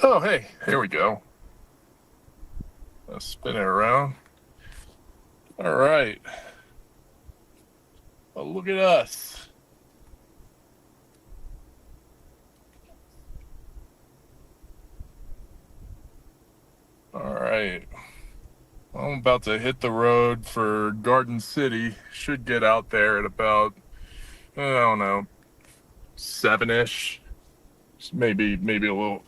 Oh, hey, here we go. Let's spin it around. All right. Oh, look at us. All right. Well, I'm about to hit the road for Garden City. Should get out there at about, I don't know, 7-ish. Maybe a little.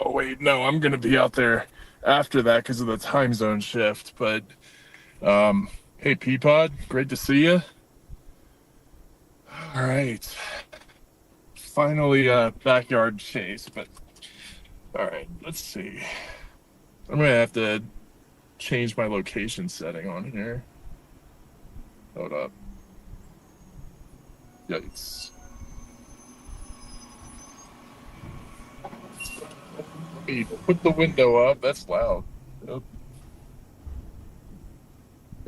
Oh, wait, no, I'm going to be out there after that because of the time zone shift. But, hey, Peapod, great to see you. All right. Finally, backyard chase, but all right, let's see. I'm gonna have to change my location setting on here. Hold up. Yikes. Hey, put the window up. That's loud. Yep.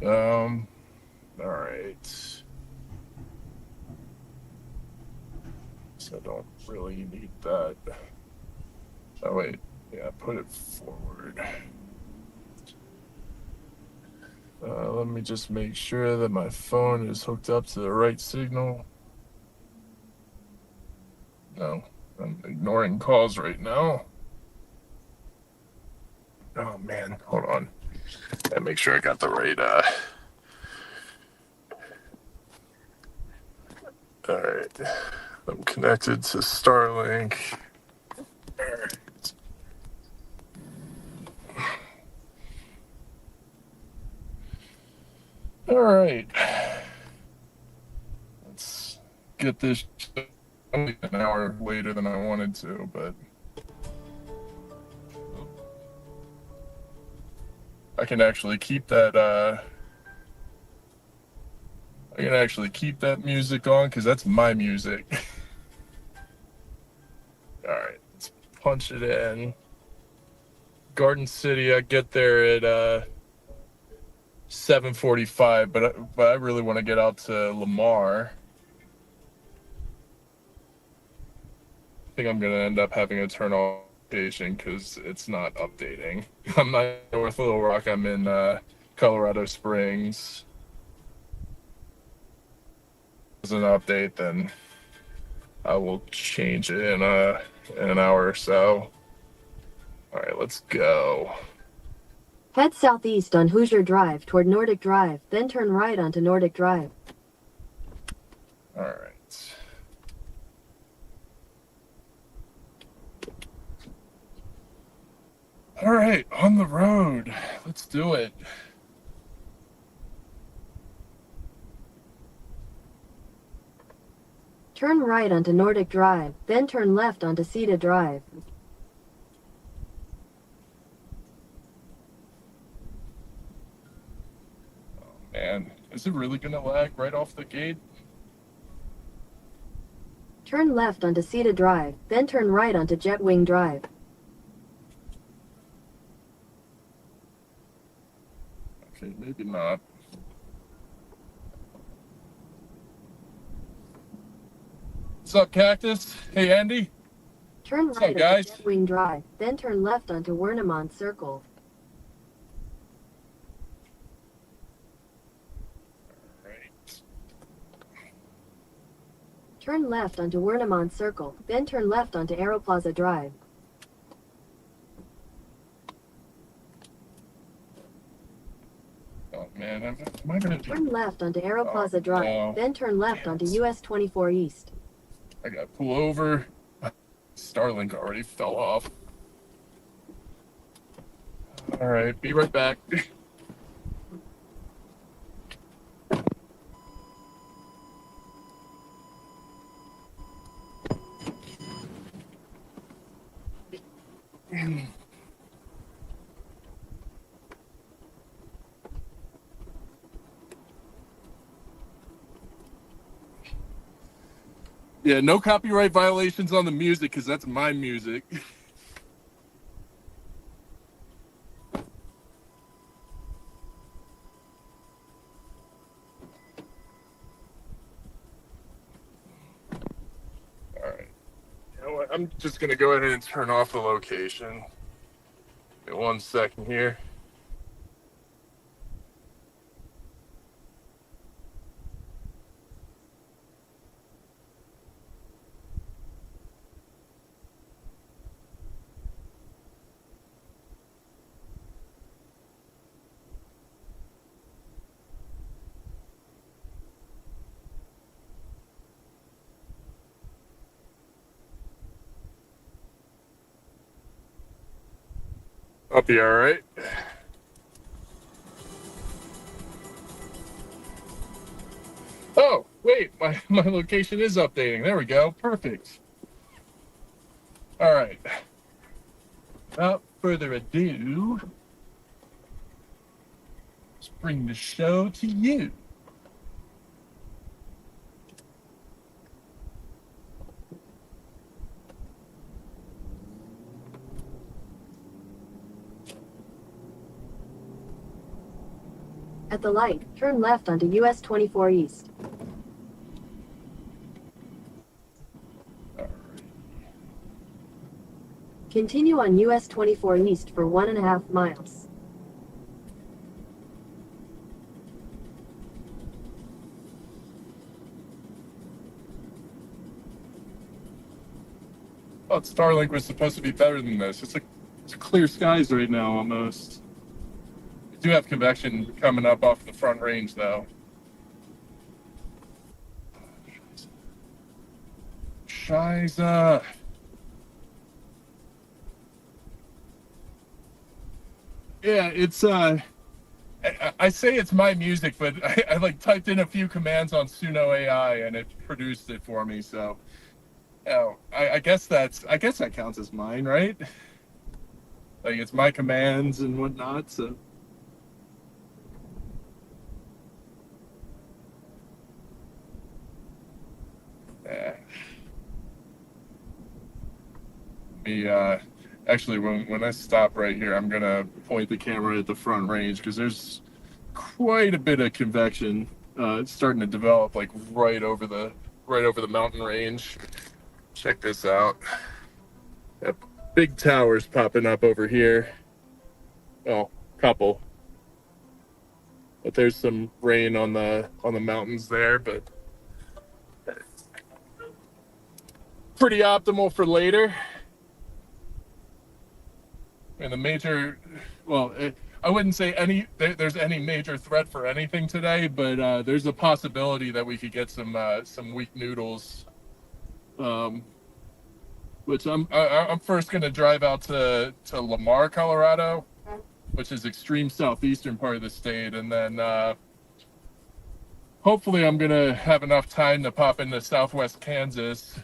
All right. So I don't really need that. Oh wait. Yeah, put it forward. Let me just make sure that my phone is hooked up to the right signal. No, I'm ignoring calls right now. Oh man, hold on. And make sure I got the right all right. I'm connected to Starlink. All right. All right. Let's get this only an hour later than I wanted to, but I can actually keep that I can actually keep that music on because that's my music. All right, let's punch it in. Garden City, I get there at 7:45, but I really want to get out to Lamar. I think I'm gonna end up having to turn off location because it's not updating. I'm not in North Little Rock. I'm in Colorado Springs. If there's an update, then I will change it in an hour or so. All right, let's go. Head southeast on Hoosier Drive toward Nordic Drive, then turn right onto Nordic Drive. All right. All right, on the road. Let's do it. Turn right onto Nordic Drive, then turn left onto Cedar Drive. Man, is it really gonna lag right off the gate? Turn left onto Cedar Drive, then turn right onto Jetwing Drive. Okay, maybe not. What's up, Cactus? Hey, Andy. Turn What's right up, onto guys? Jetwing Drive, then turn left onto Wernimont Circle. Right. Turn left onto Wernimont Circle, then turn left onto Aeroplaza Drive. Oh man, am I gonna do? Turn left onto Aeroplaza Drive, no. then turn left Damn onto it. US 24 East. I gotta pull over. Starlink already fell off. All right, be right back. Yeah, no copyright violations on the music because that's my music. All right. You know what? I'm just gonna go ahead and turn off the location. Wait 1 second here. I'll be all right. Oh, wait, my location is updating. There we go. Perfect. All right. Without further ado, let's bring the show to you. At the light, turn left onto US 24 East. Continue on US 24 East for 1.5 miles. Oh, Starlink was supposed to be better than this. It's clear skies right now almost. We do have convection coming up off the Front Range though. Shiza. Yeah, it's I say it's my music, but I like typed in a few commands on Suno AI and it produced it for me. So, I guess that counts as mine, right? Like it's my commands and whatnot. So, yeah. Actually, when I stop right here, I'm gonna point the camera at the Front Range because there's quite a bit of convection. It's starting to develop like right over the mountain range. Check this out. Got big towers popping up over here. Well, couple. But there's some rain on the mountains there, but pretty optimal for later. And the major, well, I wouldn't say there's any major threat for anything today, but there's a possibility that we could get some weak noodles. Which I'm first gonna drive out to Lamar, Colorado, which is extreme southeastern part of the state, and then hopefully I'm gonna have enough time to pop into southwest Kansas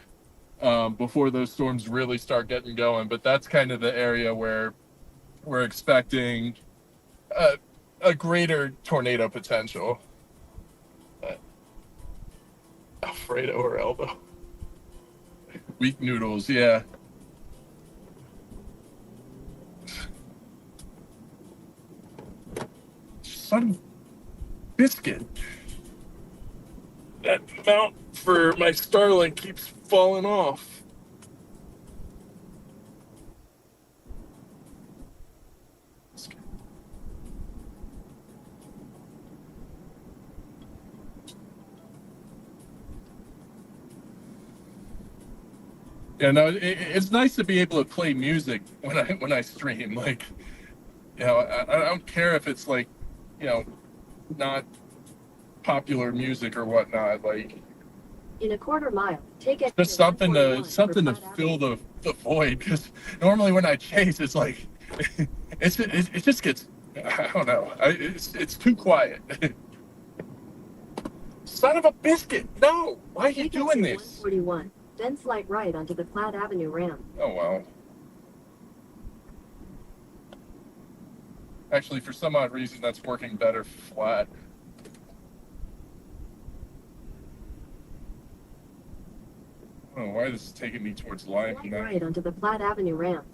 before those storms really start getting going. But that's kind of the area where we're expecting a greater tornado potential. Alfredo or elbow. Weak noodles, yeah. Son of biscuit. That mount for my Starlink keeps falling off. Yeah, no, it's nice to be able to play music when I stream. Like, I don't care if it's like, not popular music or whatnot. Like, In a 1/4 mile, take it just something to fill the void. Because normally when I chase, it's like, it just gets, I don't know, it's too quiet. Son of a biscuit! No, why are you doing this? 141. Then slide right onto the Platte Avenue ramp. Oh, well. Actually, for some odd reason, that's working better flat. I don't know why this is taking me towards Lime. Slide right onto the Platte Avenue ramp.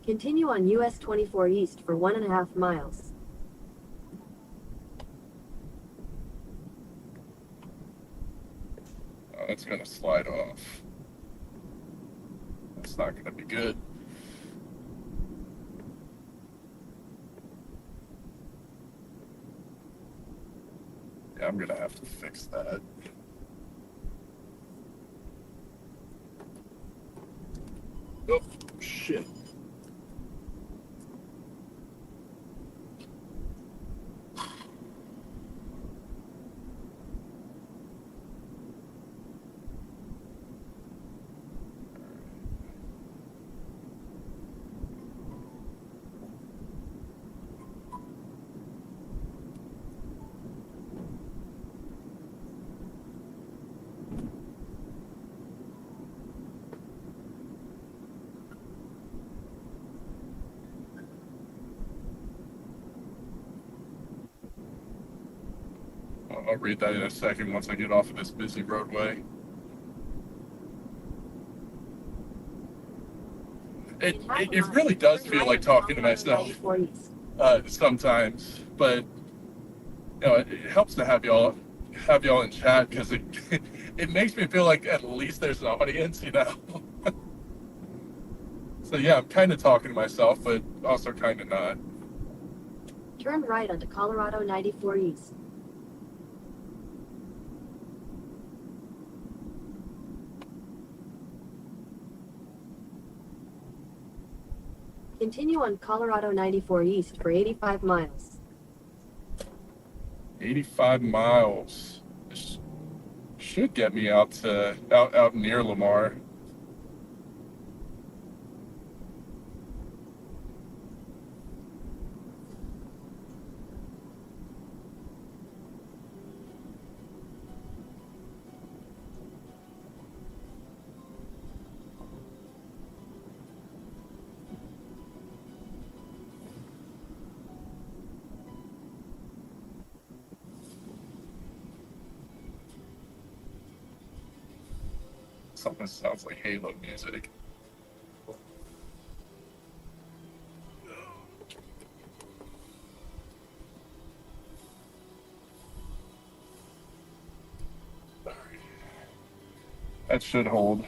Continue on US 24 East for 1.5 miles. That's going to slide off. That's not going to be good. Yeah, I'm going to have to fix that. Oh, shit. I'll read that in a second once I get off of this busy roadway. It really does feel like talking to myself sometimes, but you know, it helps to have y'all in chat because it makes me feel like at least there's an audience, you know. So yeah, I'm kind of talking to myself, but also kind of not. Turn right onto Colorado 94 East. Continue on Colorado 94 East for 85 miles. 85 miles. This should get me out near Lamar. Something sounds like Halo music. That should hold.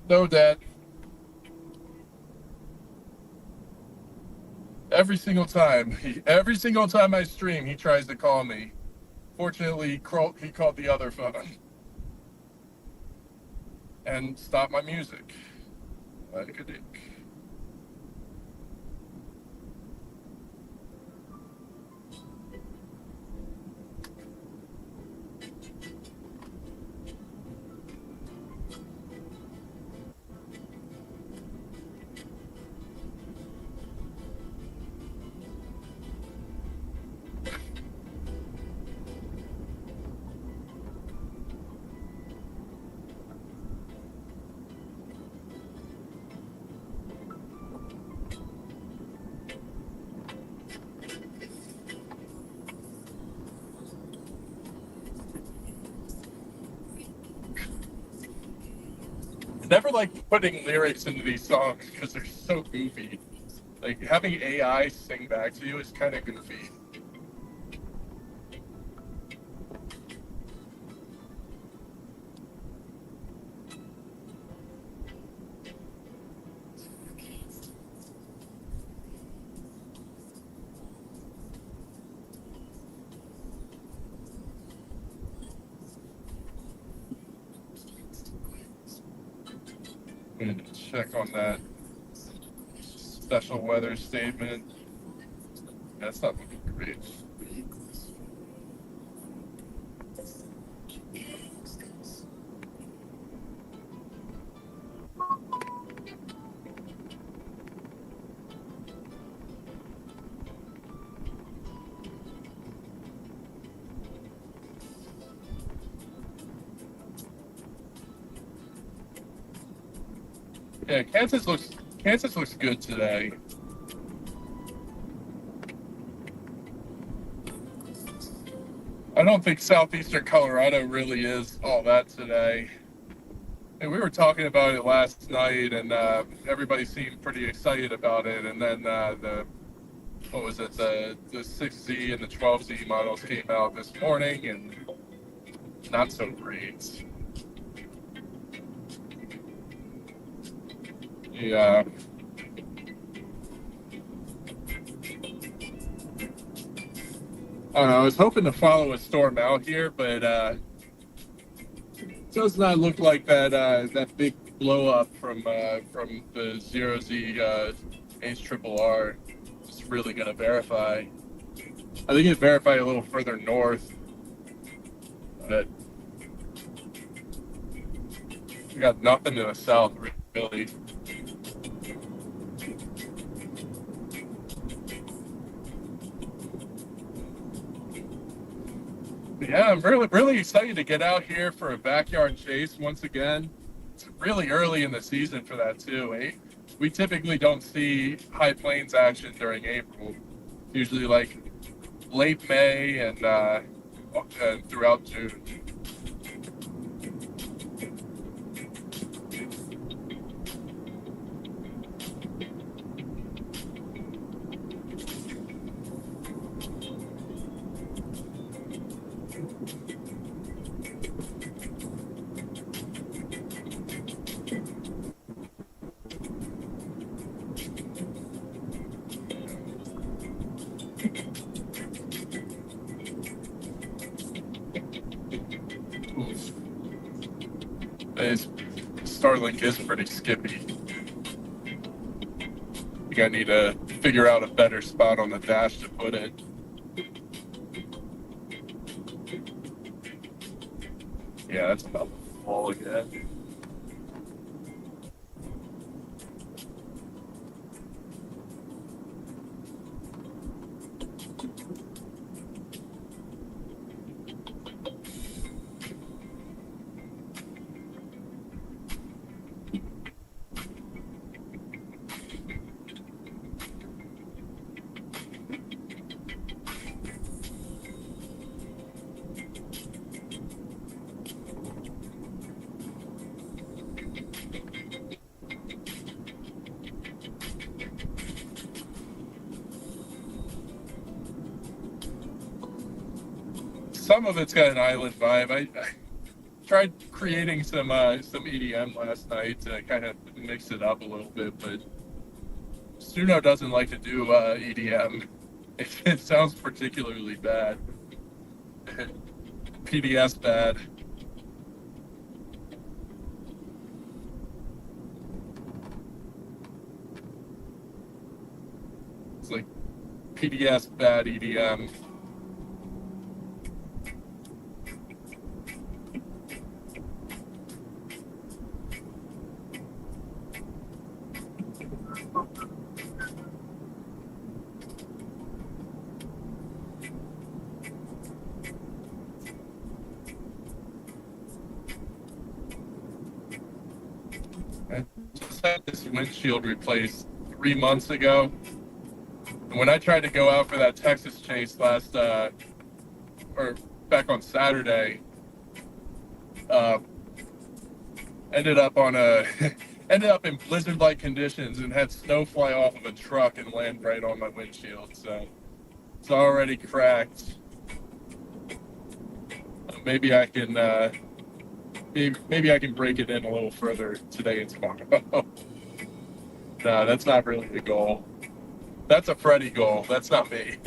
No, Dad. Every single time I stream, he tries to call me. Fortunately, he called the other phone and stopped my music. Like a dick. Never like putting lyrics into these songs because they're so goofy. Like having AI sing back to you is kind of goofy. I'm gonna check on that special weather statement. That's not looking great. Yeah, Kansas looks good today. I don't think southeastern Colorado really is all that today. And we were talking about it last night, and everybody seemed pretty excited about it. And then the what was it, the 6Z and the 12Z models came out this morning, and not so great. Yeah. I don't know, I was hoping to follow a storm out here, but it does not look like that big blow up from the 0Z HRRR is really going to verify. I think it verified a little further north, but we got nothing to the south, really. Yeah, I'm really excited to get out here for a backyard chase once again. It's really early in the season for that too. We typically don't see high plains action during April. Usually like late May and throughout June. Starlink is pretty skippy. I think I need to figure out a better spot on the dash to put it. Yeah, that's about full again. Some of it's got an island vibe. I tried creating some EDM last night to kind of mix it up a little bit, but Suno doesn't like to do EDM. It sounds particularly bad. PDS bad. It's like PDS bad EDM. I just had this windshield replaced 3 months ago. And when I tried to go out for that Texas chase or back on Saturday, ended up ended up in blizzard-like conditions and had snow fly off of a truck and land right on my windshield. So it's already cracked. Maybe I can maybe I can break it in a little further today and tomorrow. No, that's not really the goal. That's a Freddy goal. That's not me.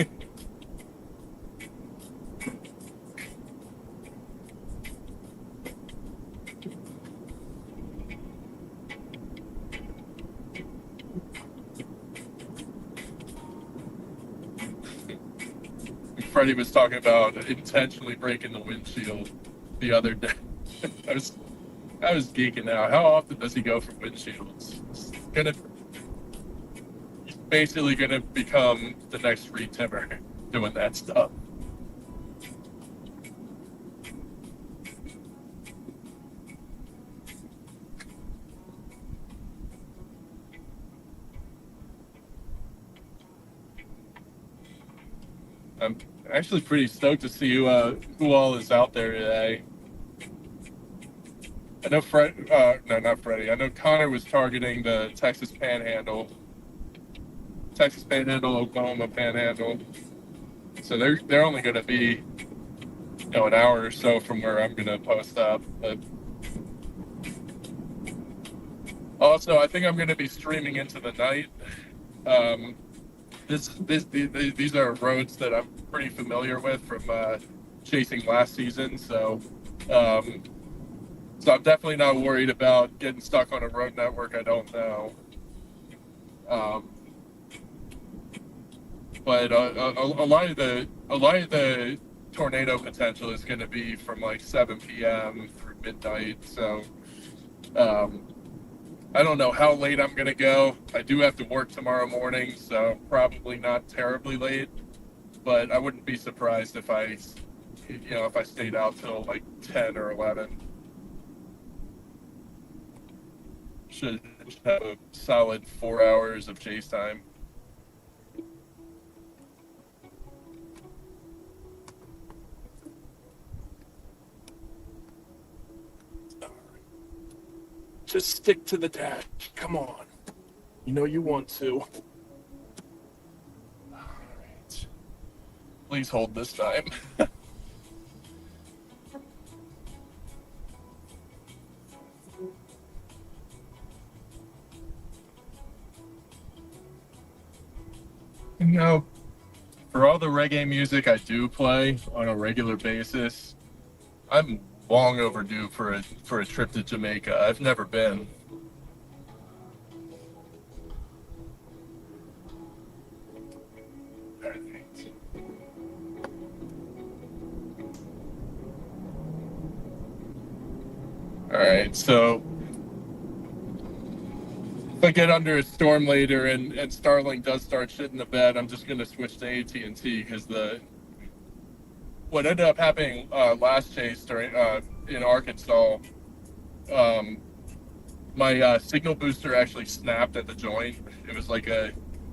Freddie was talking about intentionally breaking the windshield the other day. I was geeking out. How often does he go for windshields? He's basically gonna become the next Reed Timmer doing that stuff. I'm actually pretty stoked to see who all is out there today. I know no, not Freddie. I know Connor was targeting the Texas Panhandle Texas Panhandle, Oklahoma Panhandle. So they're only going to be, an hour or so from where I'm going to post up. But also, I think I'm going to be streaming into the night. These are roads that I'm pretty familiar with from chasing last season. So I'm definitely not worried about getting stuck on a road network I don't know. But a lot of the tornado potential is going to be from like 7 p.m. through midnight. So I don't know how late I'm going to go. I do have to work tomorrow morning, so probably not terribly late. But I wouldn't be surprised if I stayed out till like 10 or 11. Should have a solid 4 hours of chase time. Just stick to the dash. Come on. You know you want to. All right. Please hold this time. For all the reggae music I do play on a regular basis, I'm long overdue for a trip to Jamaica. I've never been. All right, so if I get under a storm later and Starlink does start shitting the bed, I'm just gonna switch to AT&T because what ended up happening last chase during in Arkansas, my signal booster actually snapped at the joint. It was like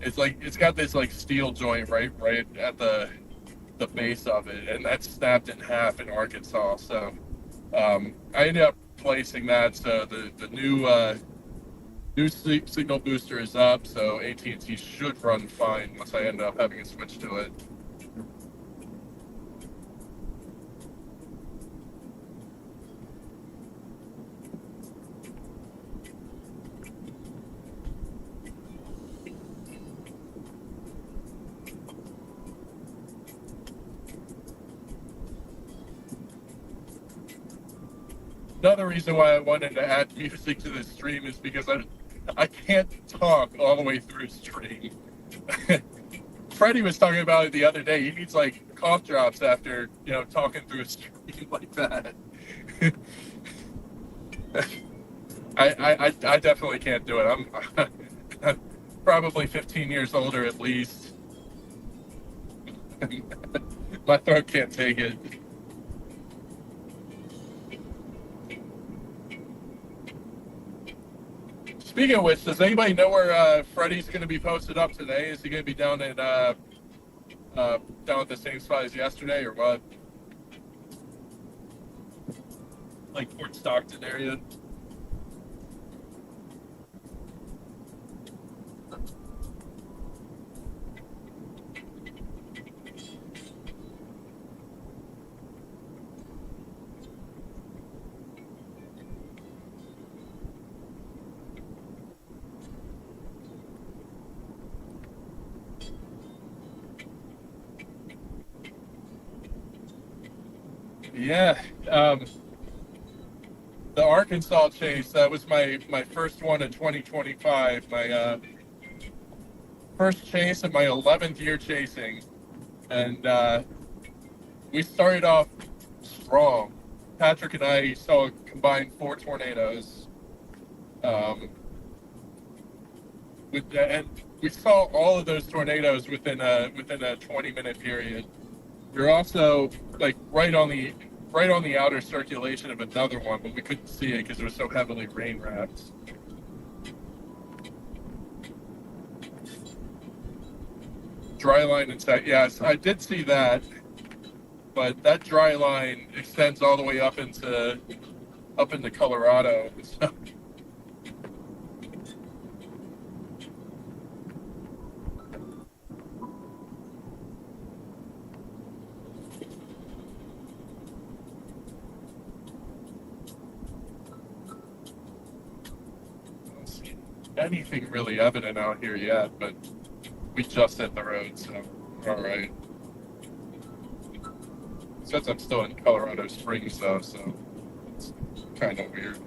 it's got this like steel joint right at the base of it, and that snapped in half in Arkansas. So I ended up placing that. So the new signal booster is up, so AT&T should run fine once I end up having to switch to it. Another reason why I wanted to add music to this stream is because I can't talk all the way through stream. Freddie was talking about it the other day. He needs like cough drops after talking through a stream like that. I definitely can't do it. I'm probably 15 years older at least. My throat can't take it. Speaking of which, does anybody know where Freddie's going to be posted up today? Is he going to be down at the same spot as yesterday, or what? Like Port Stockton area? Yeah, the Arkansas chase, that was my first one in 2025, my first chase of my 11th year chasing, and we started off strong. Patrick and I saw a combined 4 tornadoes, and we saw all of those tornadoes within a 20-minute period. You're also like right on the outer circulation of another one, but we couldn't see it because it was so heavily rain wrapped. Dry line inside, yes, I did see that, but that dry line extends all the way up into Colorado. So. anything really evident out here yet, but we just hit the road, so all right. Since I'm still in Colorado Springs, though, so it's kind of weird.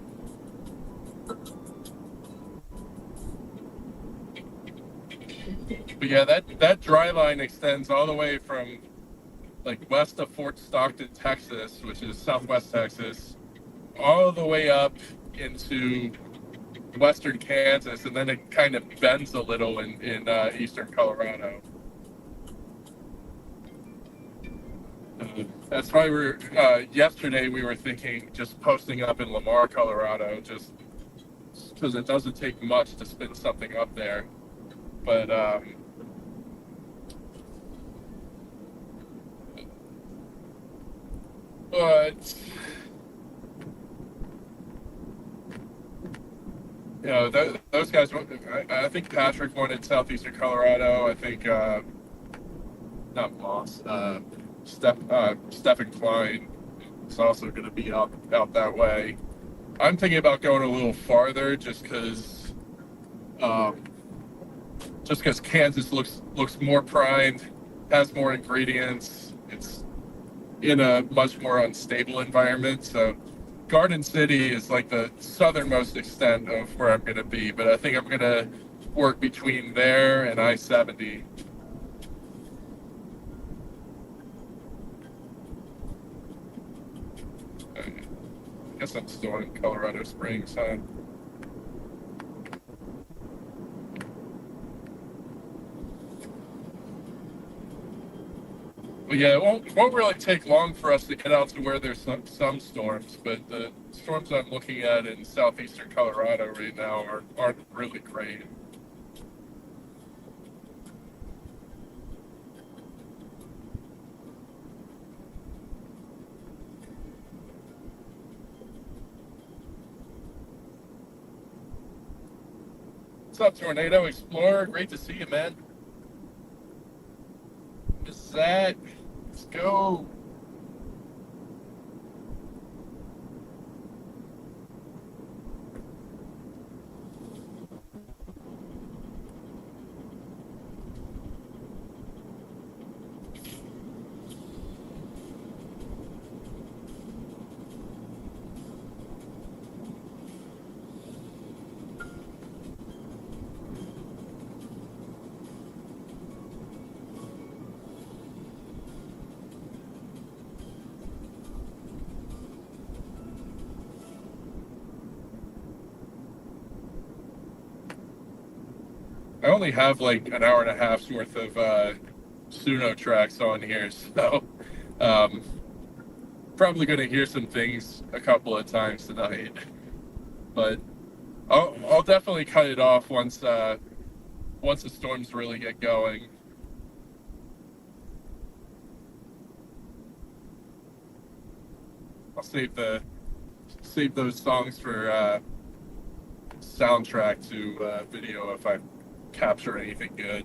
But yeah, that dry line extends all the way from like west of Fort Stockton, Texas, which is southwest Texas, all the way up into western Kansas, and then it kind of bends a little in eastern Colorado. That's why we're yesterday we were thinking just posting up in Lamar, Colorado, just because it doesn't take much to spin something up there. But you know, those guys. I think Patrick wanted southeastern Colorado. I think not Moss. Stephen Klein is also going to be out that way. I'm thinking about going a little farther, just because Kansas looks more primed, has more ingredients. It's in a much more unstable environment. So Garden City is like the southernmost extent of where I'm going to be, but I think I'm going to work between there and I-70. I guess I'm still in Colorado Springs, huh? Well, yeah, it won't really take long for us to get out to where there's some storms, but the storms I'm looking at in southeastern Colorado right now aren't really great. What's up, Tornado Explorer? Great to see you, man. Zach, let's go. I only have like an hour and a half's worth of Suno tracks on here, so probably going to hear some things a couple of times tonight. But I'll definitely cut it off once the storms really get going. I'll save those songs for soundtrack to video if I capture anything good.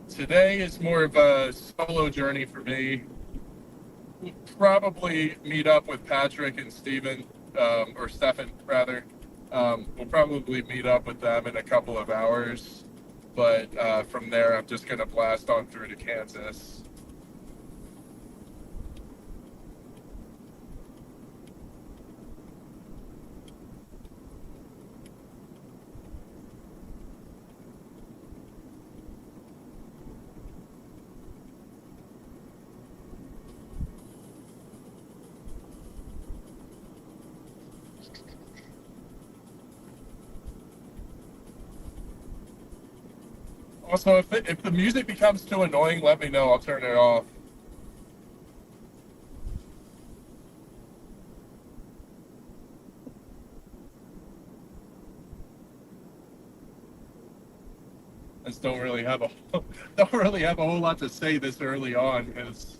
Today is more of a solo journey for me. We'll probably meet up with Patrick and Steven, or Stefan rather. We'll probably meet up with them in a couple of hours, but from there I'm just going to blast on through to Kansas. Also, if the music becomes too annoying, let me know. I'll turn it off. I just don't really have a whole lot to say this early on, because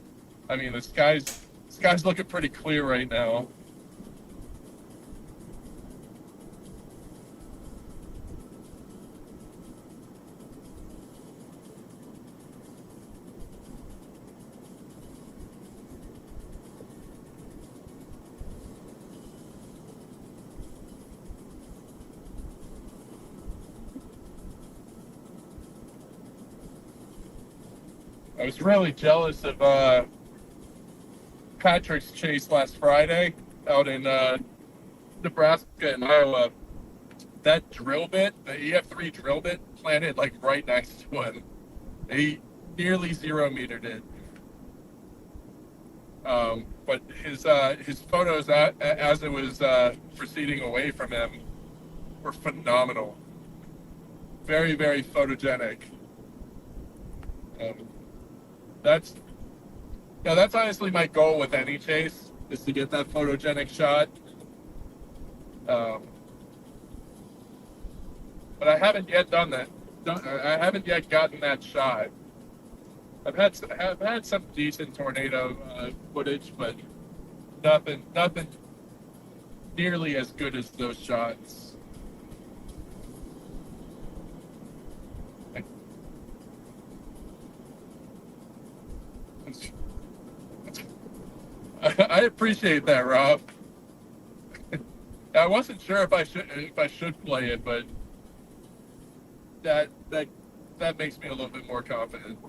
I mean the sky's looking pretty clear right now. I was really jealous of Patrick's chase last Friday out in Nebraska and Iowa. That drill bit, the EF3 drill bit, planted like right next to him. He nearly 0-metered it. But his photos as it was proceeding away from him were phenomenal. Very, very photogenic. That's honestly my goal with any chase, is to get that photogenic shot. But I haven't yet done that. I haven't yet gotten that shot. I've had some decent tornado footage, but nothing nearly as good as those shots. I appreciate that, Rob. I wasn't sure if I should play it, but that makes me a little bit more confident.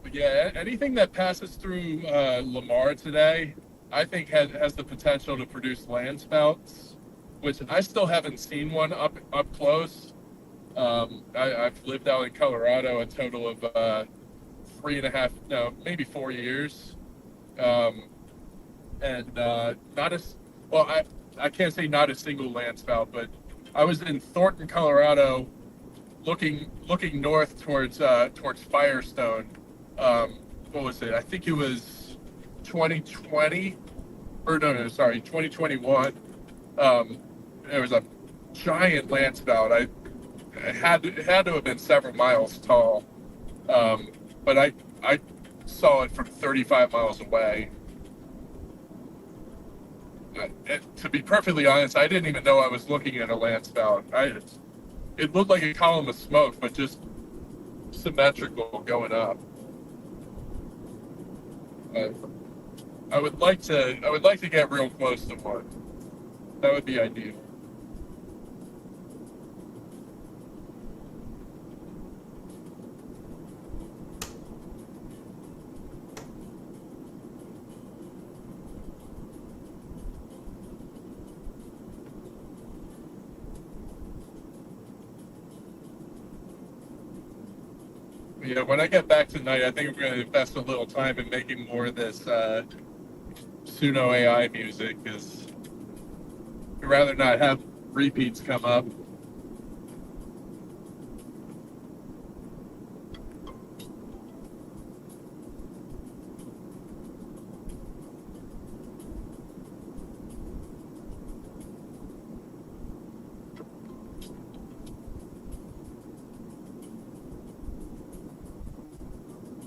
But yeah, anything that passes through Lamar today, I think has the potential to produce land spouts, which I still haven't seen one up close. I've lived out in Colorado a total of 3.5, no, maybe 4 years, and not as well. I can't say not a single land spout, but I was in Thornton, Colorado, looking north towards Firestone. What was it? I think it was 2020, or no, sorry, 2021. There was a giant land spout. It had to have been several miles tall, but I saw it from 35 miles away. To be perfectly honest, I didn't even know I was looking at a land spout. It looked like a column of smoke, but just symmetrical going up. I would like to get real close to one. That would be ideal. Yeah, when I get back tonight, I think I'm going to invest a little time in making more of this Suno AI music, because I'd rather not have repeats come up.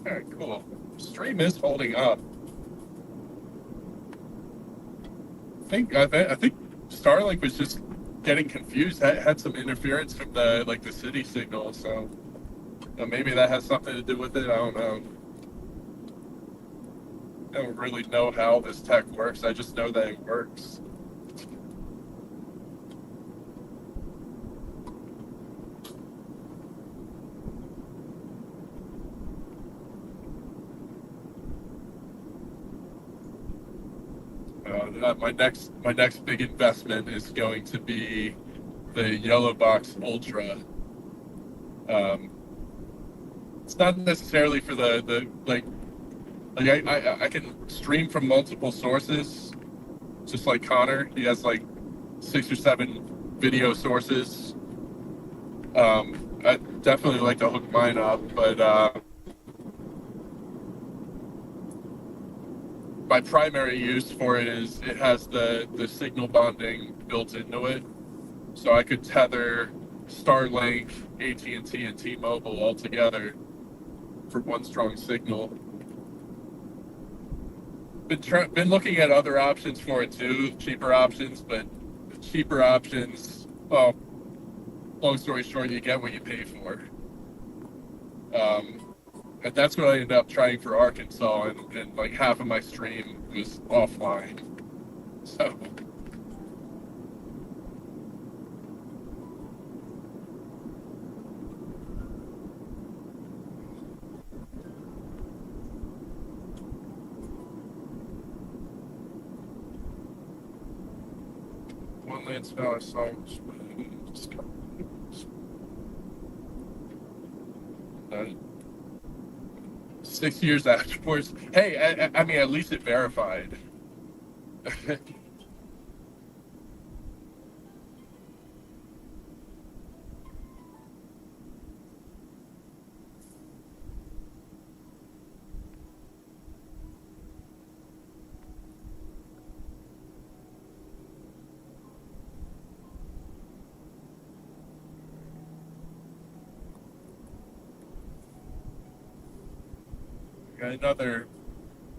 All right, cool. Stream is holding up. I think Starlink was just getting confused. Had some interference from the city signal, so maybe that has something to do with it. I don't know. I don't really know how this tech works. I just know that it works. My next big investment is going to be the Yellow Box Ultra. It's not necessarily for the I can stream from multiple sources, just like Connor. He has like 6 or 7 video sources. I'd definitely like to hook mine up, but my primary use for it is it has the signal bonding built into it, so I could tether Starlink, AT&T, and T-Mobile all together for one strong signal. Been looking at other options for it too, cheaper options, but the cheaper options, well, long story short, you get what you pay for. And that's what I ended up trying for Arkansas, and like half of my stream was offline. So Lance Valley songs. 6 years afterwards. Hey, I mean, at least it verified. Got another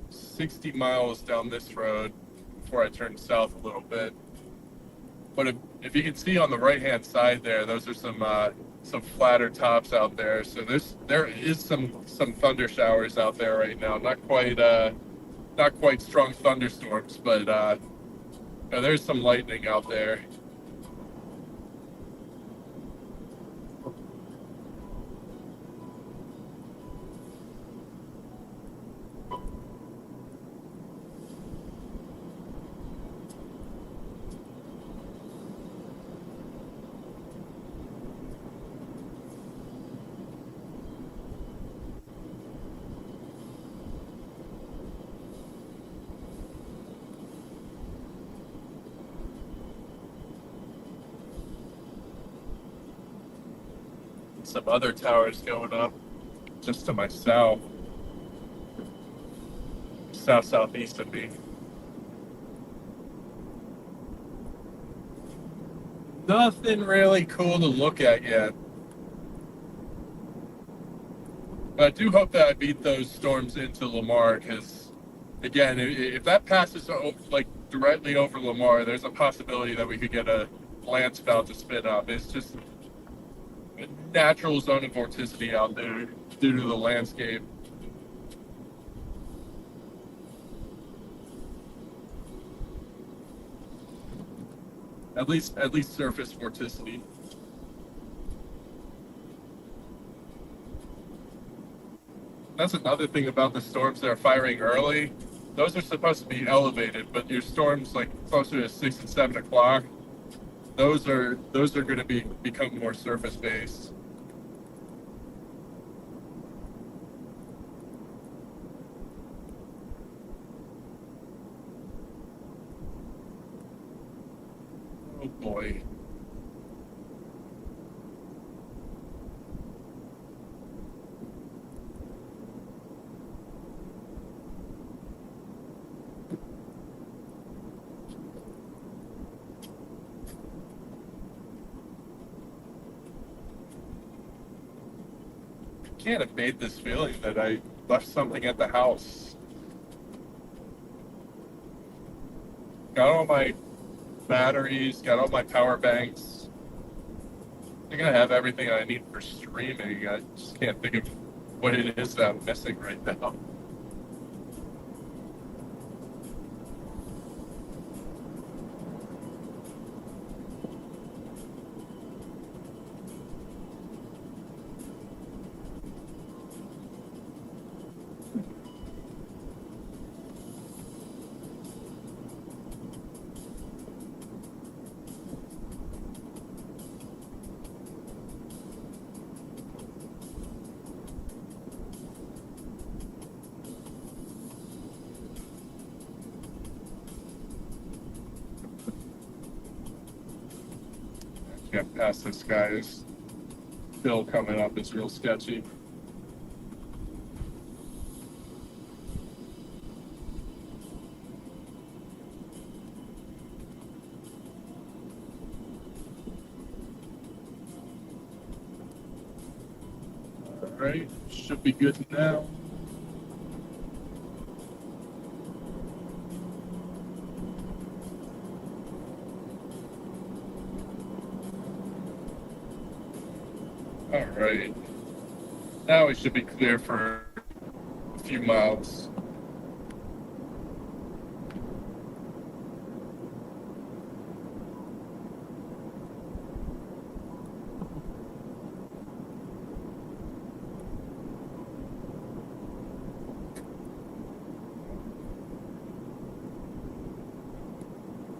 60 miles down this road before I turn south a little bit. But if you can see on the right hand side there, those are some flatter tops out there. So there is some thunder showers out there right now. Not quite strong thunderstorms, but there's some lightning out there. Some other towers going up just to my southeast of me. Nothing really cool to look at yet. But I do hope that I beat those storms into Lamar, because again, if that passes like directly over Lamar, there's a possibility that we could get a Lance spout to spin up. It's just a natural zone of vorticity out there due to the landscape. At least surface vorticity. That's another thing about the storms that are firing early. Those are supposed to be elevated, but your storms like closer to 6 and 7 o'clock, those are going to become more surface based. Oh boy. Can't evade this feeling that I left something at the house. Got all my batteries, got all my power banks. I think I have everything I need for streaming. I just can't think of what it is that I'm missing right now. Get past this guy. This hill coming up is real sketchy. Alright, should be good now. Alright. Now we should be clear for a few miles.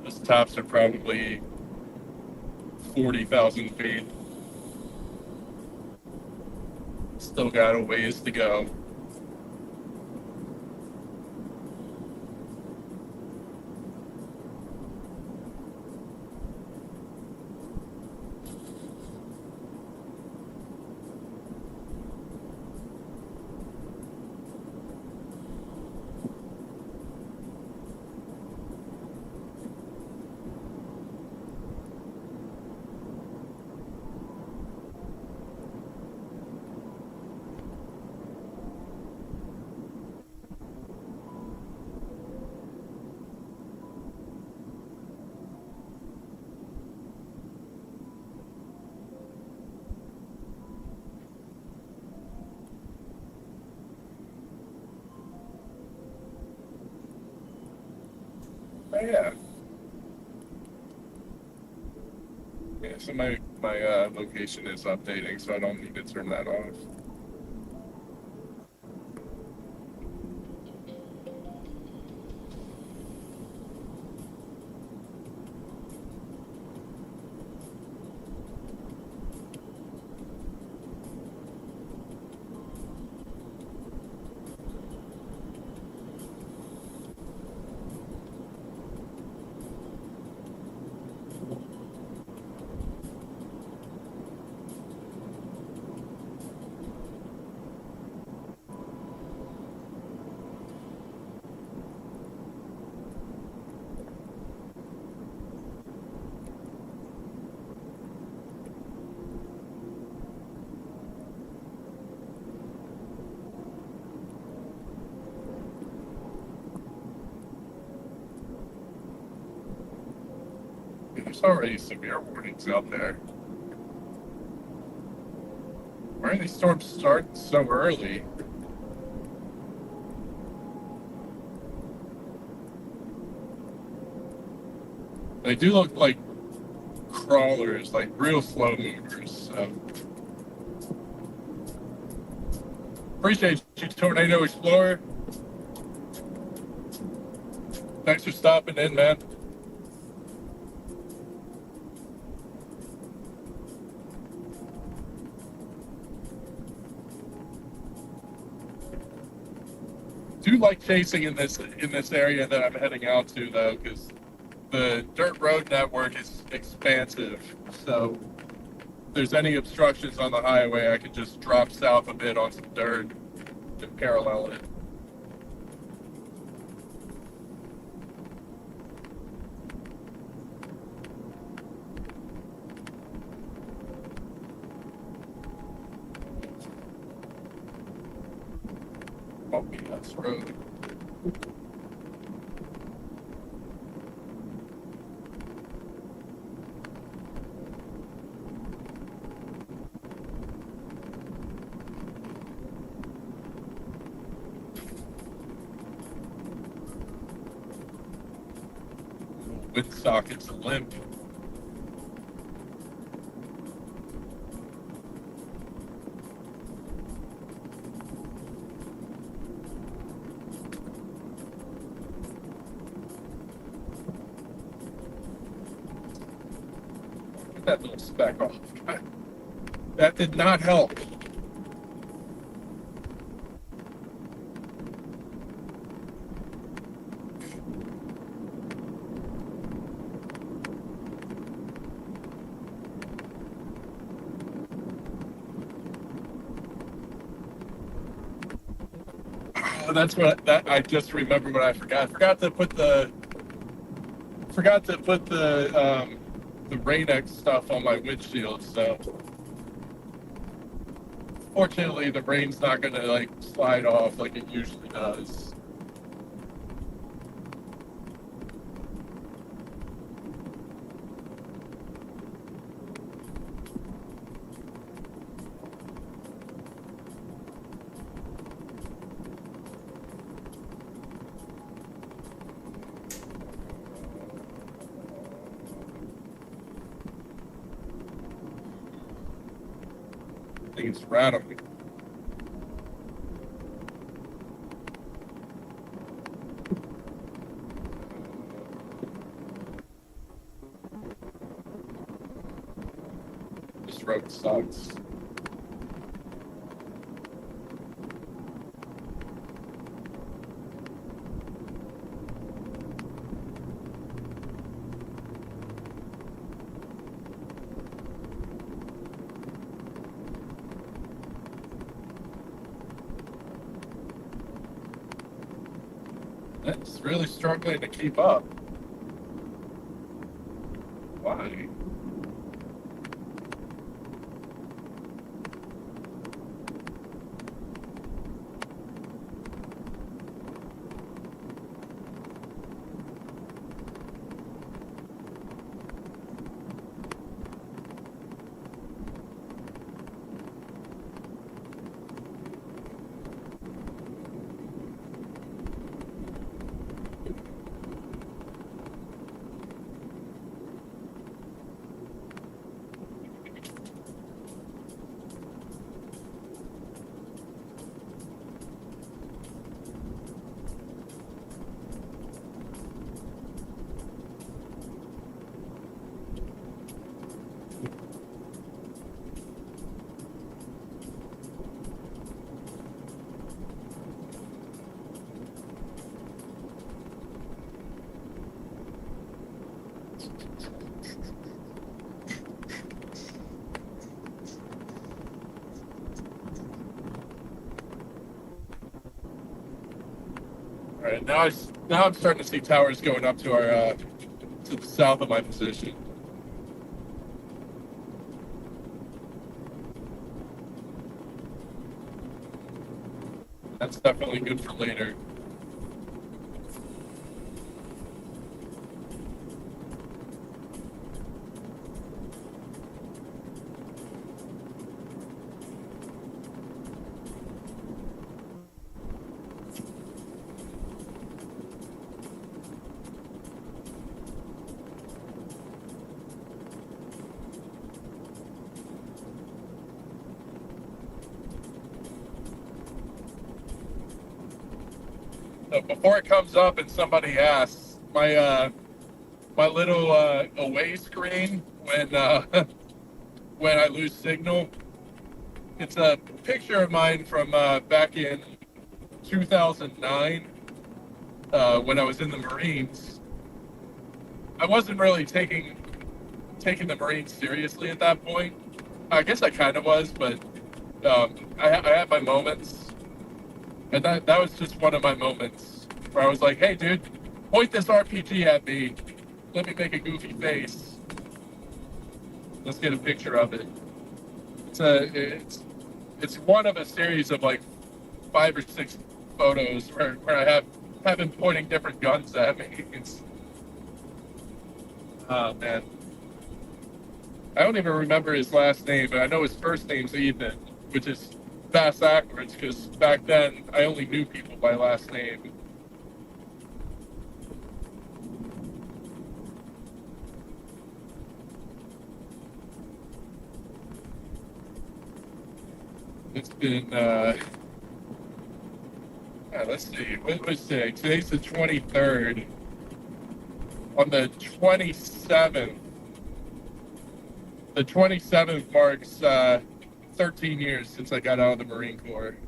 Those tops are probably 40,000 feet. Still got a ways to go. Oh, yeah. Yeah, so my location is updating, so I don't need to turn that off. There's already severe warnings out there. Why are these storms starting so early? They do look like crawlers, like real slow movers. So. Appreciate you, Tornado Explorer. Thanks for stopping in, man. Do like chasing in this area that I'm heading out to though, because the dirt road network is expansive. So if there's any obstructions on the highway, I can just drop south a bit on some dirt and parallel it. Bumpy ass road. Wind sockets limp. Get that little speck off. That did not help. That's what I just remembered what I forgot. I forgot to put the Rain-X stuff on my windshield. So fortunately, the rain's not gonna like slide off like it usually does. I think it's rattling. road sucks. It's really struggling to keep up. Why? All right, now I'm starting to see towers going up to our to the south of my position. That's definitely good for later. So before it comes up and somebody asks, my little away screen when when I lose signal, it's a picture of mine from back in 2009 when I was in the Marines. I wasn't really taking the Marines seriously at that point. I guess I kind of was, but I had my moments. And that was just one of my moments where I was like, hey, dude, point this RPG at me. Let me make a goofy face. Let's get a picture of it. It's one of a series of like 5 or 6 photos where I have him pointing different guns at me. Oh, man. I don't even remember his last name, but I know his first name's Ethan, which is fast backwards because back then I only knew people by last name. It's been let's see, what was today? Today's the 23rd. On the 27th, the 27th marks 13 years since I got out of the Marine Corps.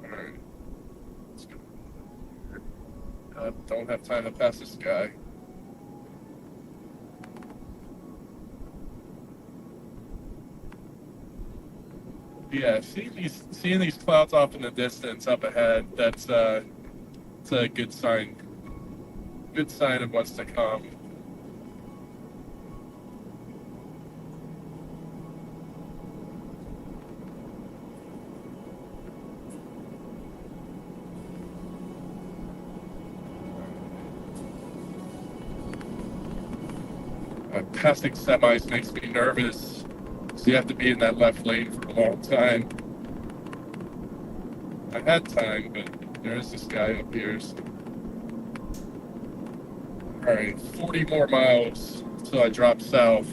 All right. Let's go. I don't have time to pass this guy. Yeah, seeing these clouds off in the distance up ahead, it's a good sign. Good sign of what's to come. Passing semis makes me nervous. So you have to be in that left lane for a long time. I had time, but there is this guy up here. So. All right, 40 more miles until I drop south.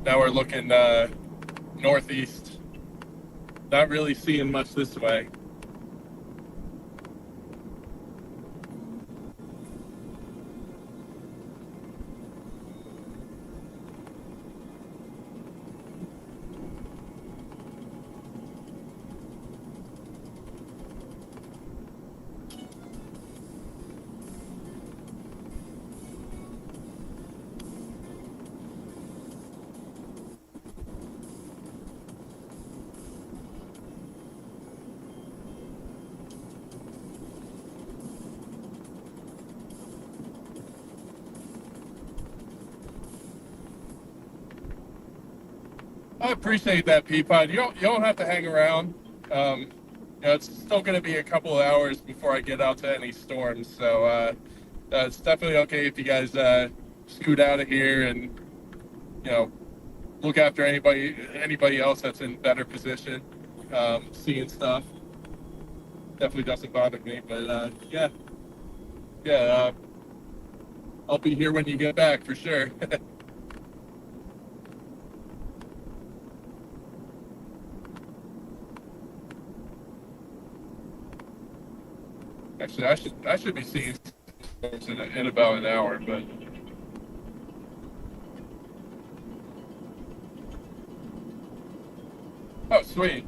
Now we're looking northeast. Not really seeing much this way. I appreciate that, Peapod. You don't have to hang around. It's still going to be a couple of hours before I get out to any storms, so it's definitely okay if you guys scoot out of here and look after anybody else that's in better position, seeing stuff. Definitely doesn't bother me, but I'll be here when you get back for sure. Actually, I should be seeing storms in about an hour, but. Oh, sweet.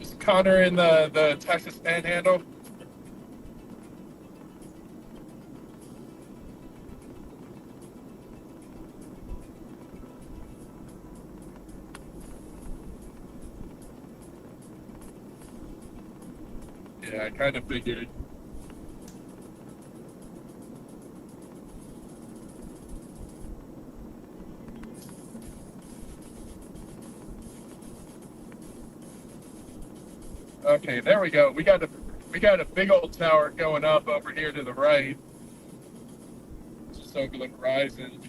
Is Connor in the Texas Panhandle? Yeah, I kind of figured. Okay, there we go. We got a big old tower going up over here to the right, just over the horizon.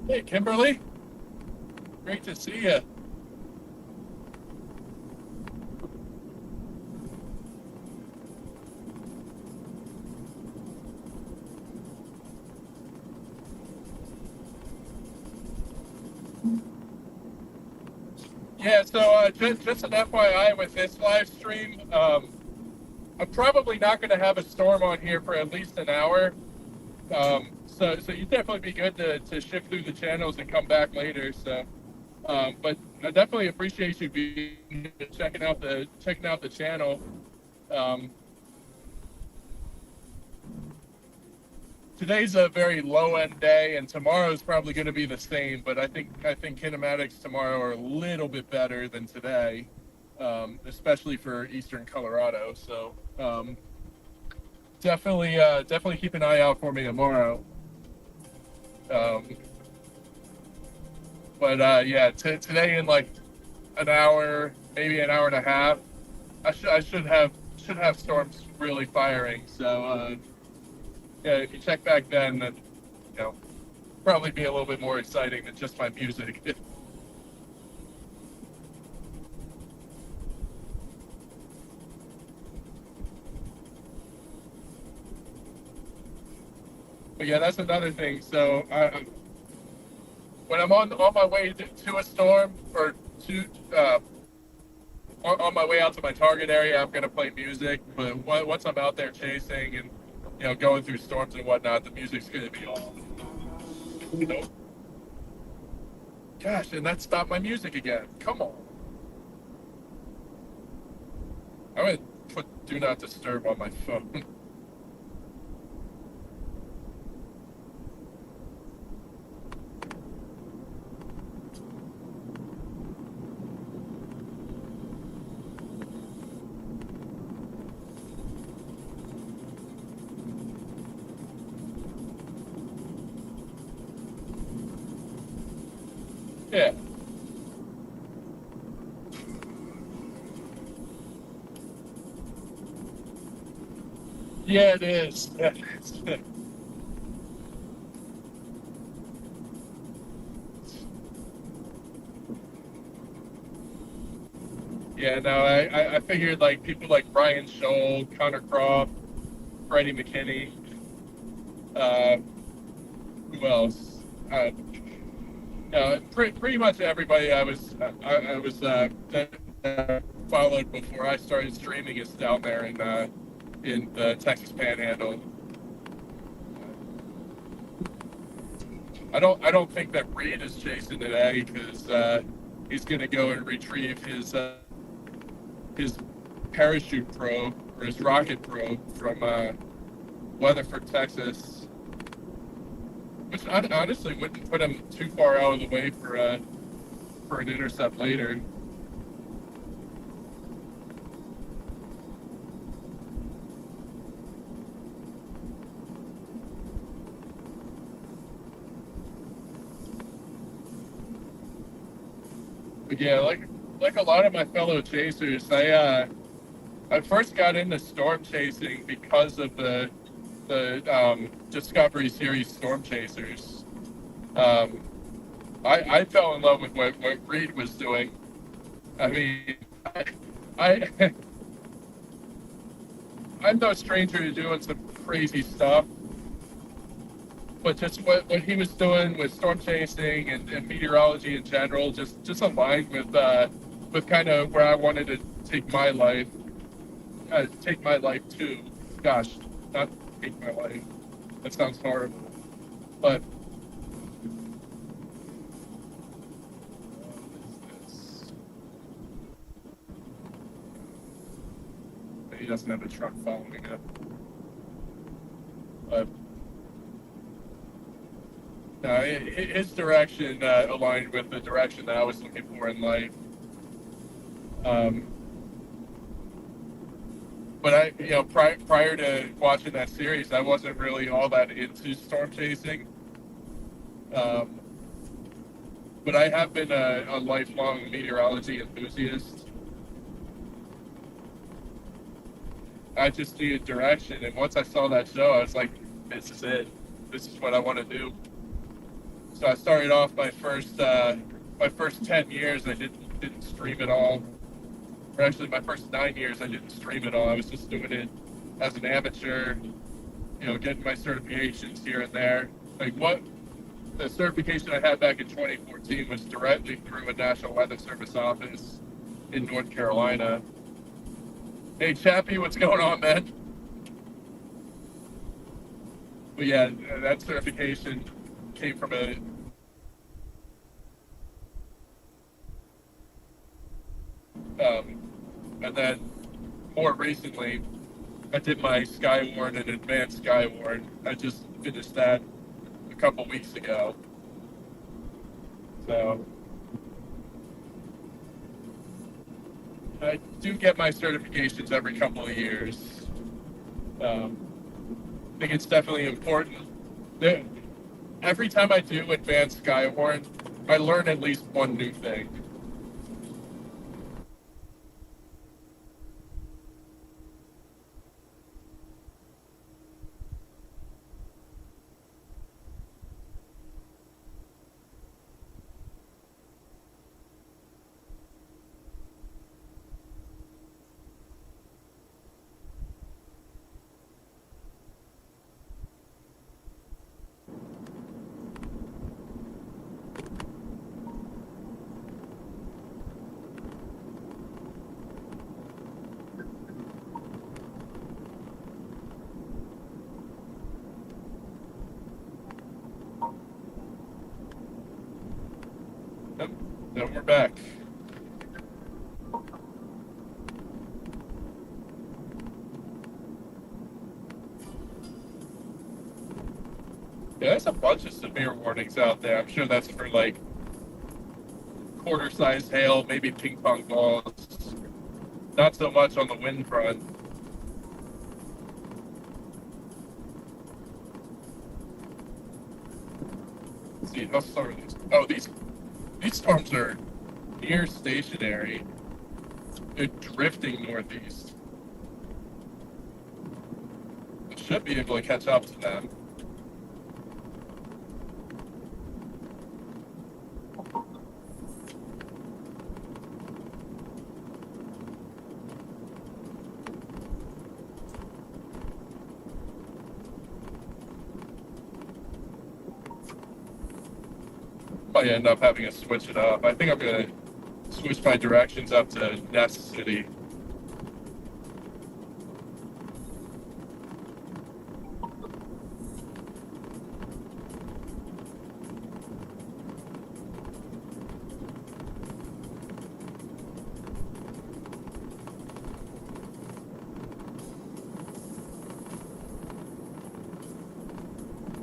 Hey, Kimberly. Great to see you. Yeah, so just an FYI with this live stream, I'm probably not going to have a storm on here for at least an hour. So you'd definitely be good to shift through the channels and come back later. So, but I definitely appreciate you being checking out the channel. Today's a very low end day, and tomorrow's probably going to be the same. But I think kinematics tomorrow are a little bit better than today, especially for eastern Colorado. So definitely keep an eye out for me tomorrow. But today in like an hour, maybe an hour and a half, I should have should have storms really firing. So yeah, if you check back then, probably be a little bit more exciting than just my music. But yeah, that's another thing. So when I'm on my way to a storm or to on my way out to my target area, I'm gonna play music. But once I'm out there chasing and going through storms and whatnot, the music's gonna be off. Gosh, and that stopped my music again. Come on. I'm gonna put Do Not Disturb on my phone. Yeah. Yeah, it is. Yeah, no, I figured like people like Brian Scholl, Connor Croft, Freddie McKinney, uh, who else? Pretty much everybody that followed before I started streaming is down there in the Texas Panhandle. I don't think that Reed is chasing today because he's gonna go and retrieve his parachute probe or his rocket probe from Weatherford, Texas, which I honestly wouldn't put him too far out of the way for an intercept later. But yeah, like a lot of my fellow chasers, I first got into storm chasing because of the Discovery Series Storm Chasers. I fell in love with what Reed was doing. I mean, I I'm no stranger to doing some crazy stuff, but just what he was doing with storm chasing and meteorology in general just aligned with kind of where I wanted to take my life. Take my life too. Gosh, not take my life. That sounds horrible. But he doesn't have a truck following him. But no, his direction aligned with the direction that I was looking for in life. But prior to watching that series, I wasn't really all that into storm chasing. But I have been a lifelong meteorology enthusiast. I just needed direction, and once I saw that show, I was like, "This is it. This is what I want to do." So I started off my first 10 years. I didn't stream at all. Or actually, my first 9 years, I didn't stream at all. I was just doing it as an amateur, getting my certifications here and there. Like the certification I had back in 2014 was directly through a National Weather Service office in North Carolina. Hey, Chappie, what's going on, man? But yeah, that certification came from and then more recently, I did my Skywarn and Advanced Skywarn. I just finished that a couple weeks ago. So I do get my certifications every couple of years. I think it's definitely important. Every time I do Advanced Skywarn, I learn at least one new thing. Then we're back. Yeah, there's a bunch of severe warnings out there. I'm sure that's for like quarter-sized hail, maybe ping pong balls. Not so much on the wind front. Let's see, how slow are these? Oh, these storms are near stationary. They're drifting northeast. I should be able to catch up to them. Might end up having to switch it up. I think I'm gonna switch my directions up to Ness City.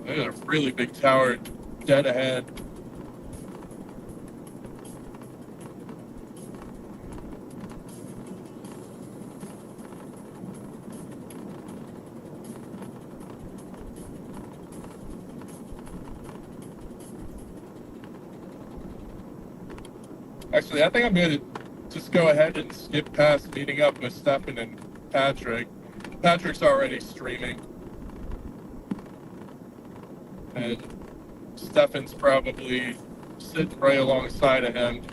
There's a really big tower dead ahead. Actually, I think I'm going to just go ahead and skip past meeting up with Stefan and Patrick. Patrick's already streaming. And Stefan's probably sitting right alongside of him.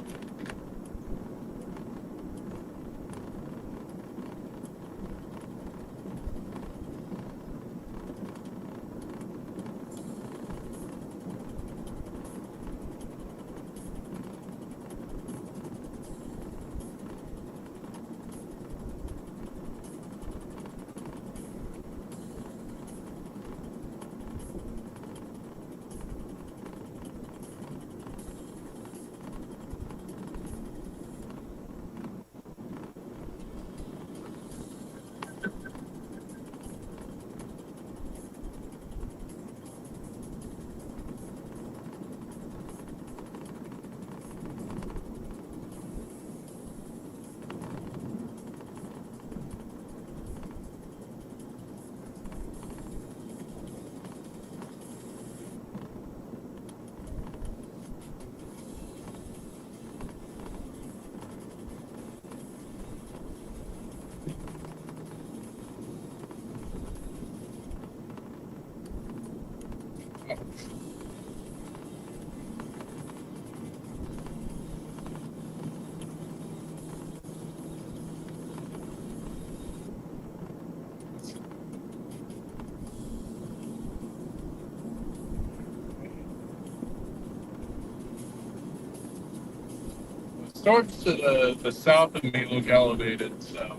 Storms to the south of me look elevated, so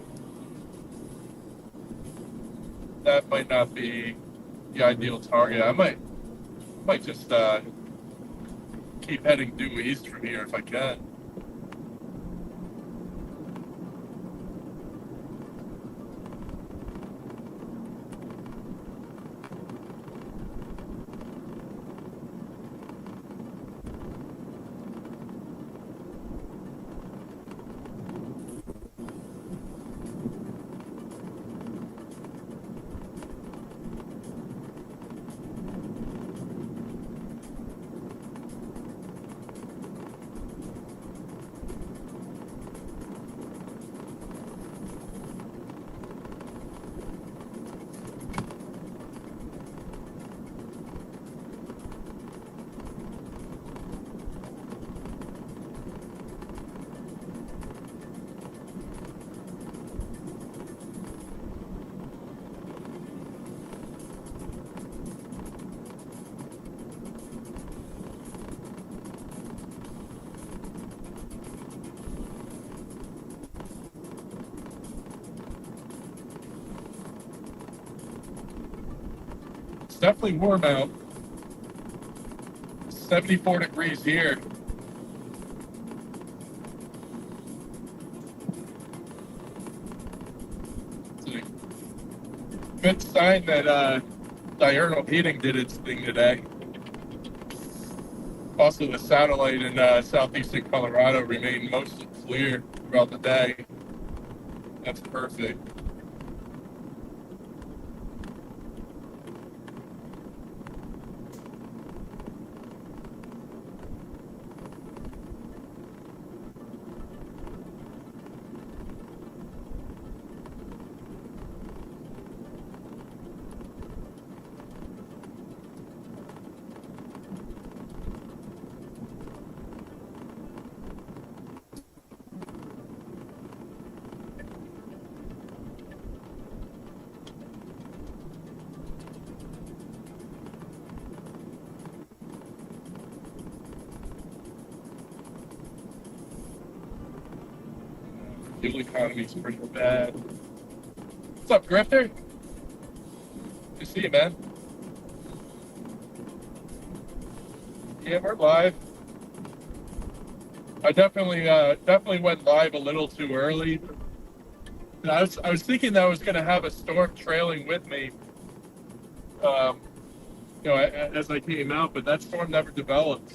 that might not be the ideal target. I might just keep heading due east from here if I can. It's definitely warm out. 74 degrees here. sign that diurnal heating did its thing today. Also, the satellite in southeastern Colorado remained mostly clear throughout the day. That's perfect. Fuel economy's pretty bad. What's up, Grifter? Good to see you, man. Yeah, we're live. I definitely went live a little too early. And I was thinking that I was gonna have a storm trailing with me, as I came out, but that storm never developed.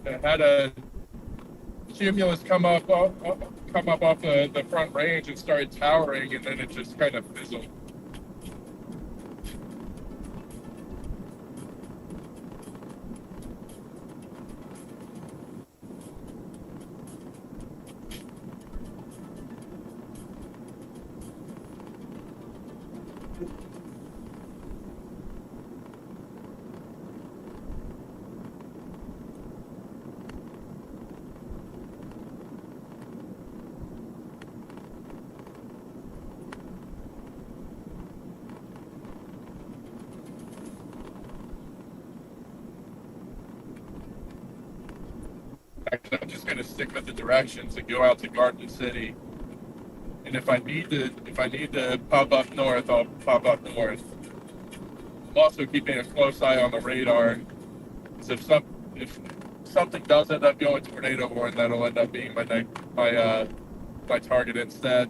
I had a cumulus come up off the front range and started towering, and then it just kind of fizzled. Actually, I'm just gonna stick with the directions and go out to Garden City. And if I need to pop up north, I'll pop up north. I'm also keeping a close eye on the radar, because if something does end up going tornado warn, that'll end up being my target instead.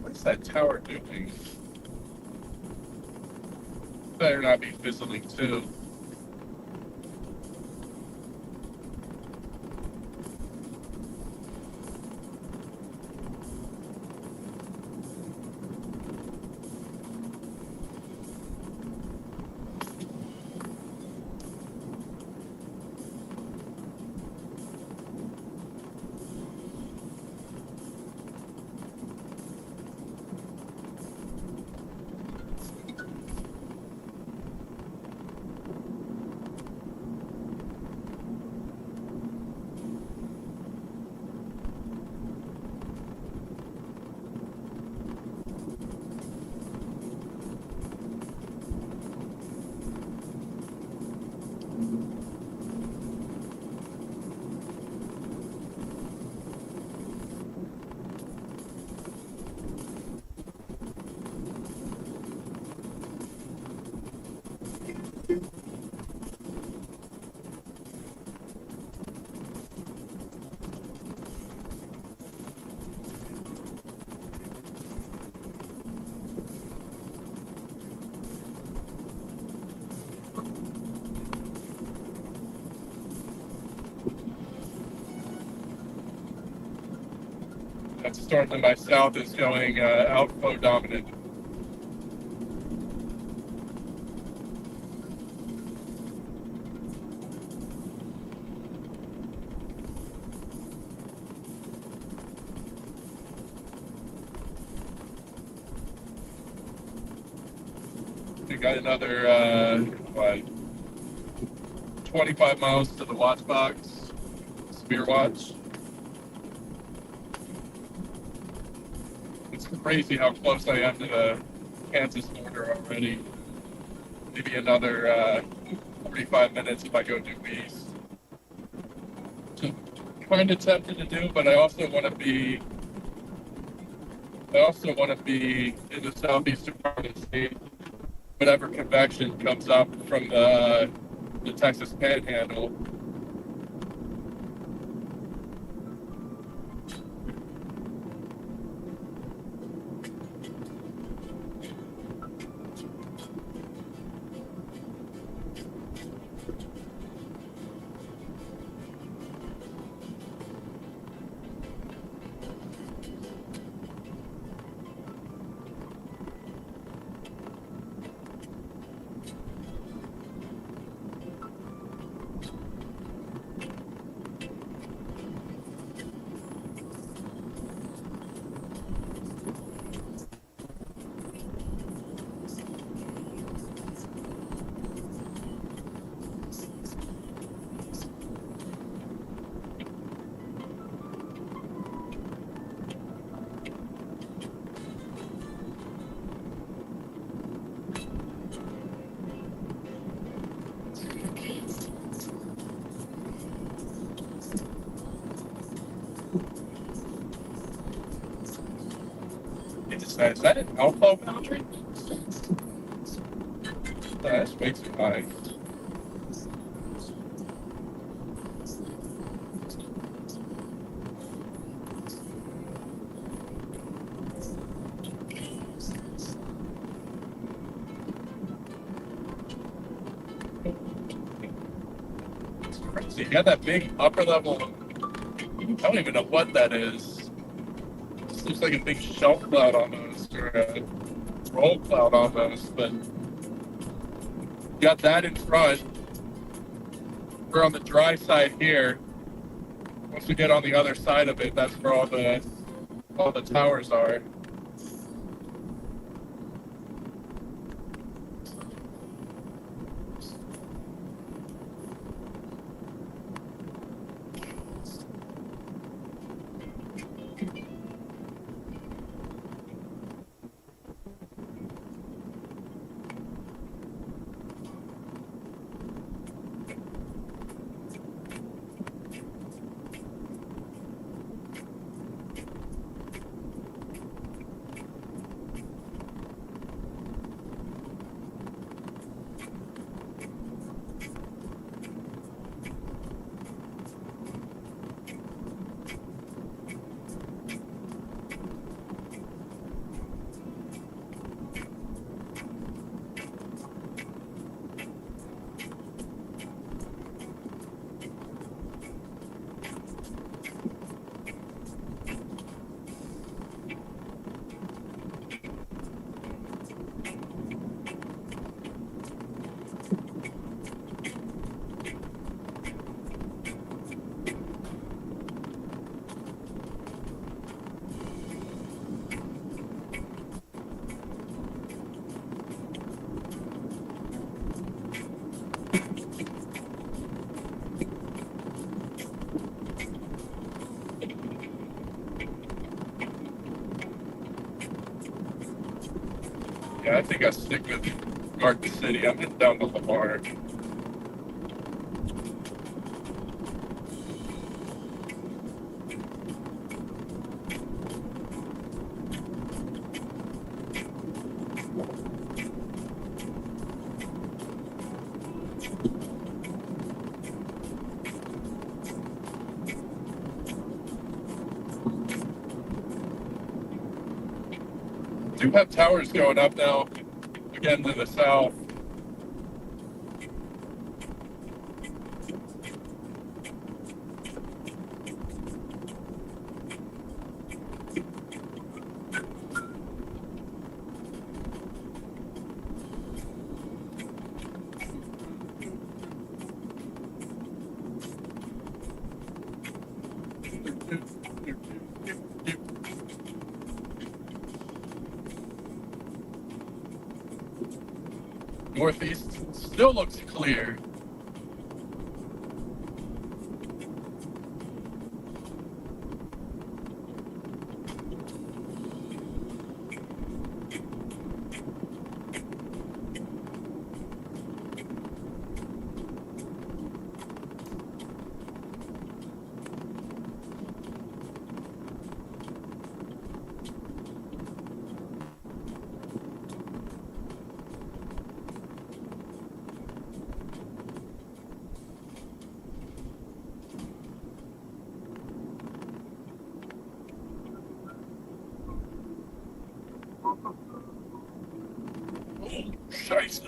What's that tower doing? Better not be fizzling too. That storm to my south is going outflow dominant. got another, 25 miles to the watch box, Spear Watch. It's crazy how close I am to the Kansas border already. Maybe another 45 minutes if I go due east. So, kind of tempted to do, but I also want to be in the southeastern part of the state. Whatever convection comes up from the Texas Panhandle. Is that an outflow boundary? That's way too high. It's crazy. You got that big upper level. I don't even know what that is. This looks like a big shelf cloud almost, or a roll cloud almost, but got that in front. We're on the dry side here. Once we get on the other side of it, that's where all the towers are. Yeah, I think I stick with Garden City. I'm heading down to Lamar. Do have towers going up now, again to the south. northeast still looks clear. Scheiße.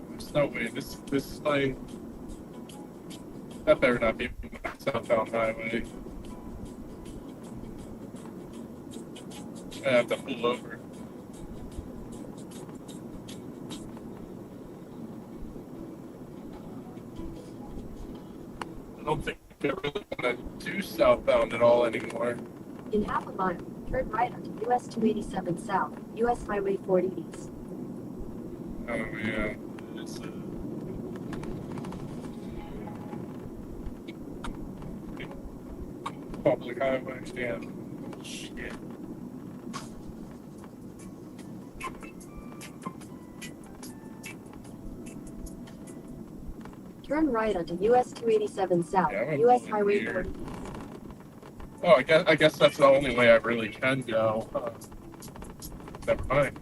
There's no way. This like that better not be southbound highway. I have to pull over. I don't think I really want to do southbound at all anymore. In half a mile, turn right onto US 287 South, US Highway 40 East. Oh yeah, it's public highway. Damn. Shit. Turn right onto US 287 South, Yeah, I'm US going Highway here. 40 East. Oh, I guess that's the only way I really can go. Never mind.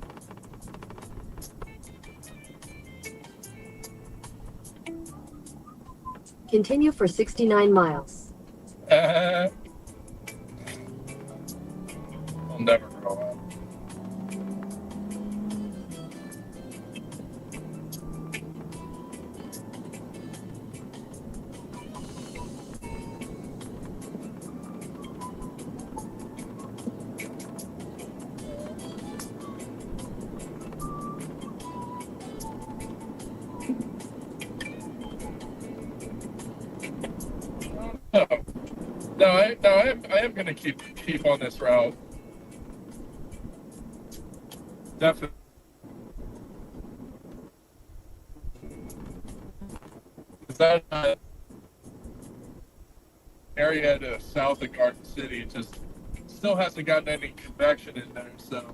Continue for 69 miles. I'll never grow up. No, I am gonna keep on this route. Definitely. Is that area to south of Garden City just still hasn't gotten any convection in there, so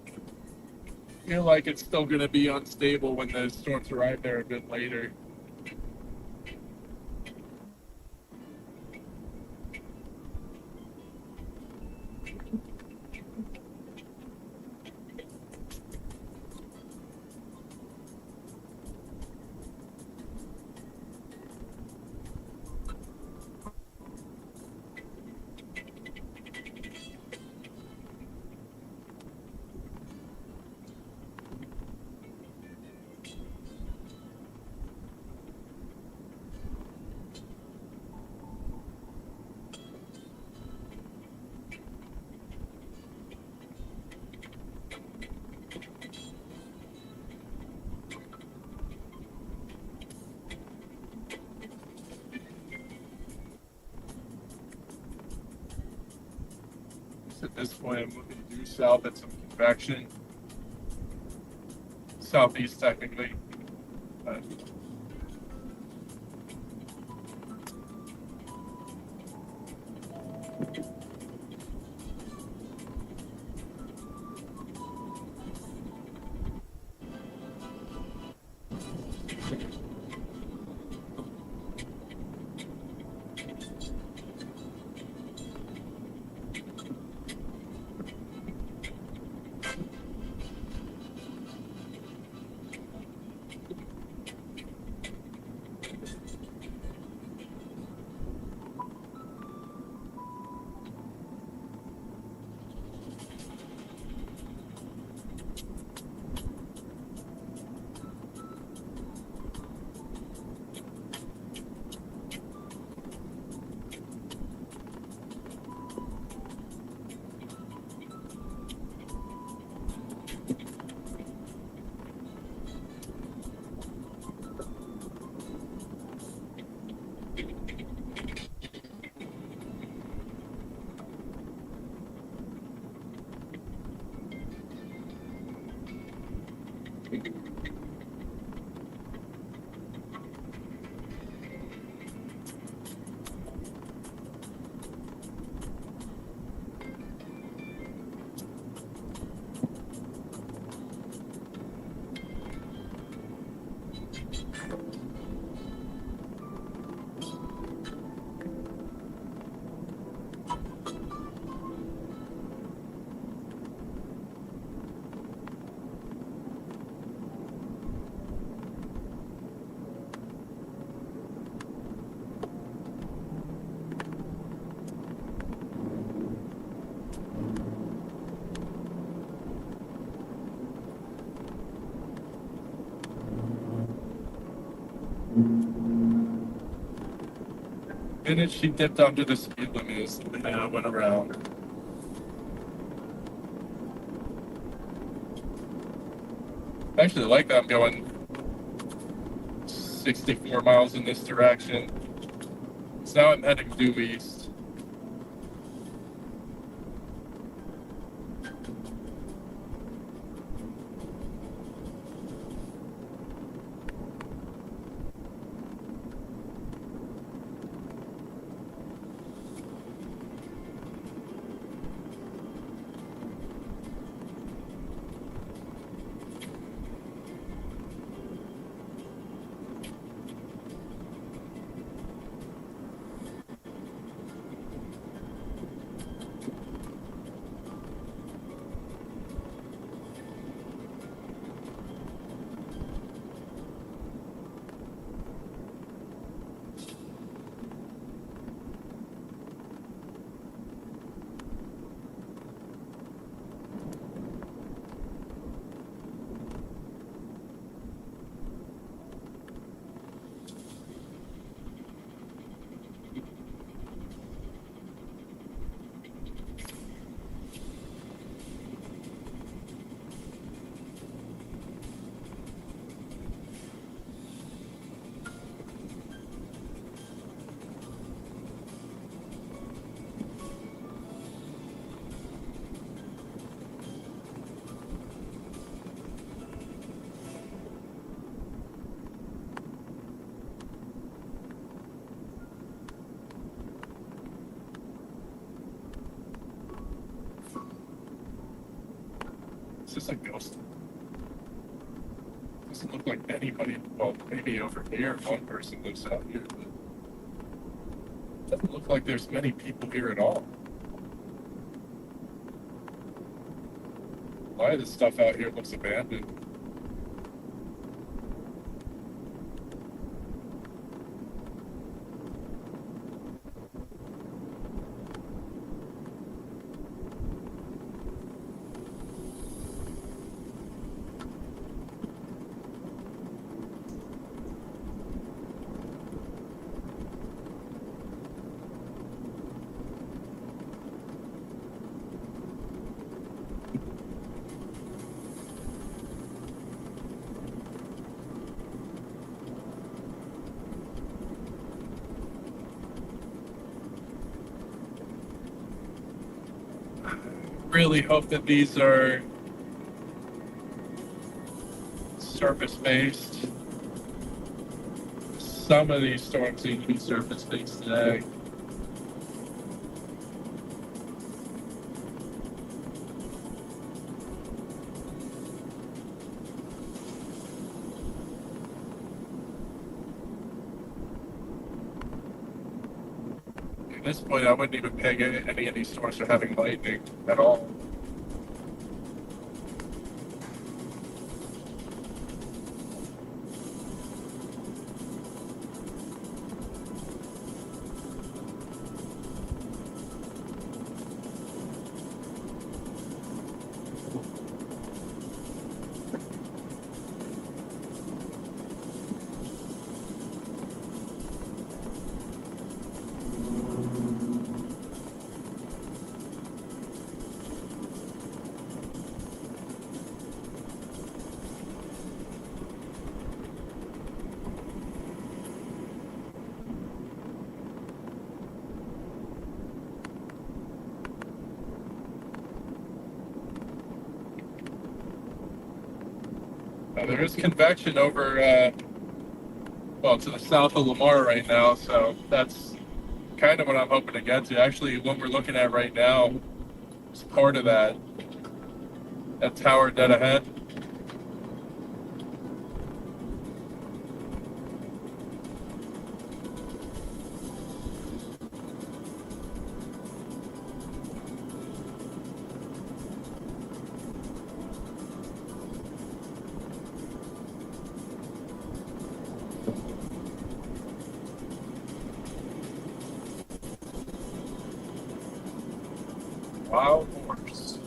I feel like it's still gonna be unstable when the storms arrive there a bit later. At this point, I'm looking due south at some convection. Southeast, technically. But The minute she dipped onto the speed limit, and then I went around. I actually like that I'm going 64 miles in this direction. So now I'm heading due east. It's just a ghost. Doesn't look like anybody. Well, maybe over here, one person lives out here, but it doesn't look like there's many people here at all. Why this stuff out here looks abandoned? Really hope that these are surface-based. Some of these storms seem to be surface-based today. At this point, I wouldn't even peg any of these storms for having lightning at all. There is convection over, well, to the south of Lamar right now, so that's kind of what I'm hoping to get to. Actually, what we're looking at right now is part of that tower dead ahead. Wild horse.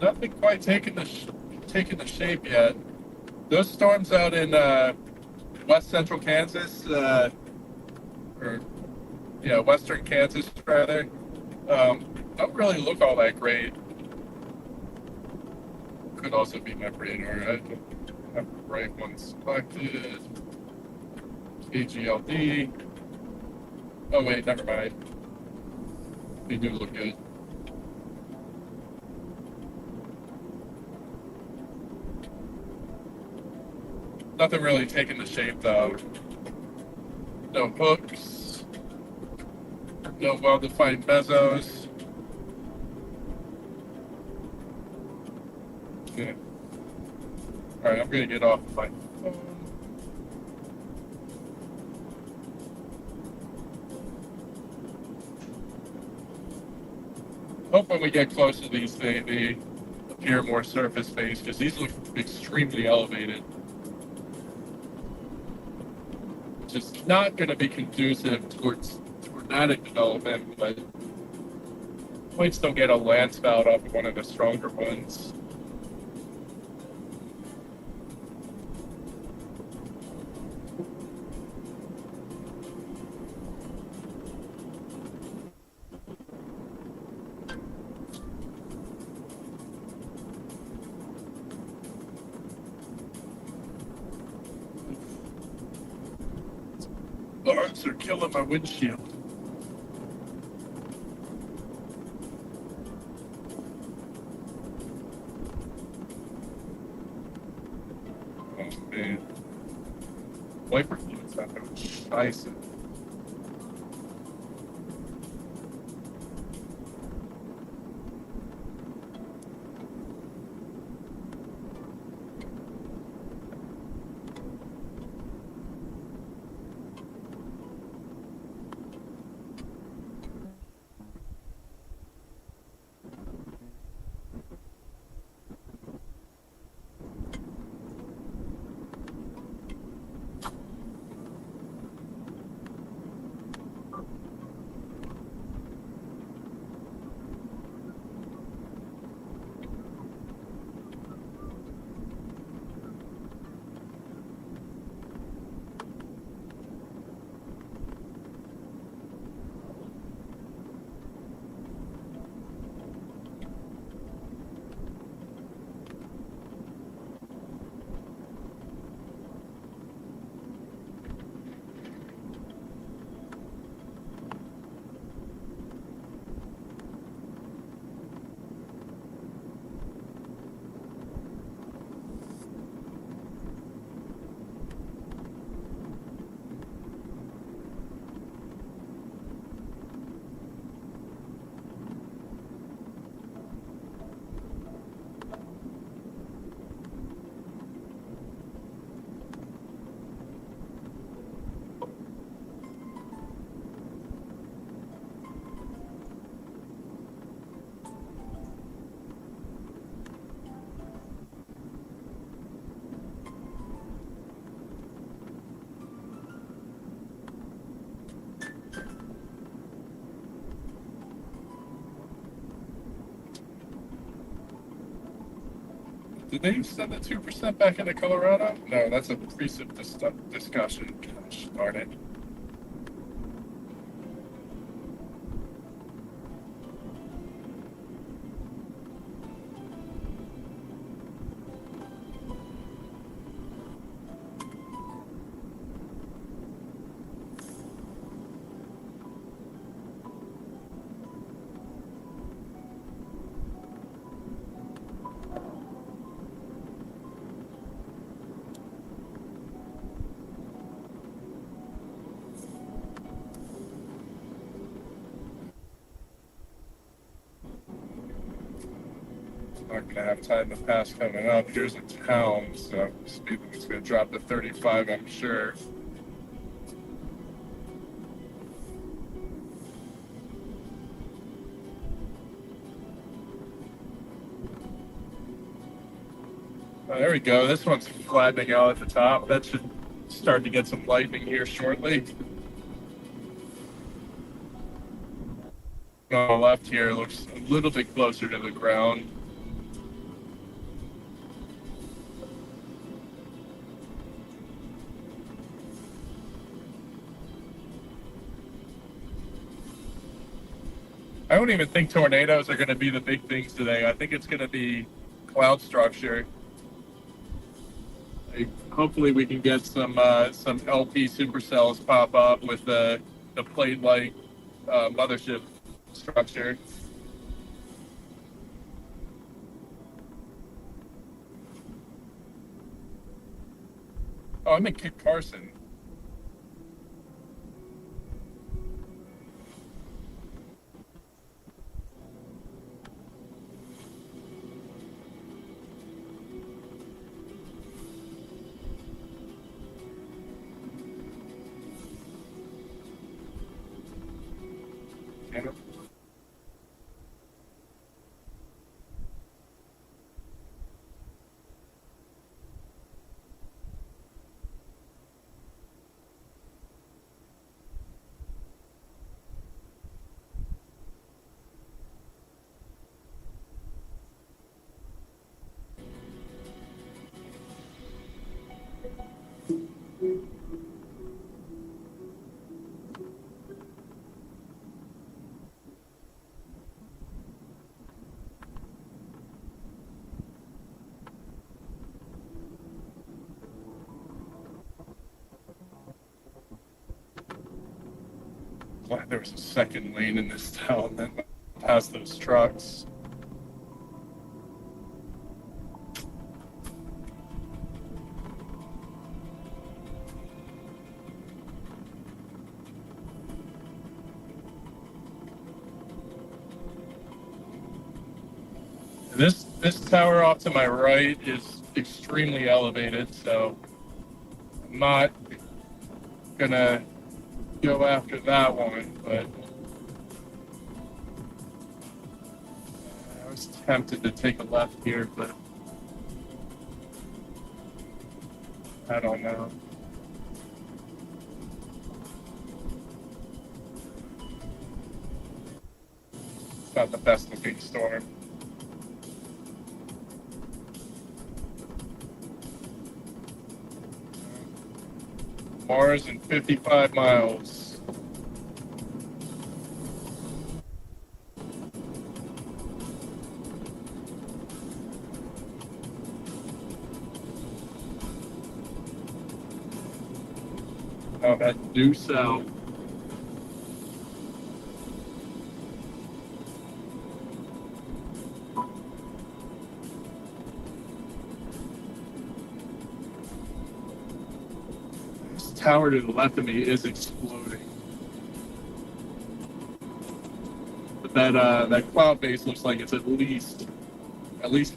Nothing quite taking the shape yet. Those storms out in west central Kansas, or yeah, western Kansas rather, don't really look all that great. Could also be my radar. I don't have the right one selected. KGLD. Oh wait, never mind. They do look good. Nothing really taking the shape though. No hooks. No well-defined mesos. Yeah. All right, I'm gonna get off my phone. Hope when we get close to these, they appear more surface-based because these look extremely elevated. Just not going to be conducive towards tornadic development, but might still get a landspout off of one of the stronger ones. Birds are killing my windshield. Oh man. Wiper fluid's not that scheiße. Did they send the 2% back into Colorado? No, that's a precip discussion. Gosh darn it. Not gonna have time to pass coming up. Here's a town, so speed limit's gonna drop to 35, I'm sure. Oh, there we go. This one's flattening out at the top. That should start to get some lightning here shortly. On the left here looks a little bit closer to the ground. I don't even think tornadoes are going to be the big things today. I think it's going to be cloud structure. Hopefully we can get some LP supercells pop up with the plate-like mothership structure. Oh, I'm in Kit Carson. Glad there was a second lane in this town that went past those trucks. This tower off to my right is extremely elevated, so I'm not gonna go after that one, but I was tempted to take a left here, but I don't know. It's not the best looking storm. Mars in 55 miles. Oh, that due south. Tower to the left of me is exploding. But that cloud base looks like it's at least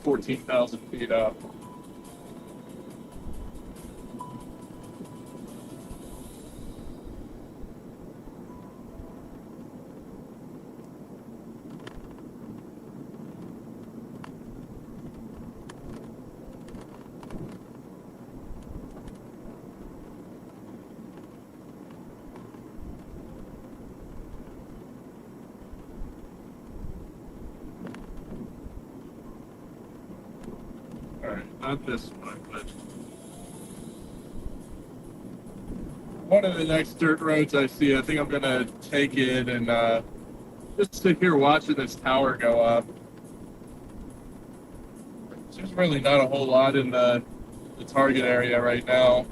14,000 feet up. Alright, not this one, but one of the next dirt roads I see, I think I'm gonna take it and just sit here watching this tower go up. There's really not a whole lot in the target area right now.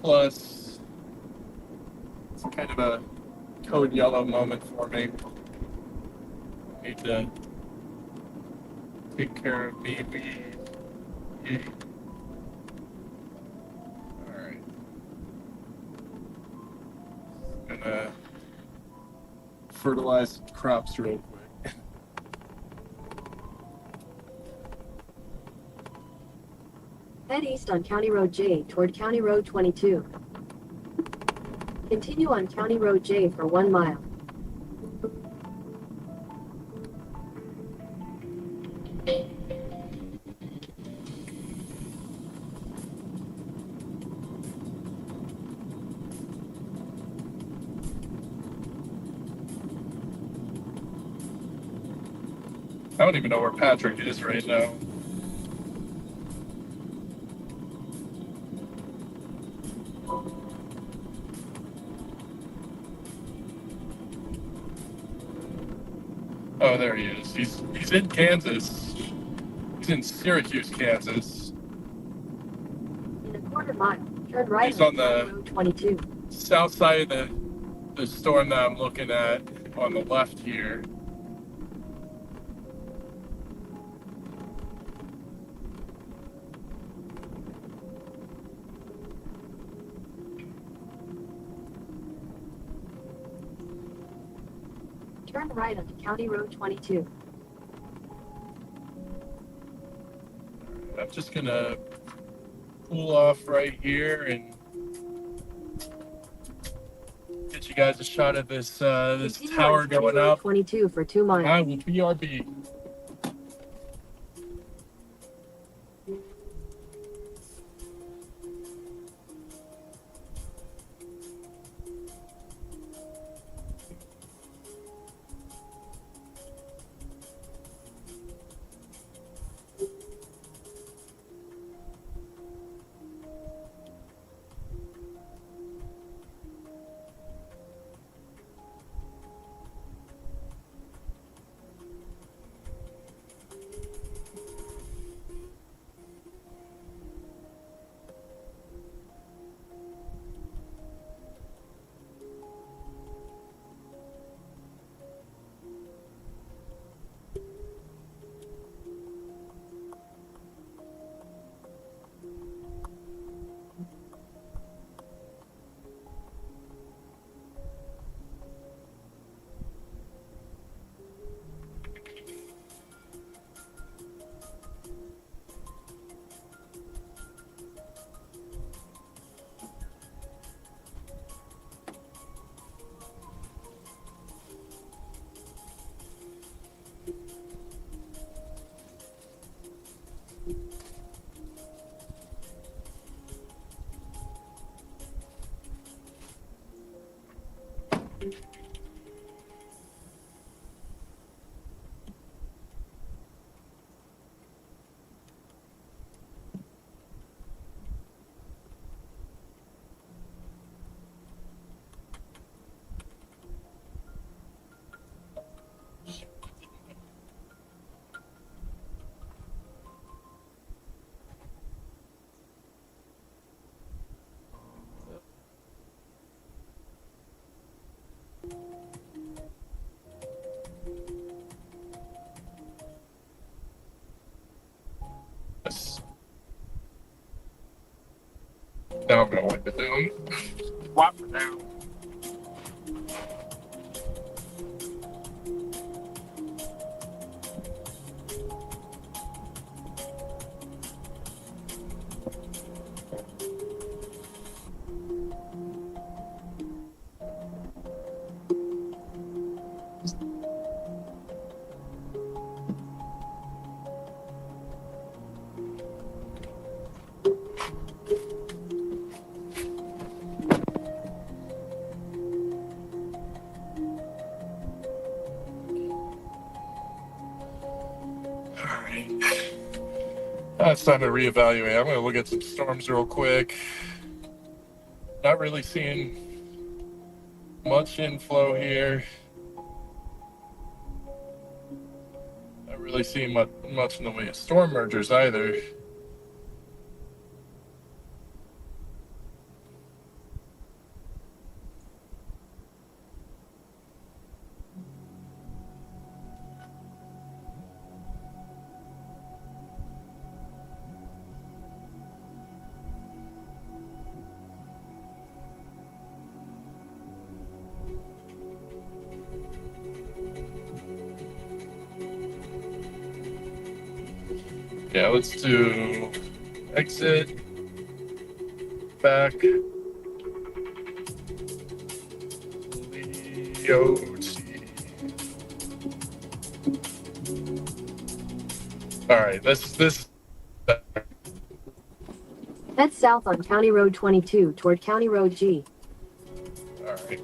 Plus, it's kind of a code yellow moment for me. I need to take care of me. Alright. Gonna fertilize crops real quick. Head east on County Road J toward County Road 22. Continue on County Road J for 1 mile. I don't even know where Patrick is right now. Oh, there he is. He's in Kansas. He's in Syracuse, Kansas. In a quarter mile, turn right He's on County the Road 22. south side of the storm that I'm looking at on the left here. Turn right onto County Road 22. I'm just gonna pull off right here and get you guys a shot of this this Continue tower on County going Road up. 22 for 2 miles. I will BRB. Yes. Now I'm gonna wipe it down. Wipe it down. It's time to reevaluate. I'm going to look at some storms real quick. Not really seeing much inflow here. Not really seeing much in the way of storm mergers either. Yeah, let's do exit, back, LEOT. All right, this. Head south on County Road 22 toward County Road G. All right.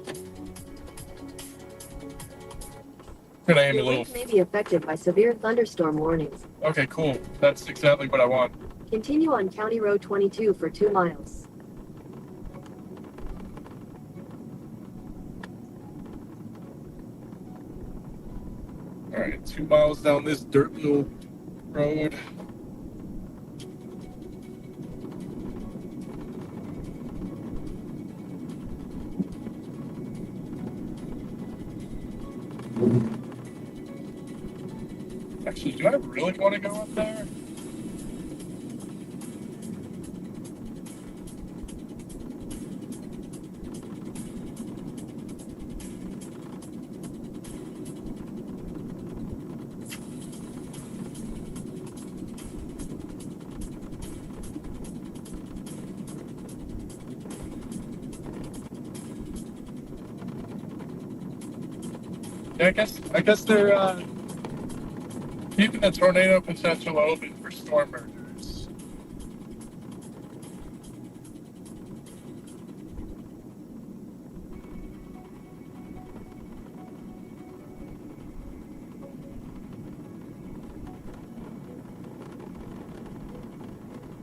I'm gonna aim a Your little. winds may be affected by severe thunderstorm warnings. Okay, cool. That's exactly what I want. Continue on County Road 22 for 2 miles. All right, 2 miles down this dirt little road. Actually, do I really want to go up there? Yeah, I guess they're keeping the tornado potential open for storm mergers.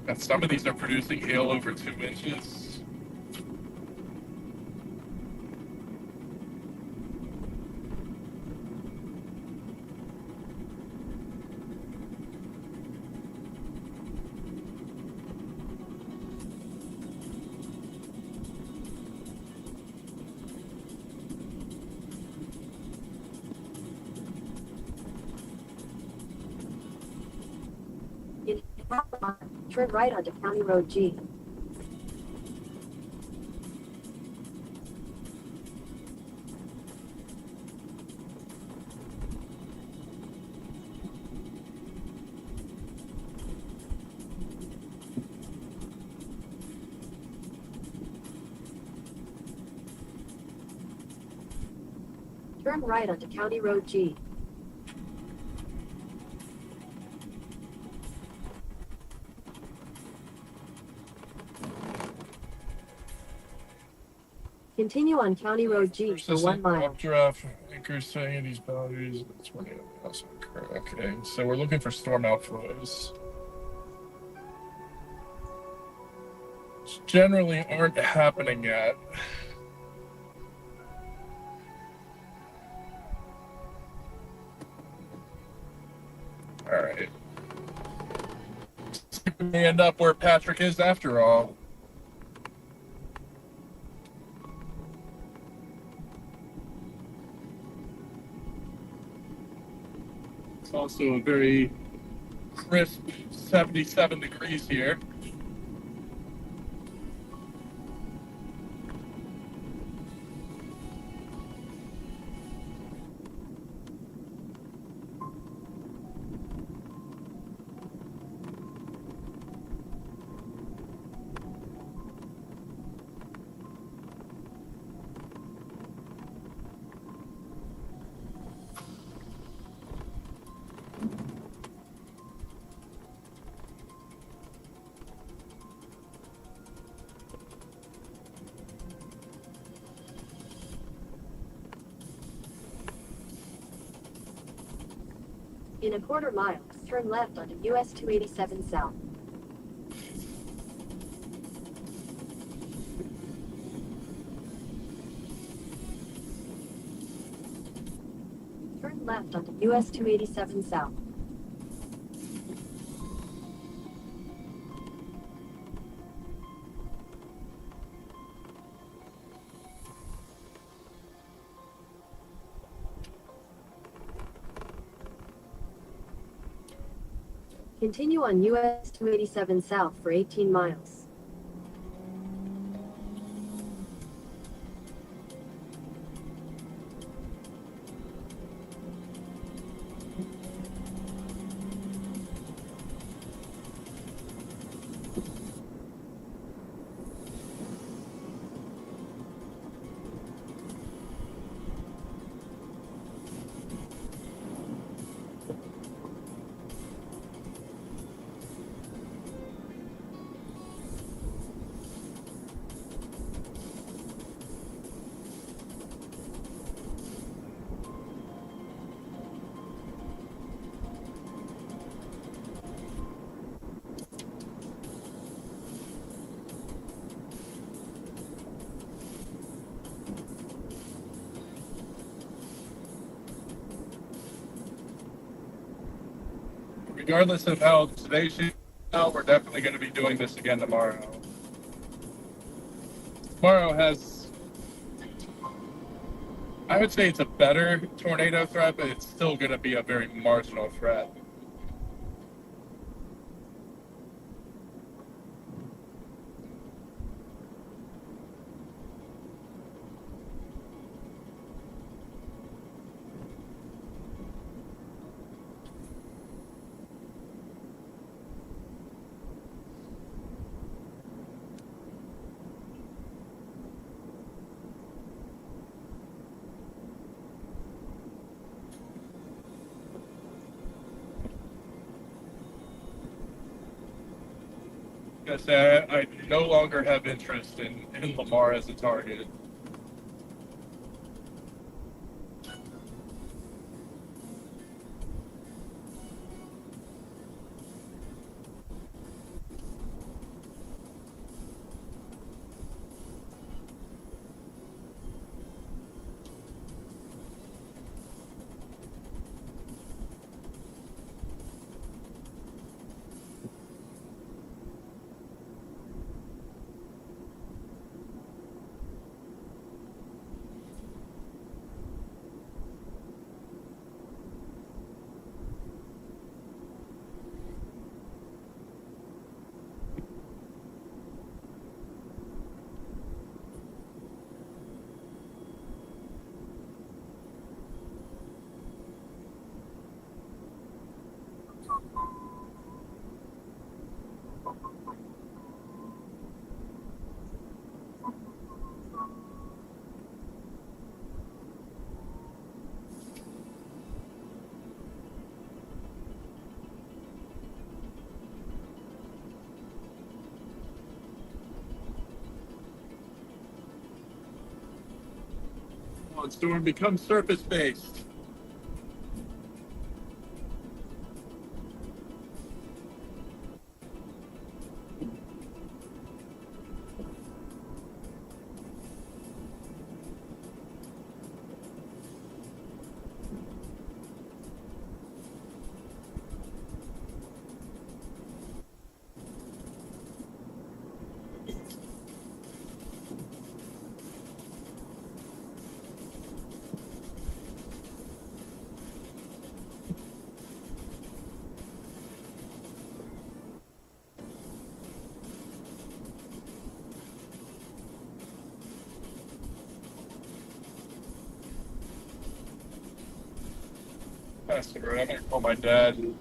And some of these are producing hail over 2 inches. In half a mile, turn right onto County Road G. Turn right onto County Road G. Continue on County Road G for 1 mile. Updraft anchors setting these boundaries. That's what it also occur. Okay, so we're looking for storm outflows. Which generally aren't happening yet. All right. We may end up where Patrick is after all. It's also a very crisp 77 degrees here. In a 1/4 mile, turn left onto US 287 South. left onto US 287 South. Continue on US 287 South for 18 miles. Regardless of how today's shaped out, we're definitely going to be doing this again tomorrow. Tomorrow has, I would say it's a better tornado threat, but it's still going to be a very marginal threat. I say I no longer have interest in Lamar as a target. Storm becomes surface-based. That's all right. I'm gonna call my dad.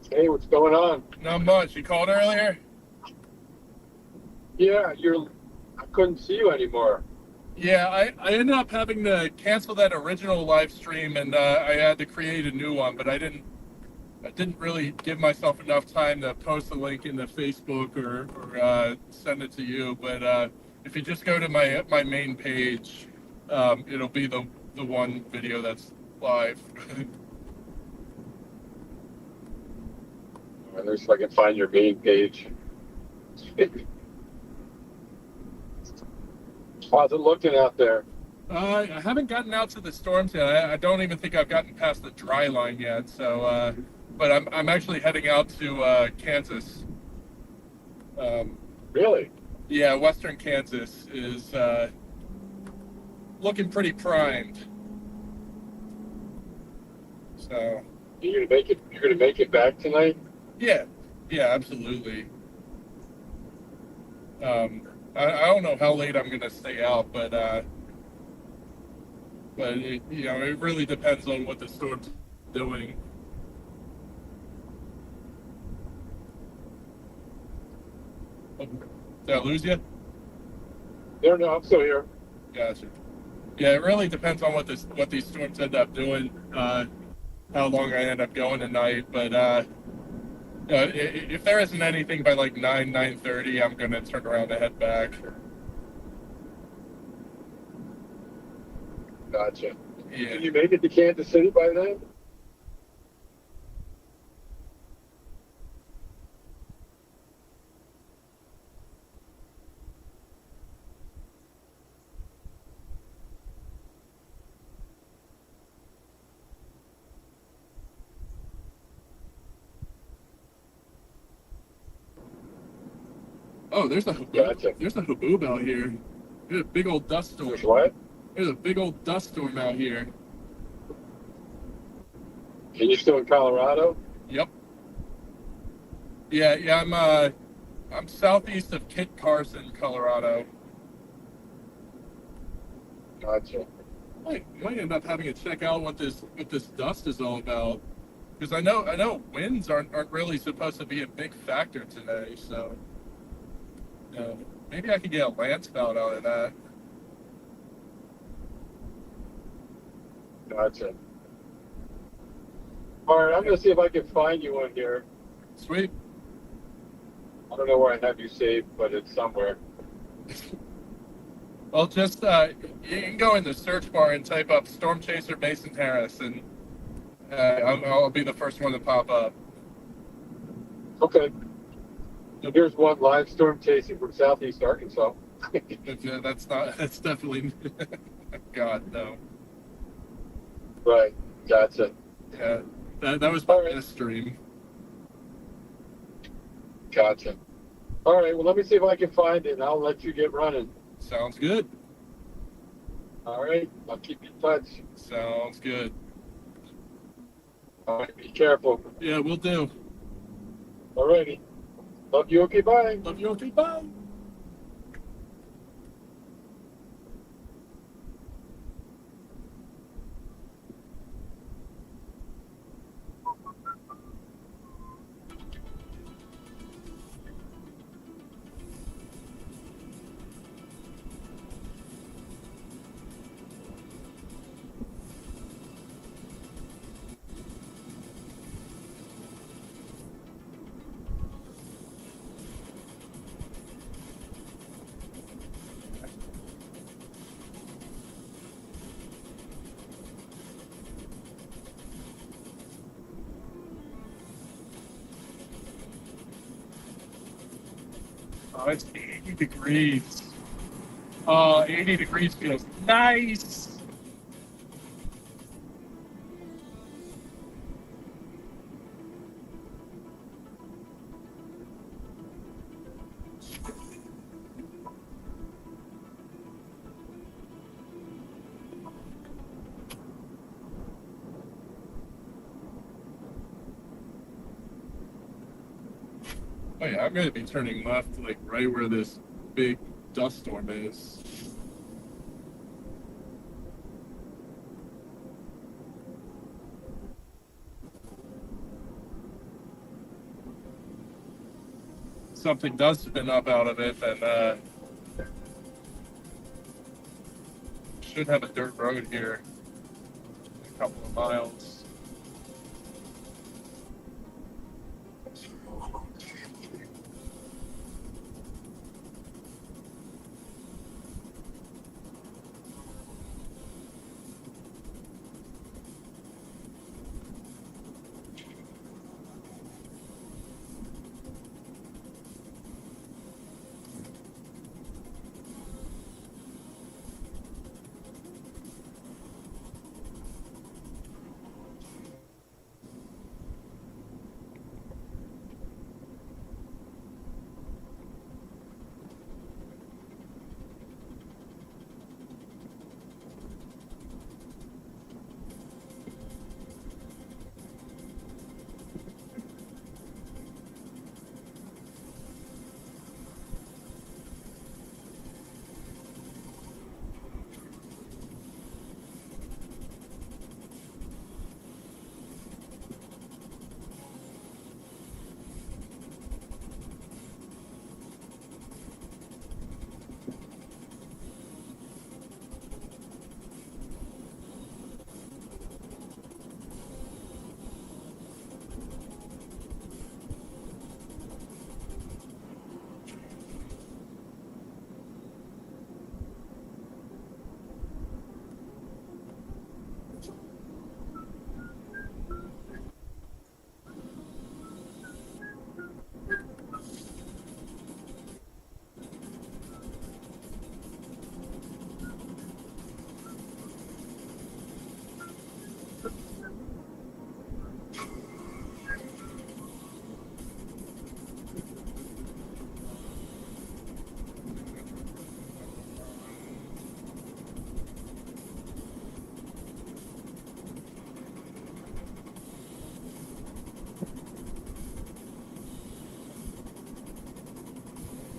Hey, what's going on? Not much. You called earlier? Yeah, I couldn't see you anymore. Yeah, I ended up having to cancel that original live stream, and I had to create a new one, but I didn't really give myself enough time to post the link in the Facebook or send it to you. But if you just go to my main page, it'll be the one video that's live. Let me see if I can find your main page. How's it looking out there? I haven't gotten out to the storms yet. I don't even think I've gotten past the dry line yet. So, but I'm actually heading out to Kansas. Really? Yeah, Western Kansas is looking pretty primed. So. You're gonna make it. You're gonna make it back tonight. Yeah, absolutely. I don't know how late I'm gonna stay out, but it, it really depends on what the storm's doing. Oh, did I lose you? No, I'm still here. Gotcha. Yeah, it really depends on what these storms end up doing. How long I end up going tonight, but if there isn't anything by like 9:30, I'm gonna turn around and head back. Gotcha. Yeah. Can you make it to Kansas City by then? Oh, there's a haboob. Gotcha. There's a haboob out here. There's a big old dust storm. There's what? There's a big old dust storm out here. And you're still in Colorado? Yep. Yeah. I'm southeast of Kit Carson, Colorado. Gotcha. Might end up having to check out what this dust is all about, because I know winds aren't really supposed to be a big factor today. So, maybe I could get a lance spout out of that. Gotcha. All right, I'm gonna see if I can find you one here. Sweet. I don't know where I have you saved, but it's somewhere. Well, just you can go in the search bar and type up Storm Chaser Mason Harris, and I'll be the first one to pop up. Okay. So here's one live storm chasing from southeast Arkansas. That's definitely God, no. Right. Gotcha. Yeah, that was my All right. best stream. Gotcha. All right. Well, let me see if I can find it, and I'll let you get running. Sounds good. All right. I'll keep you in touch. Sounds good. All right. Be careful. Yeah, we'll do. All righty. Love you. Okay. Bye. Love you. Okay, bye. Oh, it's 80 degrees. 80 degrees feels nice. Oh yeah, I'm gonna be turning left, like right where this big dust storm is. Something does spin up out of it, then should have a dirt road here in a couple of miles.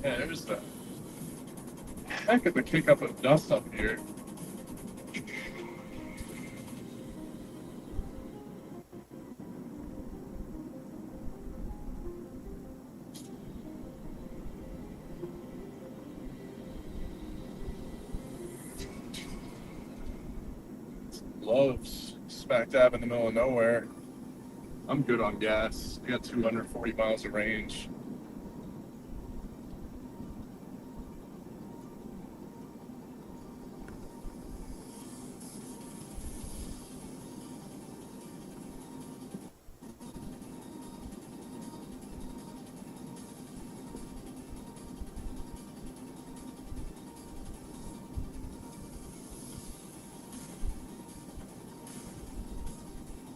Yeah, there's a heck of a kick up of dust up here. Loves smack dab in the middle of nowhere. I'm good on gas. I got 240 miles of range.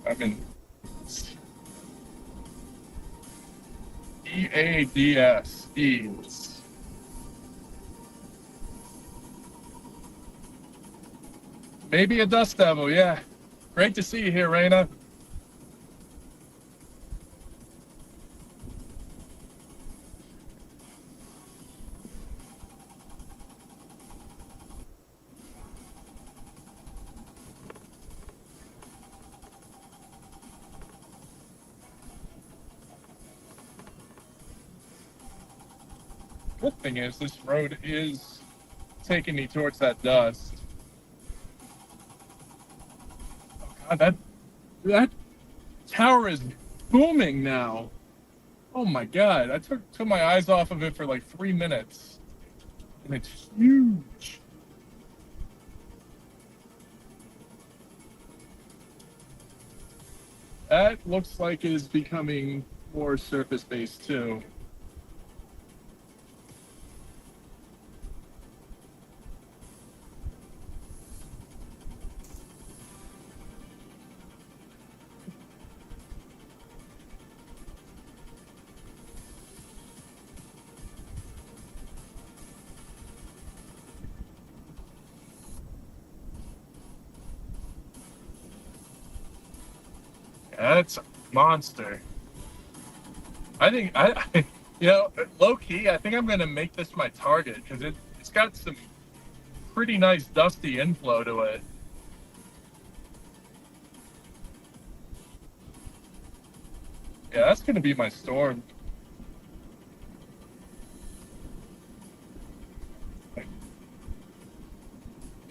I'm in EADS. Eads. Maybe a dust devil, yeah. Great to see you here, Raina. Good thing is this road is taking me towards that dust. Oh God, that tower is booming now. Oh my God, I took my eyes off of it for like 3 minutes, and it's huge. That looks like it is becoming more surface-based too. That's a monster. I think low key, I think I'm gonna make this my target because it's got some pretty nice dusty inflow to it. Yeah, that's gonna be my storm.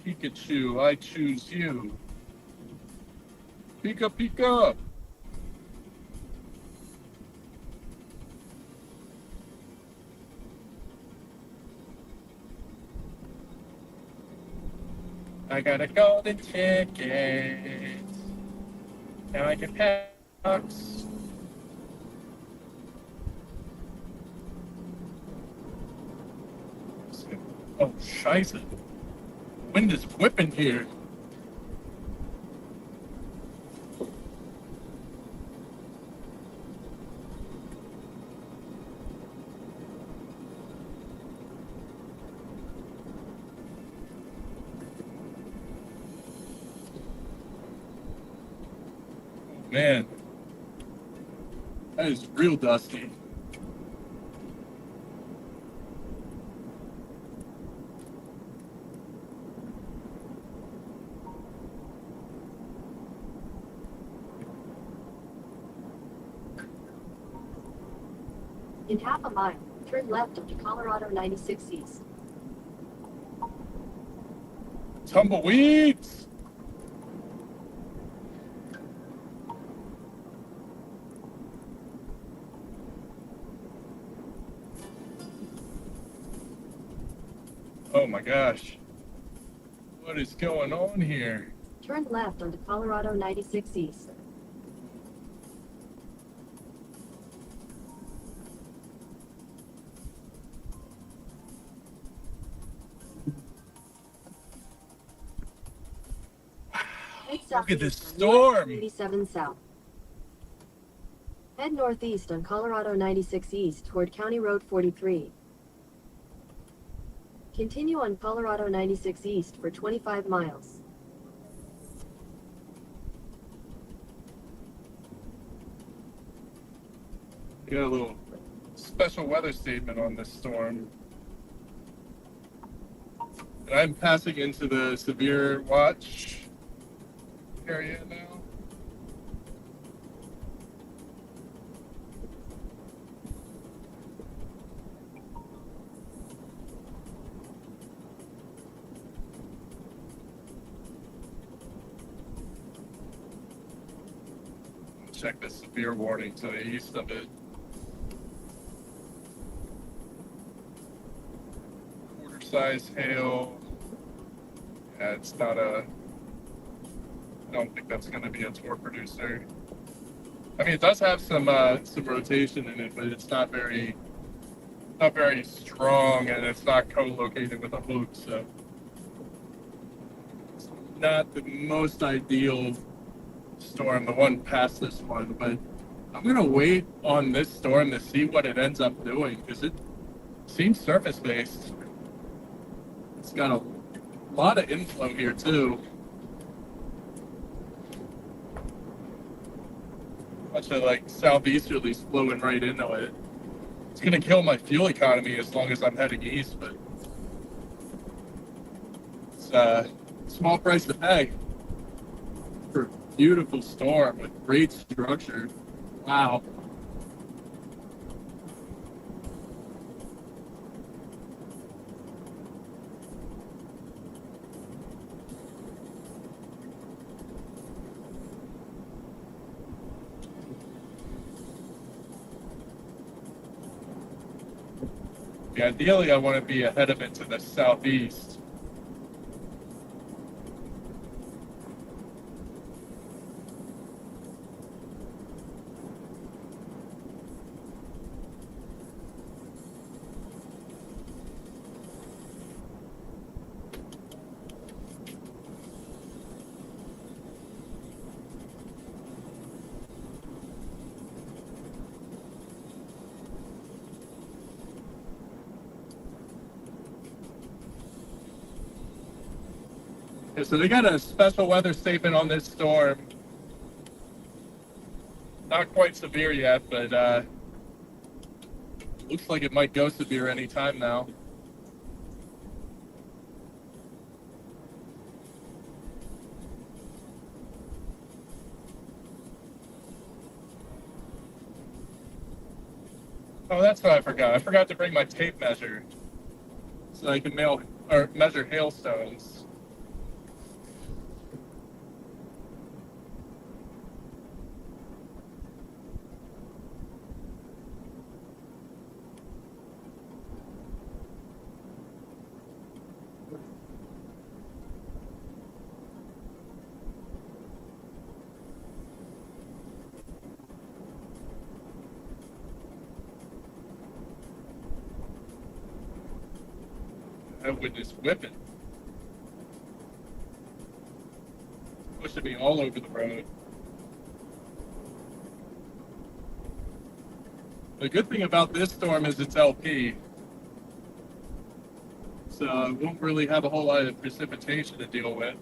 Pikachu, I choose you. Pika Pika. I got a golden ticket. Now I can packs. Oh, scheiße. Wind is whipping here. Man, that is real dusty. In half a mile, turn left onto Colorado 96 East. Tumbleweeds! Oh my gosh. What is going on here? Turn left onto Colorado 96 East. Look at this Southeast on storm. 87 South. Head northeast on Colorado 96 East toward County Road 43. Continue on Colorado 96 East for 25 miles. Got a little special weather statement on this storm. And I'm passing into the severe watch area now. Check the severe warning to the east of it. Quarter size hail. Yeah, it's not a. I don't think that's going to be a torque producer. I mean, it does have some rotation in it, but it's not very strong, and it's not co-located with a hook, so it's not the most ideal storm, the one past this one. But I'm gonna wait on this storm to see what it ends up doing, because it seems surface based. It's got a lot of inflow here too. Bunch of like southeasterlies flowing right into it. It's gonna kill my fuel economy as long as I'm heading east, but it's a small price to pay for a beautiful storm with great structure. Wow. Yeah, ideally, I want to be ahead of it to the southeast. Yeah, so they got a special weather statement on this storm. Not quite severe yet, but looks like it might go severe any time now. Oh, that's what I forgot. I forgot to bring my tape measure so I can measure hailstones. That wind is whipping. Pushing me all over the road. The good thing about this storm is it's LP. So it won't really have a whole lot of precipitation to deal with.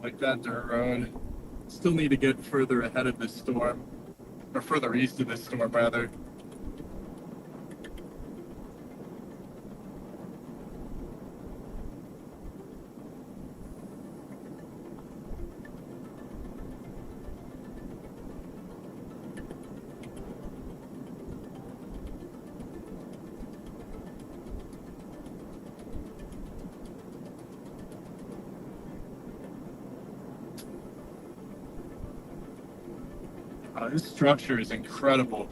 Like that dirt road. Still need to get further ahead of this storm, or further east of this storm rather. This structure is incredible.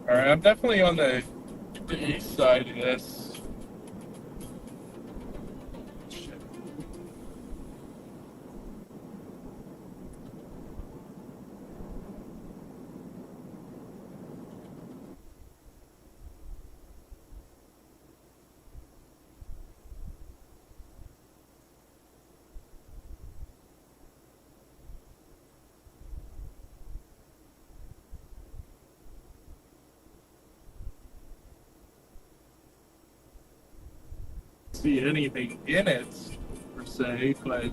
All right, I'm definitely on the east side of this. Shit. See anything in it per se, but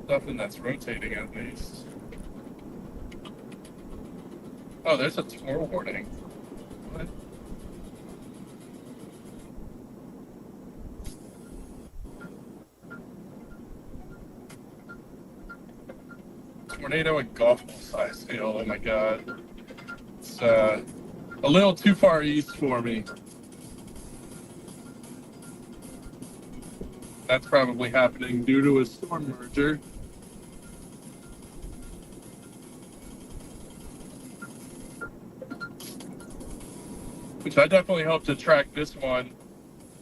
nothing that's rotating at least. Oh, there's a tour warning. What? Tornado and golf ball size hail. Oh my god. It's a little too far east for me. That's probably happening due to a storm merger. Which I definitely hope to track this one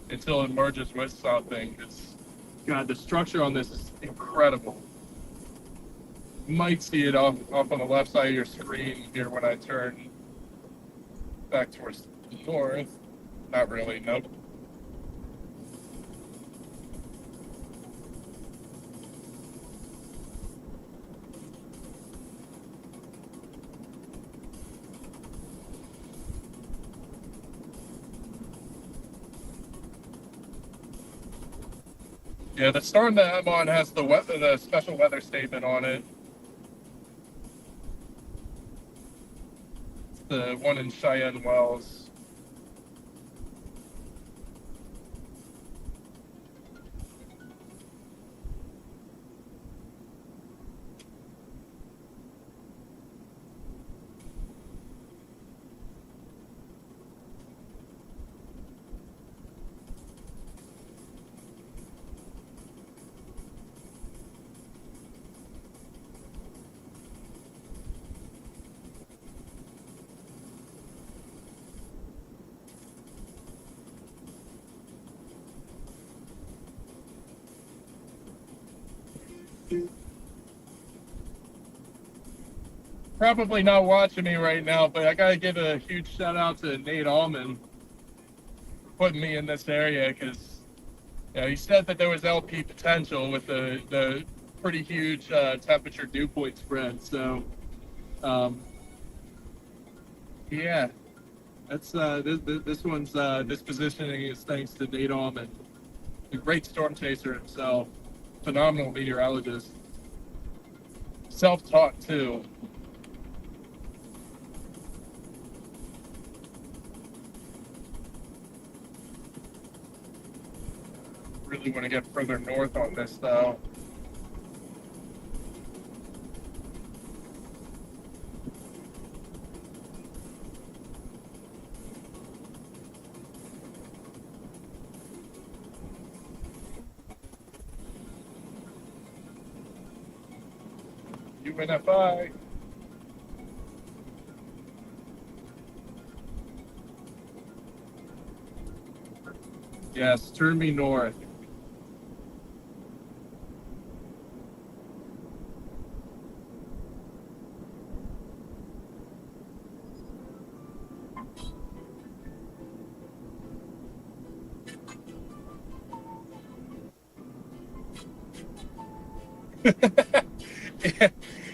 until it merges with something. God, the structure on this is incredible. You might see it off on the left side of your screen here when I turn back towards the north. Not really, nope. Yeah, the storm that I'm on has the special weather statement on it. It's the one in Cheyenne Wells. Probably not watching me right now, but I gotta give a huge shout out to Nate Allman for putting me in this area because he said that there was LP potential with the pretty huge temperature dew point spread. So, yeah, that's this one's this positioning is thanks to Nate Allman, a great storm chaser himself, phenomenal meteorologist, self-taught too. Really want to get further north on this though. UNFI. Yes, turn me north. yeah,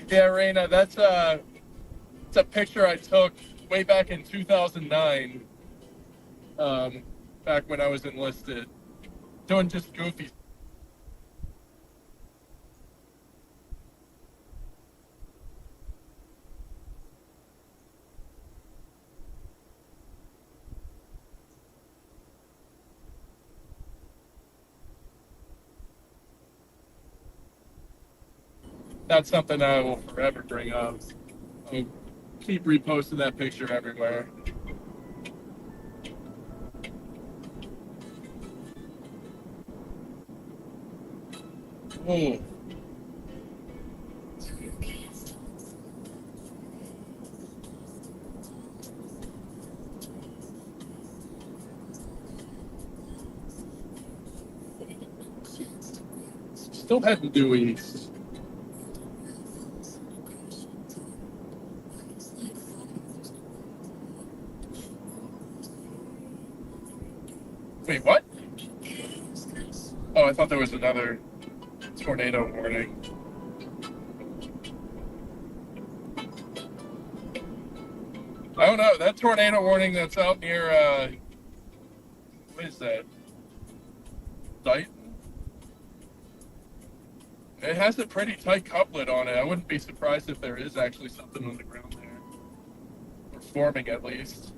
yeah, Raina, that's a picture I took way back in 2009, back when I was enlisted, doing just goofy. That's something I will forever bring up. I'll keep reposting that picture everywhere. Ooh. Still heading due east. Wait, what? Oh, I thought there was another tornado warning. I don't know. That tornado warning that's out near, what is that? Dighton? It has a pretty tight couplet on it. I wouldn't be surprised if there is actually something on the ground there. Or forming, at least.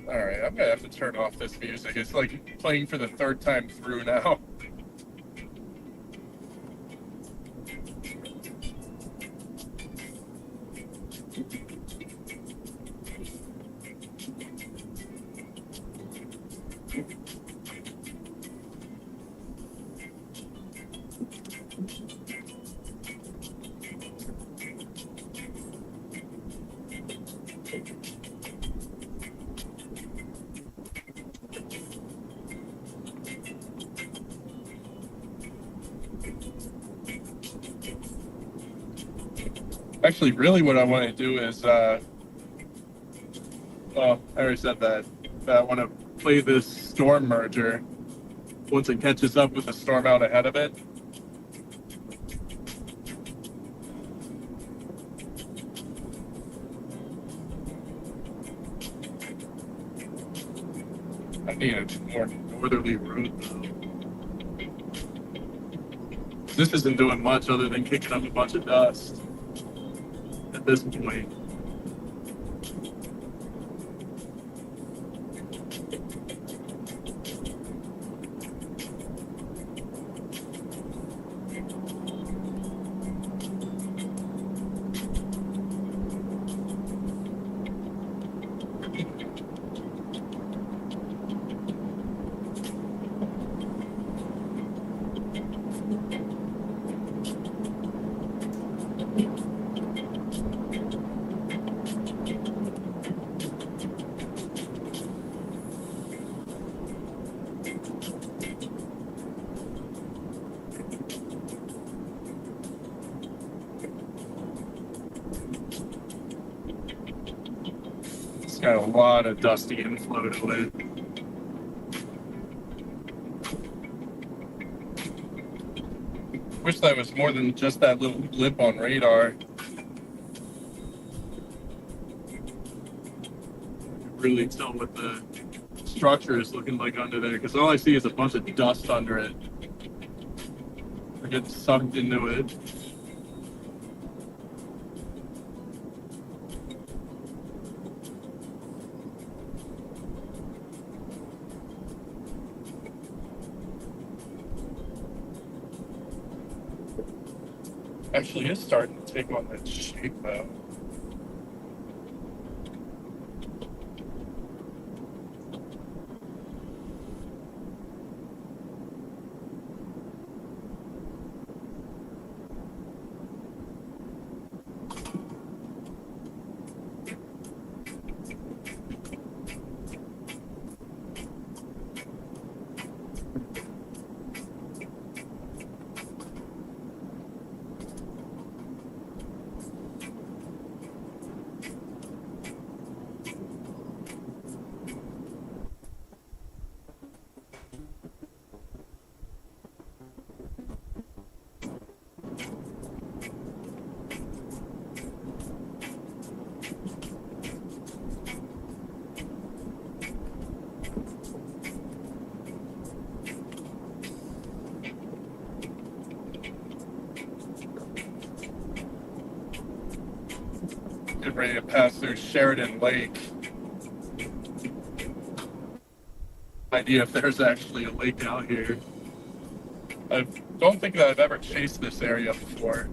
Alright, I'm gonna have to turn off this music. It's like playing for the third time through now. Actually, really what I want to do is, well, I already said that. But I want to play this storm merger once it catches up with the storm out ahead of it. I need a more northerly route, though. This isn't doing much other than kicking up a bunch of dust at this point. It's got a lot of dusty inflow to it. Wish that was more than just that little blip on radar. Really tell what the structure is looking like under there, because all I see is a bunch of dust under it. I get sucked into it. Actually, it's starting to take on that shape though. Get ready to pass through Sheridan Lake. idea if there's actually a lake out here. I don't think that I've ever chased this area before.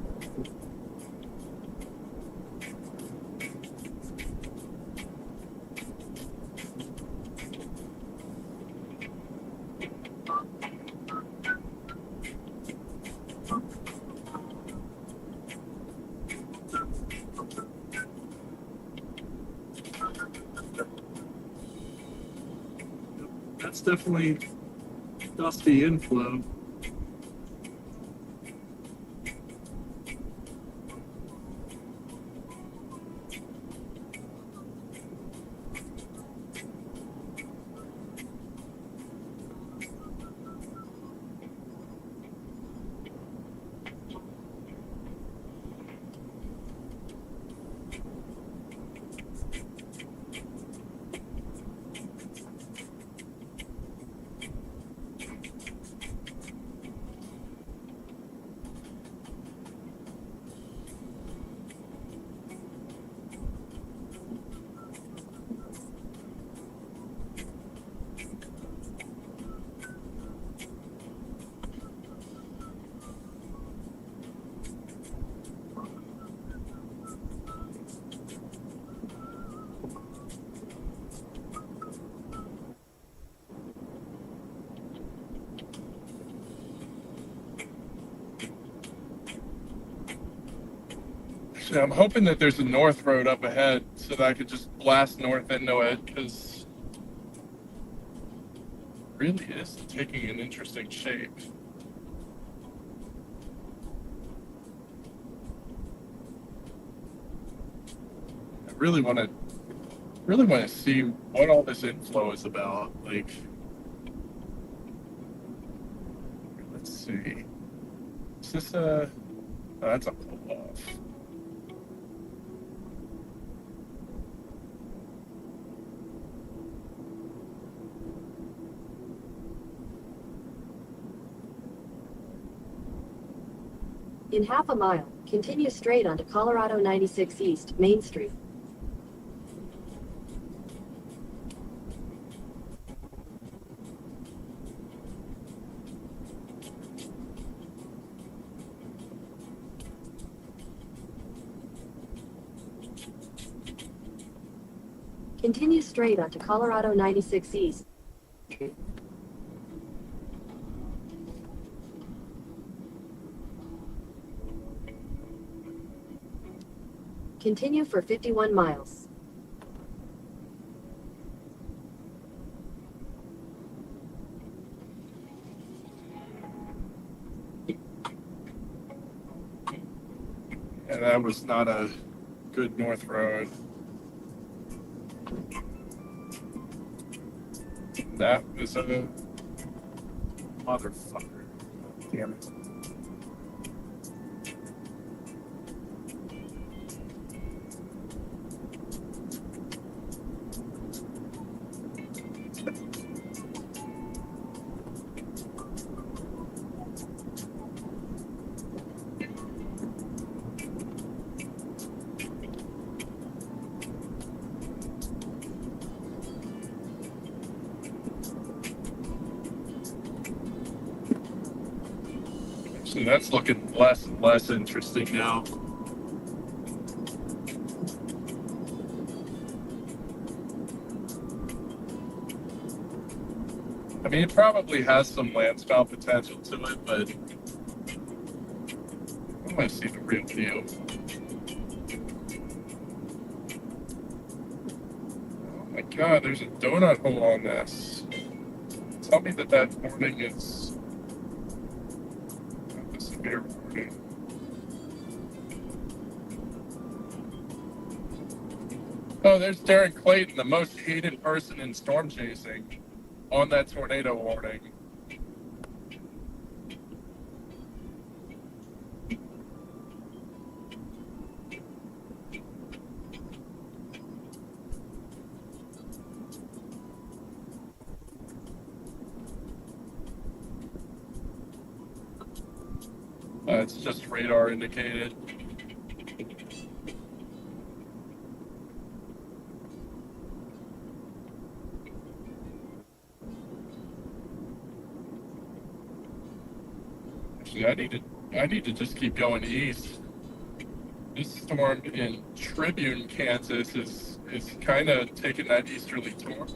That's definitely dusty inflow. So I'm hoping that there's a north road up ahead so that I could just blast north into it, because it really is taking an interesting shape. I really want to see what all this inflow is about. Like, let's see. Is this a? Oh, that's a pull off. In half a mile, continue straight onto Colorado 96 East, Main Street. Continue straight onto Colorado 96 East. Continue for 51 miles. Yeah, that was not a good north road. That was a motherfucker. Damn it. So that's looking less and less interesting now. I mean, it probably has some landspout potential to it, but I want to see the real deal. Oh my god, there's a donut hole on this. Tell me that that warning is not the severe warning. Oh, there's Darren Clayton, the most hated person in storm chasing, on that tornado warning. It's just radar indicated. Actually, I need to just keep going east. This storm in Tribune, Kansas is kind of taking that easterly turn.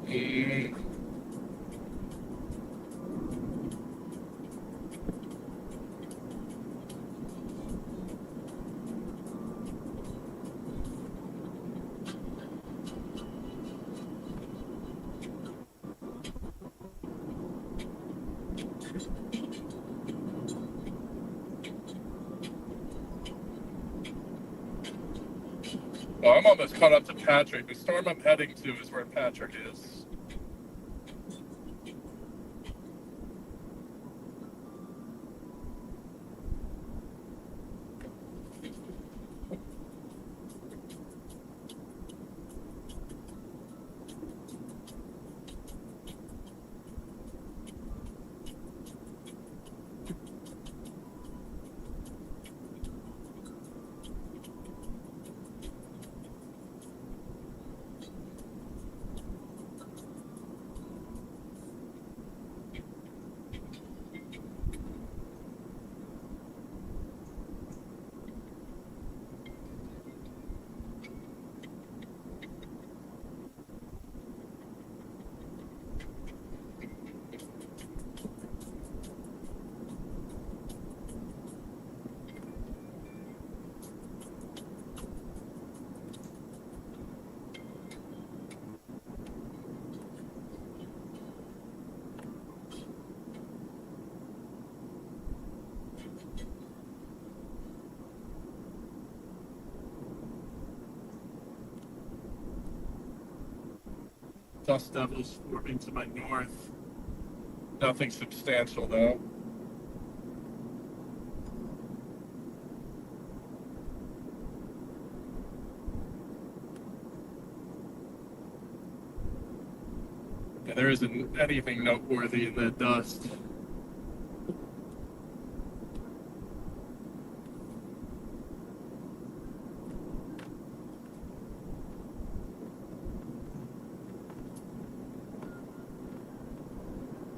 Mm. Well, I'm almost caught up to Patrick. The storm I'm heading to is where Patrick is. Dust devils forming to my north. Nothing substantial though. Yeah, there isn't anything noteworthy in that dust.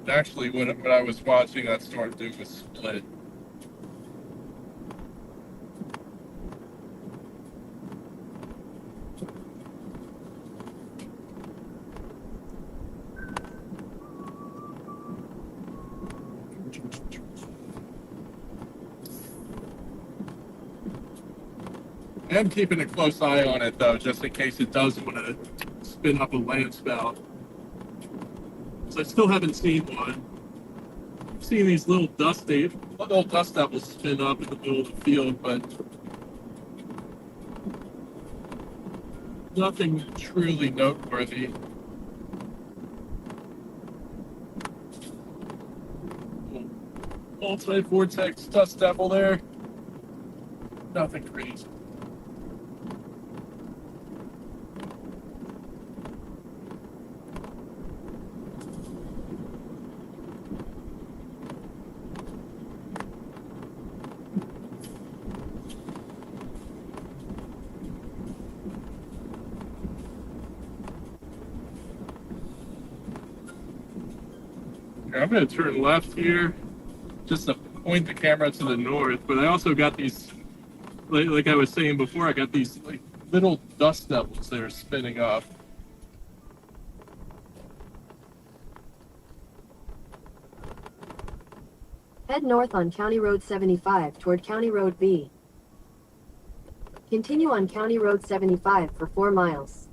Actually, what I was watching that storm do was split. I am keeping a close eye on it though, just in case it does want to spin up a land spout. So I still haven't seen one. I've seen these little dust devils spin up in the middle of the field, but nothing truly noteworthy. Multi-vortex dust devil there. Nothing crazy. I'm going to turn left here just to point the camera to the north, but I also got these, like I was saying before, I got these like little dust devils that are spinning up. Head north on County Road 75 toward County Road B. Continue on County Road 75 for 4 miles.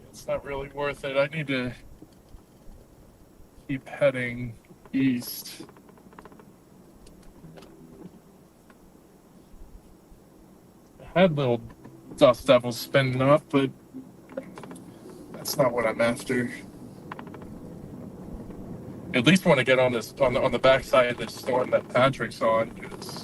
It's not really worth it. I need to keep heading east. I had little dust devils spinning up, but that's not what I'm after. At least want to get on this on the backside of this storm that Patrick's on, because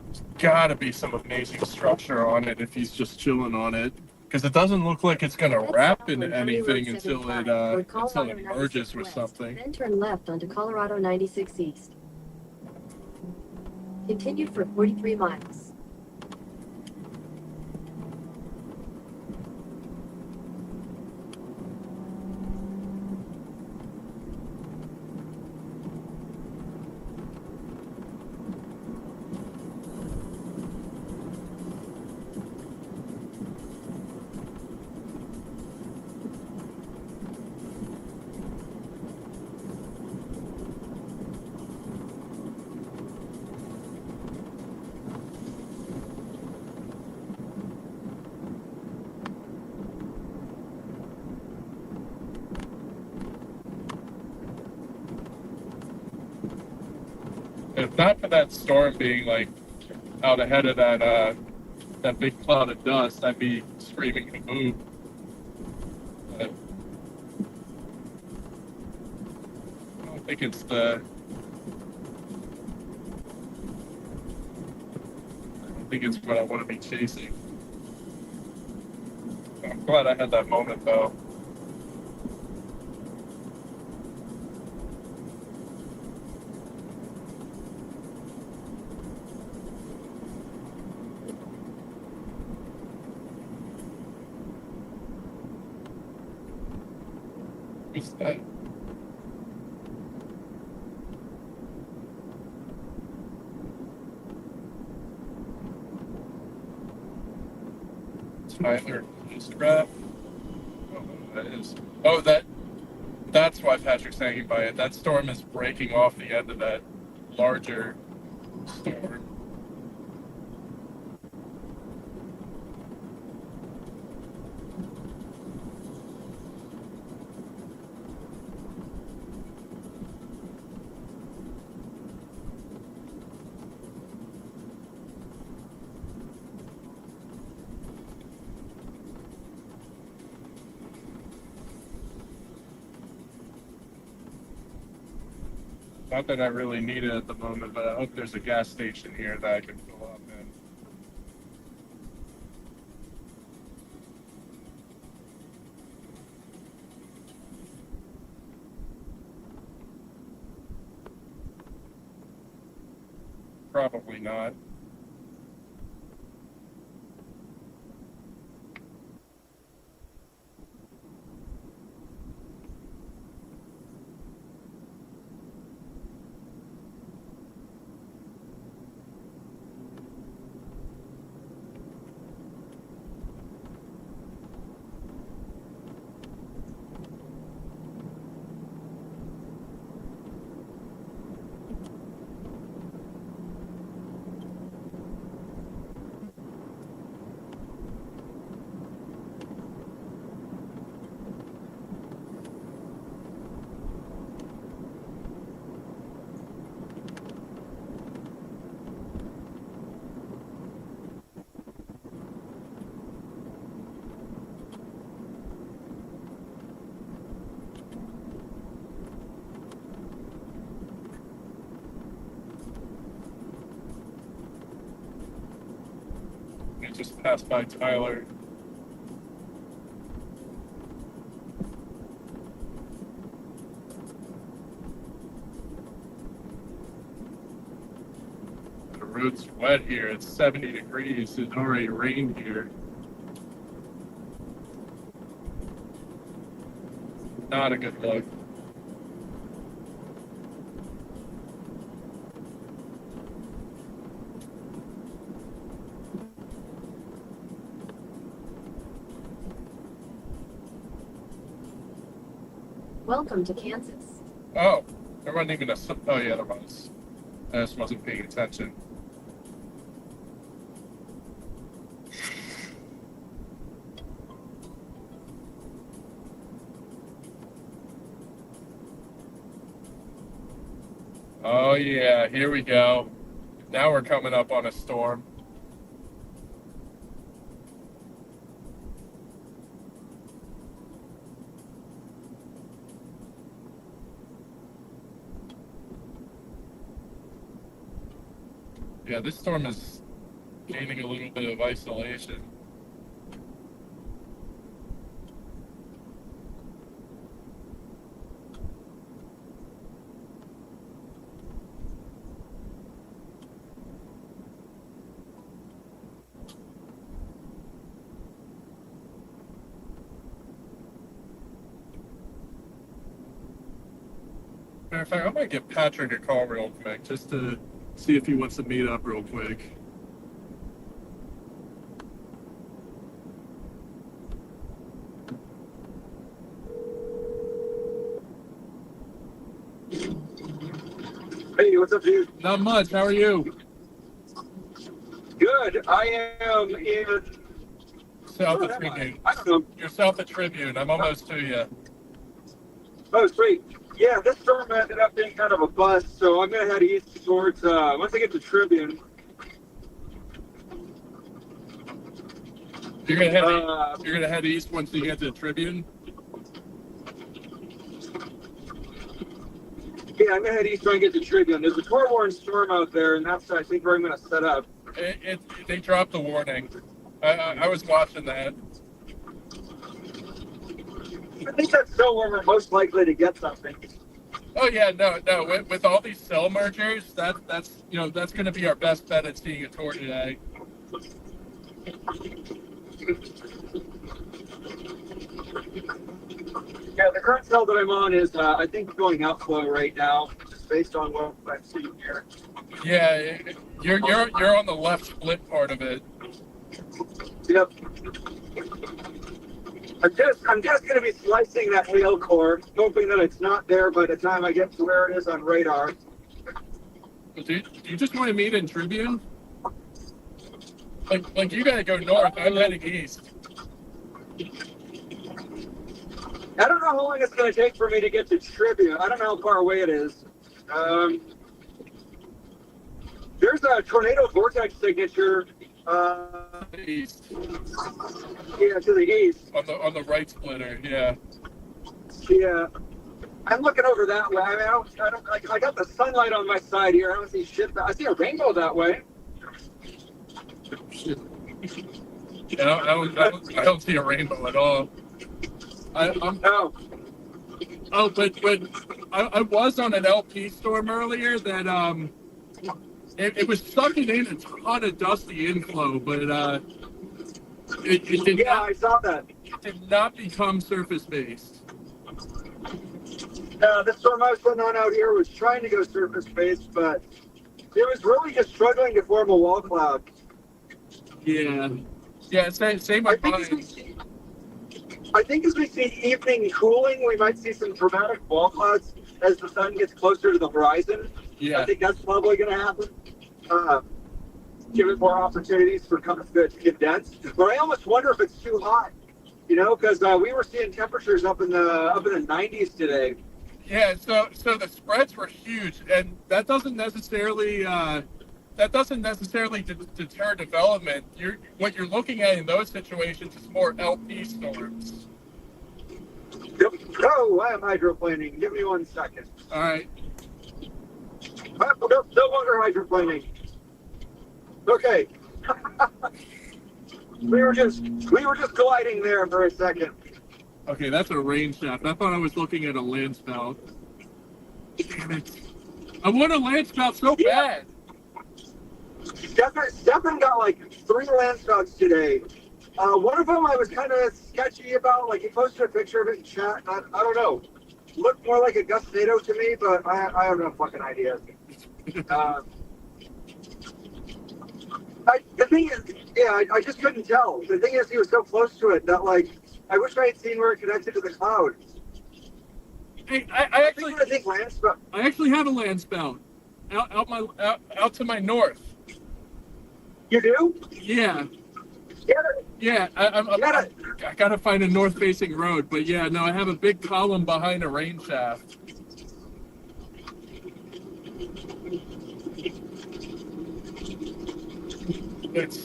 there's gotta be some amazing structure on it if he's just chilling on it. Because it doesn't look like it's gonna Head wrap south into on County Road anything until 75 it toward Colorado merges 96 with west, something. Then turn left onto Colorado 96 east. Continue for 43 miles. If not for that storm being like out ahead of that big cloud of dust, I'd be screaming to move. But I don't think it's the. I don't think it's what I want to be chasing. I'm glad I had that moment though. Who's that? Tyler Scrap. Oh, that is. Oh, that's why Patrick's hanging by it. That storm is breaking off the end of that larger storm. Not that I really need it at the moment, but I hope there's a gas station here that I can fill up in. Probably not. I just passed by Tyler. The road's wet here. It's 70 degrees. It already rained here. Not a good look. Welcome to Kansas. Oh, there wasn't even a. Oh, yeah, there was. I just wasn't paying attention. Oh, yeah, here we go. Now we're coming up on a storm. Yeah, this storm is gaining a little bit of isolation. Matter of fact, I'm gonna give Patrick a call real quick just to see if he wants to meet up real quick. Hey, what's up, dude? Not much. How are you? Good. I am in. South Where of am I? Tribune. I don't know. You're south of Tribune. I'm almost to you. Oh, sweet. Yeah, this storm ended up being kind of a bust, so I'm gonna head east towards. Once I get to Tribune. You're gonna head east once you get to Tribune. Yeah, I'm gonna head east trying to get to Tribune. There's a torn storm out there, and that's I think where I'm gonna set up. They dropped the warning. I was watching that. I think that's so where we're most likely to get something. Oh yeah, no. With all these cell mergers, that's going to be our best bet at seeing a tour today. Yeah, the current cell that I'm on is I think going outflow right now, just based on what I'm seeing here. Yeah, you're on the left split part of it. Yep. I'm just going to be slicing that hail core, hoping that it's not there by the time I get to where it is on radar. Do you just want to meet in Tribune? Like you got to go north. I'm heading east. I don't know how long it's going to take for me to get to Tribune. I don't know how far away it is. There's a tornado vortex signature. East. Yeah, to the east. On the right splitter. Yeah. Yeah. I'm looking over that way. I mean, I got the sunlight on my side here. I don't see shit. I see a rainbow that way. Yeah, I don't see a rainbow at all. No. Oh, but I was on an LP storm earlier that it was sucking in a ton of dusty inflow, but it did Yeah, not, I saw that. it did not become surface based. The storm I was putting on out here was trying to go surface based, but it was really just struggling to form a wall cloud. Yeah, same I with think, mine. I think as we see evening cooling, we might see some dramatic wall clouds as the sun gets closer to the horizon. Yeah, I think that's probably going to happen. Give it more opportunities for to condense. But I almost wonder if it's too hot, because we were seeing temperatures up in the 90s today. yeah. So the spreads were huge, and that doesn't necessarily deter development. What you're looking at in those situations is more LP storms. Oh, I am hydroplaning. Give me 1 second. All right. No longer hydroplaning. Okay. we were just gliding there for a second. Okay, that's a rain shaft. I thought I was looking at a land spout. Damn it. I want a land spout so bad. Stefan got like 3 land spouts today. One of them I was kind of sketchy about. Like he posted a picture of it in chat. I don't know. Looked more like a gustado to me, but I have no fucking idea. The thing is, I just couldn't tell. The thing is, he was so close to it that like I wish I had seen where it connected to the cloud. Hey, I actually have a land spout out to my north. You do? Yeah. Get it. Yeah, I gotta find a north-facing road, but yeah, no, I have a big column behind a rain shaft.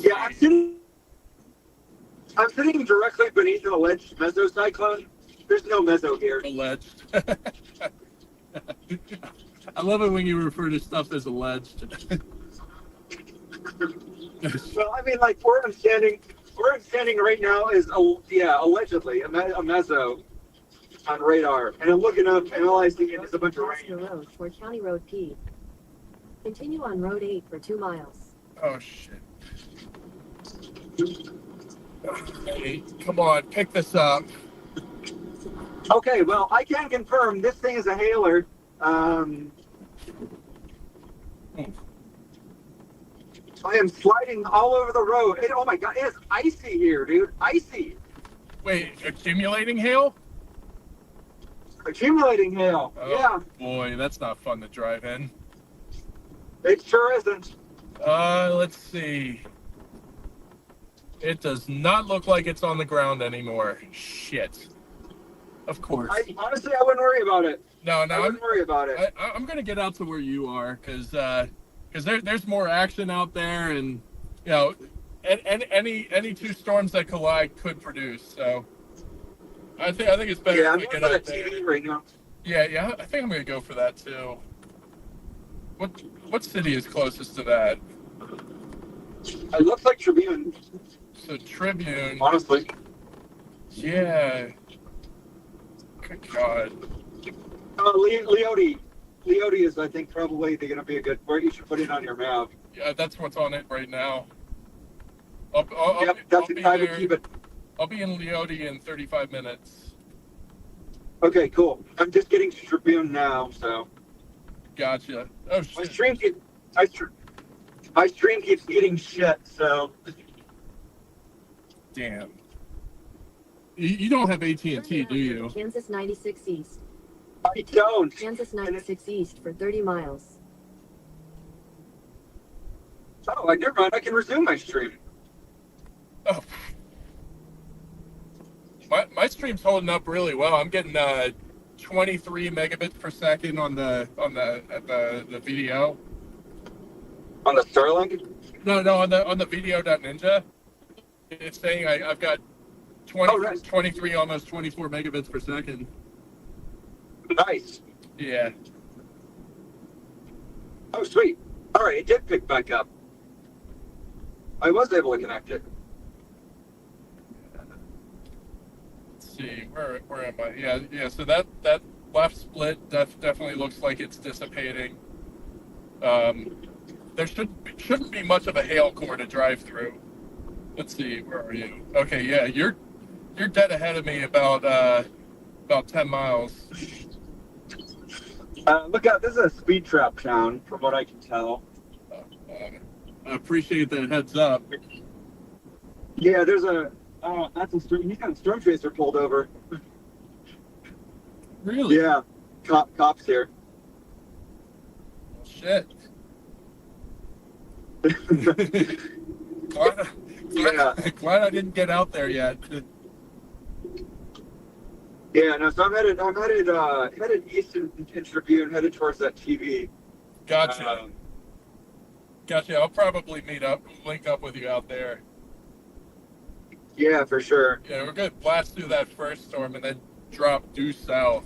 Yeah, I'm sitting directly beneath an alleged mesocyclone. There's no meso here. Alleged. I love it when you refer to stuff as alleged. Well, I mean, like where I'm standing right now is allegedly a meso on radar, and I'm looking up, analyzing it. It's a bunch of Oscar rain. Road for County Road P. Continue on Road 8 for 2 miles. Oh shit. Hey, come on, pick this up. Okay, well, I can confirm this thing is a hailer. I am sliding all over the road. Oh my god, it's icy here, dude. Icy. Wait, accumulating hail? Accumulating hail. Oh, Yeah, boy, that's not fun to drive in. it sure isn't. Let's see. It does not look like it's on the ground anymore. Shit. Of course. Honestly, I wouldn't worry about it. No, I no, wouldn't worry about it. I'm gonna get out to where you are, because there's more action out there, and you know, any two storms that collide could produce. So I think it's better Yeah, I'm if we looking get at out the there. TV right now. Yeah, I think I'm gonna go for that too. What city is closest to that? It looks like Tribune, So Tribune. honestly. Yeah. Good God. Leote. Leote is, I think, probably going to be a good where you should put it on your map. Yeah, that's what's on it right now. Yep, I'll be I would there. keep it. I'll be in Leote in 35 minutes. Okay, cool. I'm just getting to Tribune now, so Gotcha. Oh my shit. stream keeps getting shit. So Damn. You don't have AT&T, do you? Kansas 96 East. I don't. Kansas 96 East for 30 miles. Oh, never mind. I can resume my stream. Oh. My stream's holding up really well. I'm getting 23 megabits per second on the video. On the Starlink? No, on the video.ninja. It's saying I've got 23, almost 24 megabits per second. Nice. Yeah. Oh, sweet. All right, it did pick back up. I was able to connect it. Let's see, where am I? Yeah. So that left split definitely looks like it's dissipating. There shouldn't be much of a hail core to drive through. Let's see, where are you? Okay, yeah, you're dead ahead of me about 10 miles. Look out! This is a speed trap town, from what I can tell. I appreciate that heads up. Yeah, there's a. That's a storm. He's got a storm chaser pulled over. Really? Yeah, cops here. Shit. Yeah. Glad I didn't get out there yet. Yeah, no. So I'm headed east in Tribune, headed towards that TV. Gotcha. Gotcha. I'll probably link up with you out there. Yeah, for sure. Yeah, we're gonna blast through that first storm and then drop due south,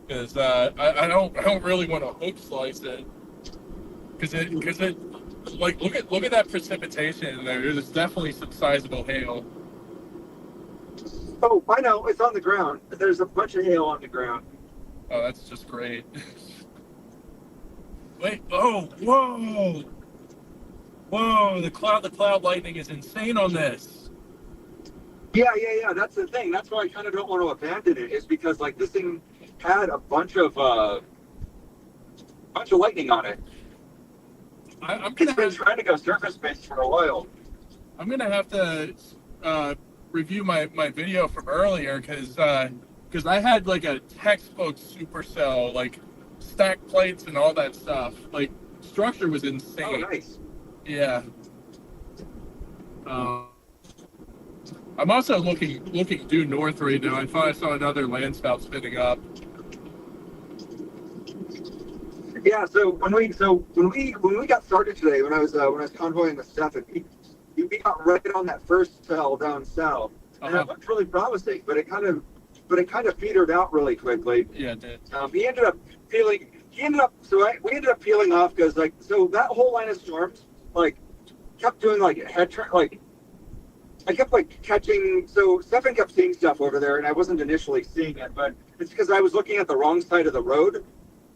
because I don't really want to hook slice it, because it like look at that precipitation in there. There's definitely some sizable hail. Oh, I know. It's on the ground. There's a bunch of hail on the ground. Oh, that's just great. Wait. Oh, whoa! The cloud lightning is insane on this. Yeah. That's the thing. That's why I kind of don't want to abandon it. Is because like this thing had a bunch of lightning on it. I'm It's been trying to go surface based for a while. I'm gonna have to review my video from earlier, because I had like a textbook supercell, like stack plates and all that stuff. Like structure was insane. Oh, nice. Yeah. I'm also looking due north right now. I thought I saw another land spout spinning up. Yeah. So when we got started today, when I was convoying with Stefan, we got right on that first cell down south, and it looked really promising. But it kind of petered out really quickly. Yeah, it did. We ended up peeling off because that whole line of storms kept doing head turn. I kept catching. So Stefan kept seeing stuff over there, and I wasn't initially seeing it, but it's because I was looking at the wrong side of the road.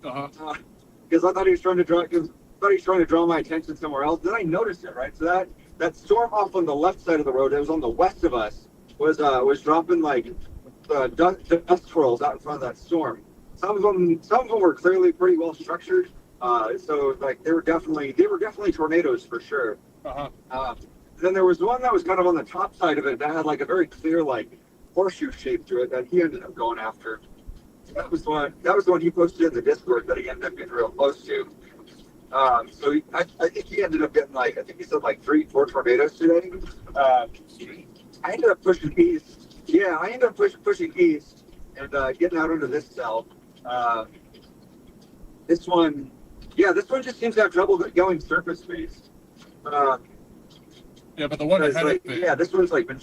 Because I thought he was trying to draw my attention somewhere else. Then I noticed it, right? So that storm off on the left side of the road, that was on the west of us, was dropping dust swirls out in front of that storm. some of them were clearly pretty well structured. So like they were definitely tornadoes for sure. Uh-huh. Then there was one that was kind of on the top side of it that had like a very clear like horseshoe shape to it that he ended up going after. That was the one he posted in the Discord that he ended up getting real close to. I think he ended up getting like, I think he said like 3-4 tornadoes today. I ended up pushing east. Yeah, I ended up pushing east and getting out into this cell. This one just seems to have trouble going surface based. Yeah, but the one ahead like, of it, yeah, this one's like been.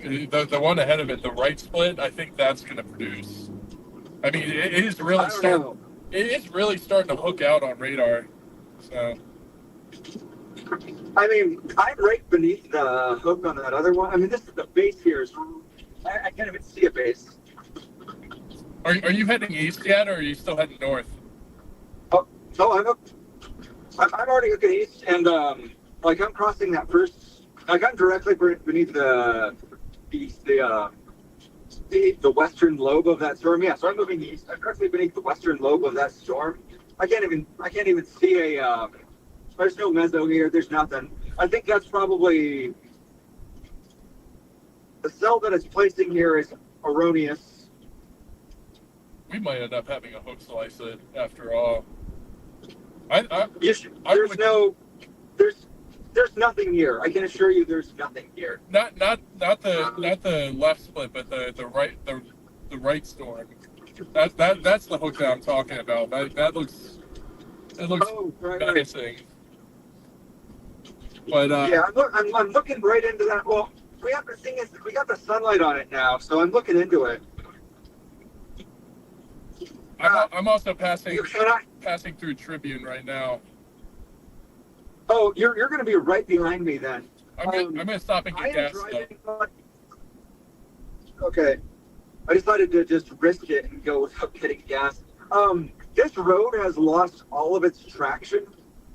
the one ahead of it, the right split, I think that's going to produce. I mean, it is I really don't know. it is really starting to hook out on radar. So I mean, I'm right beneath the hook on that other one. I mean, this is the base here. I can't even see a base. are you heading east yet, or are you still heading north? Oh, no, I'm already looking east, and like I'm crossing that first. Like I'm directly beneath the western lobe of that storm. Yeah, so I'm moving east. I'm directly beneath the western lobe of that storm. I can't even see a. There's no meso here. There's nothing. I think that's probably the cell that it's placing here is erroneous. We might end up having a hook slice it after all. There's nothing here. I can assure you, there's nothing here. Not the left split, but the right storm. That's the hook that I'm talking about. That looks Right. menacing. But Yeah, I'm looking right into that. Well, we got the sunlight on it now, so I'm looking into it. I'm also passing You cannot. through Tribune right now. Oh, you're going to be right behind me then. I'm gonna stop and I get am gas. driving. Okay, I decided to just risk it and go without getting gas. This road has lost all of its traction.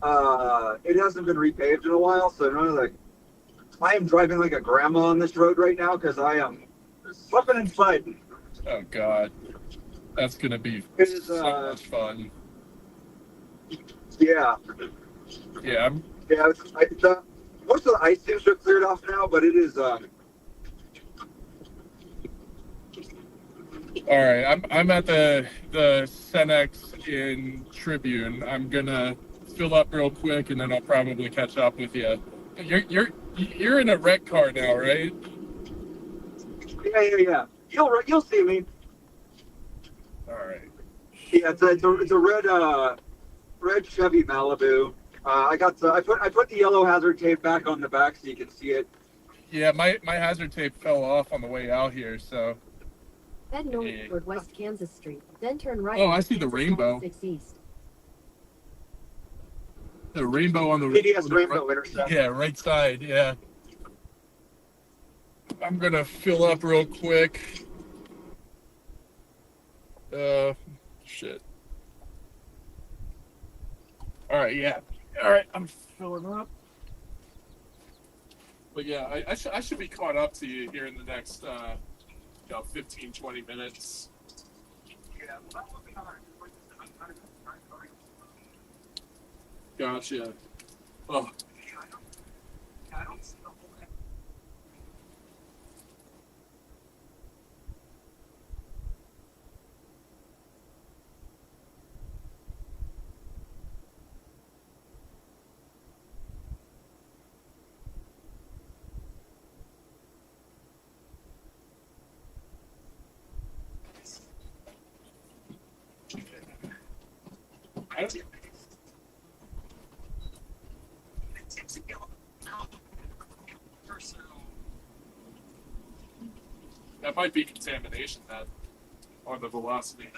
It hasn't been repaved in a while, so none of the. I am driving like a grandma on this road right now because I am slipping and sliding. Oh God, that's gonna be It is, so much fun. Yeah. Yeah, Yeah, most of the ice seems to have cleared off now, but it is. all right. I'm at the Cenex in Tribune. I'm gonna fill up real quick, and then I'll probably catch up with you. You're in a wreck car now, right? Yeah. You'll see me. All right. Yeah, it's a red Chevy Malibu. I put the yellow hazard tape back on the back so you can see it. Yeah, my hazard tape fell off on the way out here, so. Head north toward West Kansas Street, then turn right. Oh, I onto see the Kansas rainbow. 96 East. The rainbow on the PDS on the rainbow right, intercept. yeah, right side. Yeah. I'm gonna fill up real quick. Shit. All right, yeah. All right, I'm filling up. But yeah, I should be caught up to you here in the next 15, 20 minutes. Yeah, Gotcha. Oh, I don't see the whole thing. I don't, that might be contamination then, on the velocity.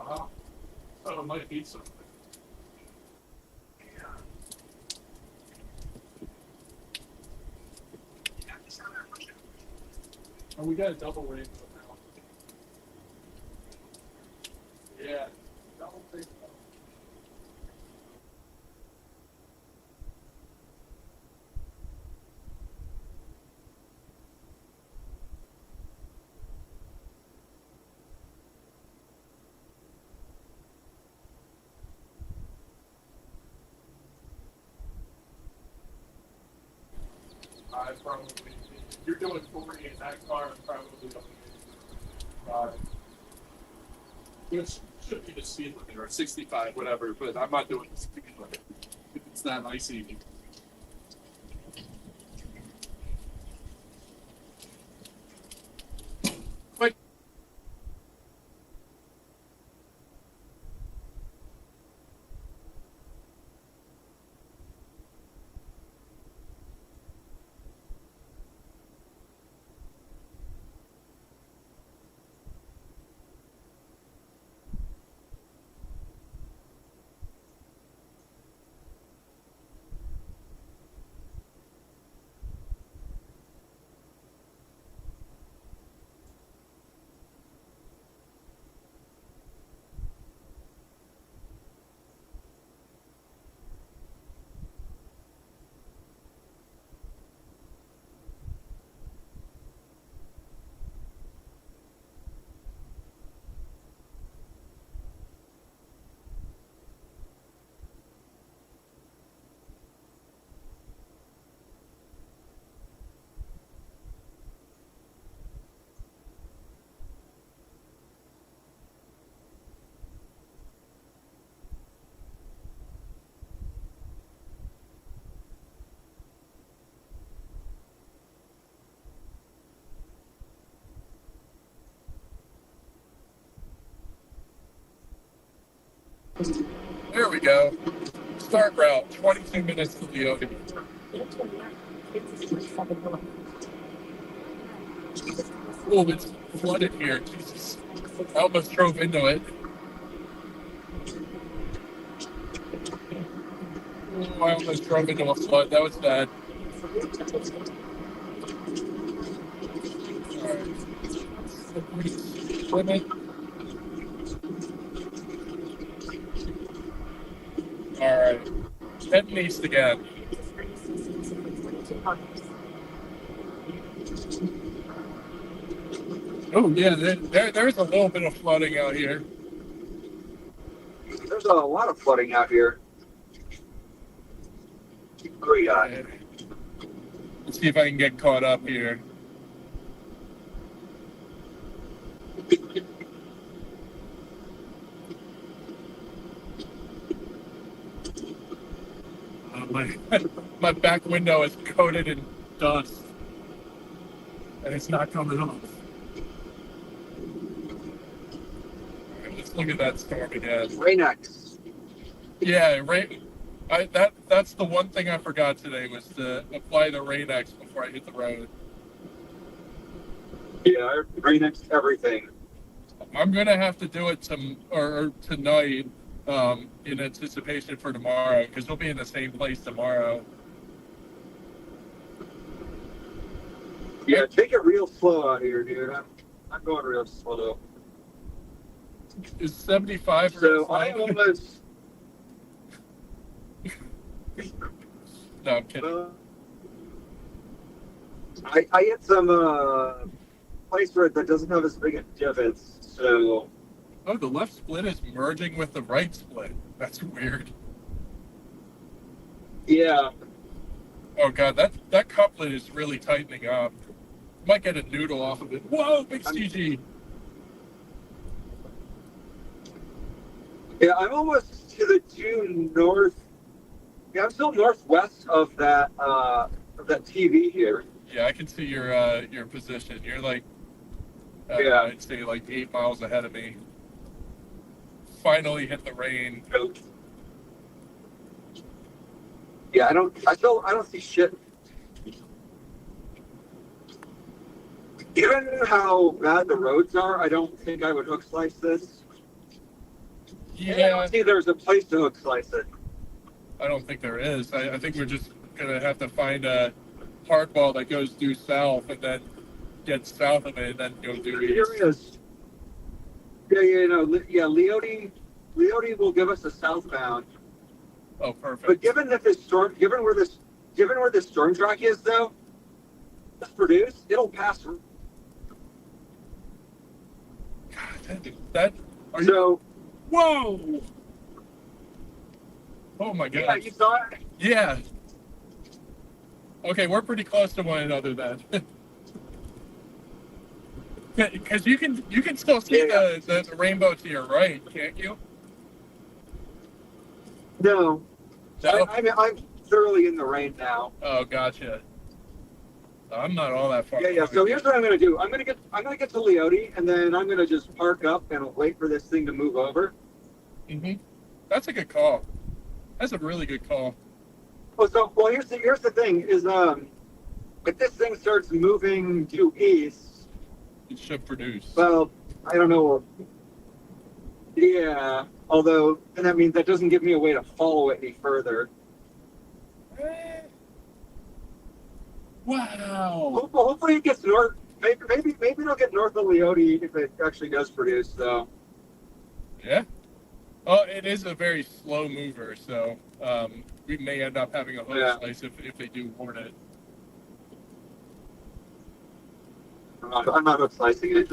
Uh-huh. Oh, it might be something. Oh, we got a double rainbow now. Yeah, double rainbow. probably. If you're doing 40 in that car, it's probably which should be the speed limit, or 65, whatever, but I'm not doing the speed limit. If it's that icy. Quick. There we go. Start route, 22 minutes to Leone. Oh, it's flooded here. Jesus. I almost drove into it. Oh, I almost drove into a flood. That was bad. Alright. Limit. Alright. Heading east again. Oh, yeah, there's a little bit of flooding out here. There's a lot of flooding out here. What do we got? Let's see if I can get caught up here. My back window is coated in dust, and it's not coming off. Right, let's look at that storm again. Rain-X. Yeah, rain. That's the one thing I forgot today was to apply the Rain-X before I hit the road. Yeah, Rain-X everything. I'm gonna have to do it tonight. In anticipation for tomorrow, because we'll be in the same place tomorrow. Yeah, take it real slow out here, dude. I'm going real slow. Is 75 So or I almost. No, I'm kidding. I hit some place where that doesn't have as big a divots, so. Oh, the left split is merging with the right split. That's weird. Yeah. Oh god, that couplet is really tightening up. Might get a noodle off of it. Whoa, big CG. Yeah, I'm almost to the due north. Yeah, I'm still northwest of that TV here. Yeah, I can see your position. You're like, Yeah. I'd say like 8 miles ahead of me. Finally hit the rain. Yeah, I don't see shit. Given how bad the roads are, I don't think I would hook slice this. I Yeah, don't see there's a place to hook slice it. I don't think there is. I think we're just gonna have to find a hardball that goes due south and then get south of it and then go due Here east. it is. Leone will give us a southbound. Oh, perfect. But given where this storm track is, though, it's produced, it'll pass. That are you? So, Whoa! Oh my yeah, god! you saw it. Yeah. Okay, we're pretty close to one another then. Because you can still see Yeah. the rainbow to your right, can't you? No, No? I'm thoroughly in the rain now. Oh, gotcha. I'm not all that far. Yeah. So here's what I'm gonna do. I'm gonna get to Leote, and then I'm gonna just park up and wait for this thing to move over. Mm-hmm. That's a good call. That's a really good call. Well, here's the thing is if this thing starts moving due east, It should produce. well, I don't know. Yeah, although then that means that doesn't give me a way to follow it any further. Wow. Hopefully it gets north. Maybe it'll get north of Leote if it actually does produce. So Yeah. Oh, it is a very slow mover, so we may end up having a hose slice if they do warn it. I'm not slicing it.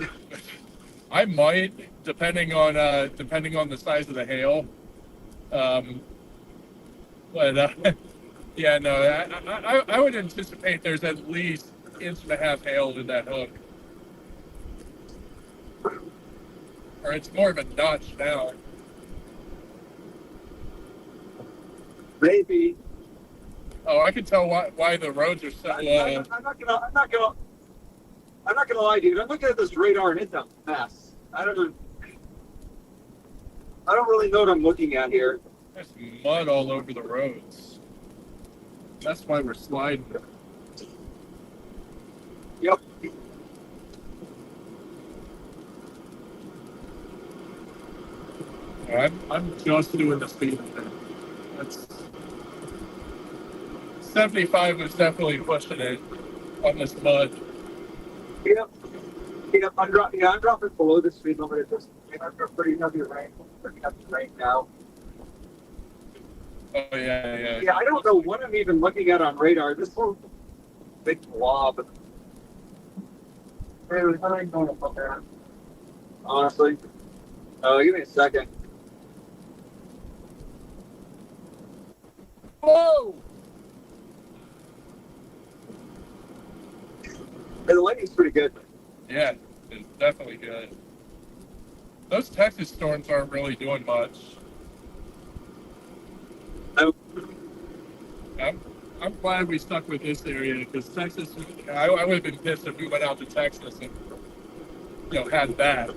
I might, depending on the size of the hail. But yeah, no, I would anticipate there's at least 1.5 inch hail in that hook, or it's more of a notch now. Maybe. Oh, I can tell why the roads are so. I'm not gonna lie, dude. I'm looking at this radar and it's a mess. I don't really know what I'm looking at here. There's mud all over the roads. That's why we're sliding. Yep. I'm just doing the speed limit. That's 75 was definitely pushing it on this mud. Yep. I'm dropping below the speed limit at this point. I've got pretty heavy rain now. Oh yeah. Yeah, I don't know what I'm even looking at on radar. This whole big blob. Anyways, I ain't going up there. Honestly. Give me a second. Whoa! Hey, the lighting's pretty good. Yeah, it's definitely good. Those Texas storms aren't really doing much. Nope. I'm glad we stuck with this area because Texas. I would have been pissed if we went out to Texas and had that.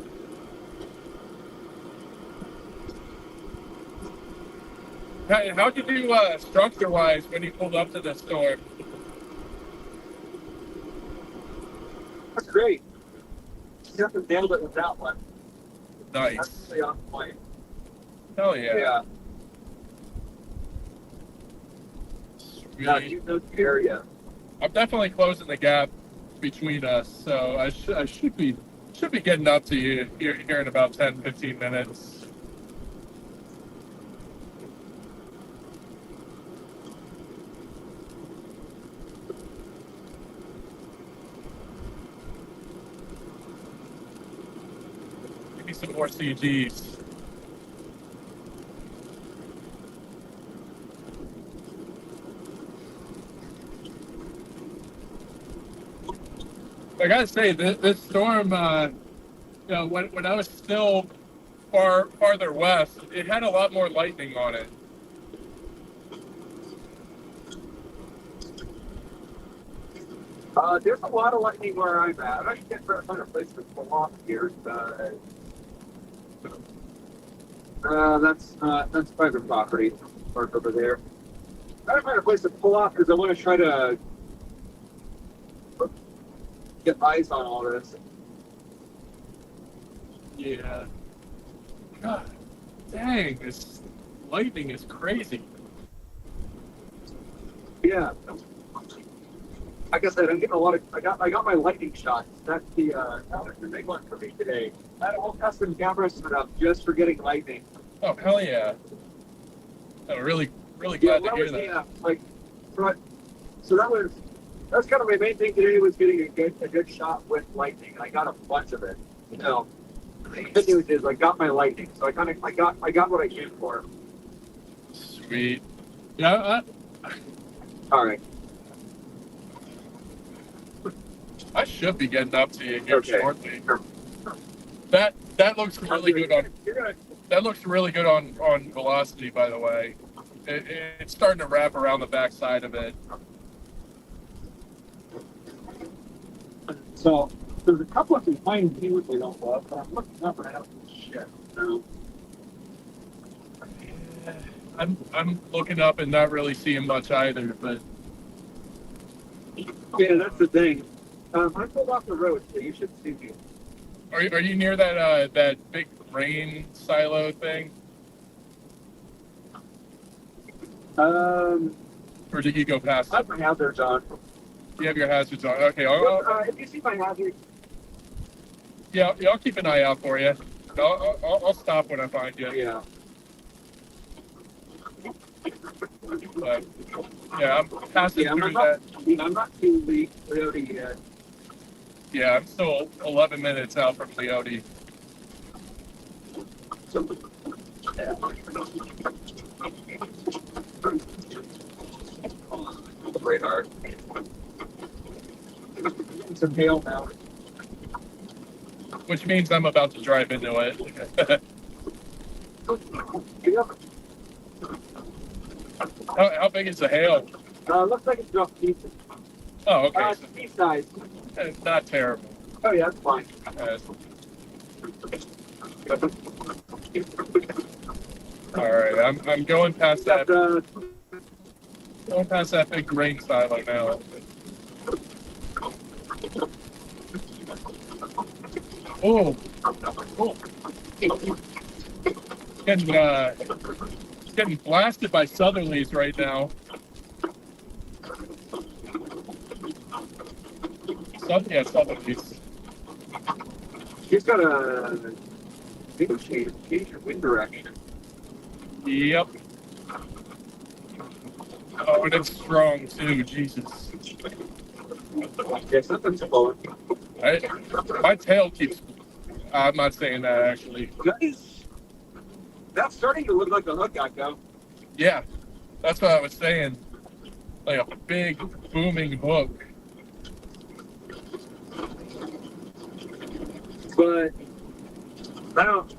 How'd you do structure-wise when you pulled up to the storm? That's great. You have to nail it with that one. Nice. That's really on point. Hell yeah. Yeah. Sweet. Now, you know the area. I'm definitely closing the gap between us, so I should be getting up to you here in about 10-15 minutes. Give me some more CGs. I gotta say, this storm, when I was still farther west, it had a lot more lightning on it. There's a lot of lightning where I'm at. I can't find a place to pull off here. That's private property. Park over there. I gotta find a place to pull off because I want to try to get eyes on all this. Yeah. God, dang, this lightning is crazy. Yeah. Like I said, I'm getting a lot of. I got my lightning shots. That's the big one for me today. I had a whole custom camera set up just for getting lightning. Oh, hell yeah. I'm really glad to hear that. Yeah, so that's kind of my main thing today was getting a good shot with lightning. I got a bunch of it. The good news is I got my lightning, so I got what I came for. Sweet. Yeah. All right. should be getting up to you here Okay. shortly. That looks really good on. You're gonna. That looks really good on velocity, by the way. It's starting to wrap around the backside of it. So there's a couple of behind views we don't love, but I'm looking up right out this shit. So, I'm looking up and not really seeing much either, but yeah, that's the thing. I pulled off the road, so you should see me. are you near that big grain silo thing, or did you go past? I have my hazards on. You have your hazards on. Okay, If you see my hazards, yeah, I'll keep an eye out for you. I'll stop when I find you. yeah. But yeah, I'm passing Yeah, through I'm that. not too late Leote yet. Yeah, I'm still 11 minutes out from Leote. So, yeah. Radar. Some hail now. Which means I'm about to drive into it. Yeah. How big is the hail? Looks like it's rough pieces. Oh, okay. It's pea size. It's not terrible. Oh yeah, that's fine. All right, I'm going past that. Got, Going past that big grain silo now. Oh, getting blasted by southerlies right now. Southerlies. he's got a big change your wind direction. Yep. Oh, and it's strong too. Jesus. Yeah, something's blowing. My tail keeps. I'm not saying that actually. Nice. That's starting to look like a hook echo. Yeah, that's what I was saying. Like a big booming hook. But I don't.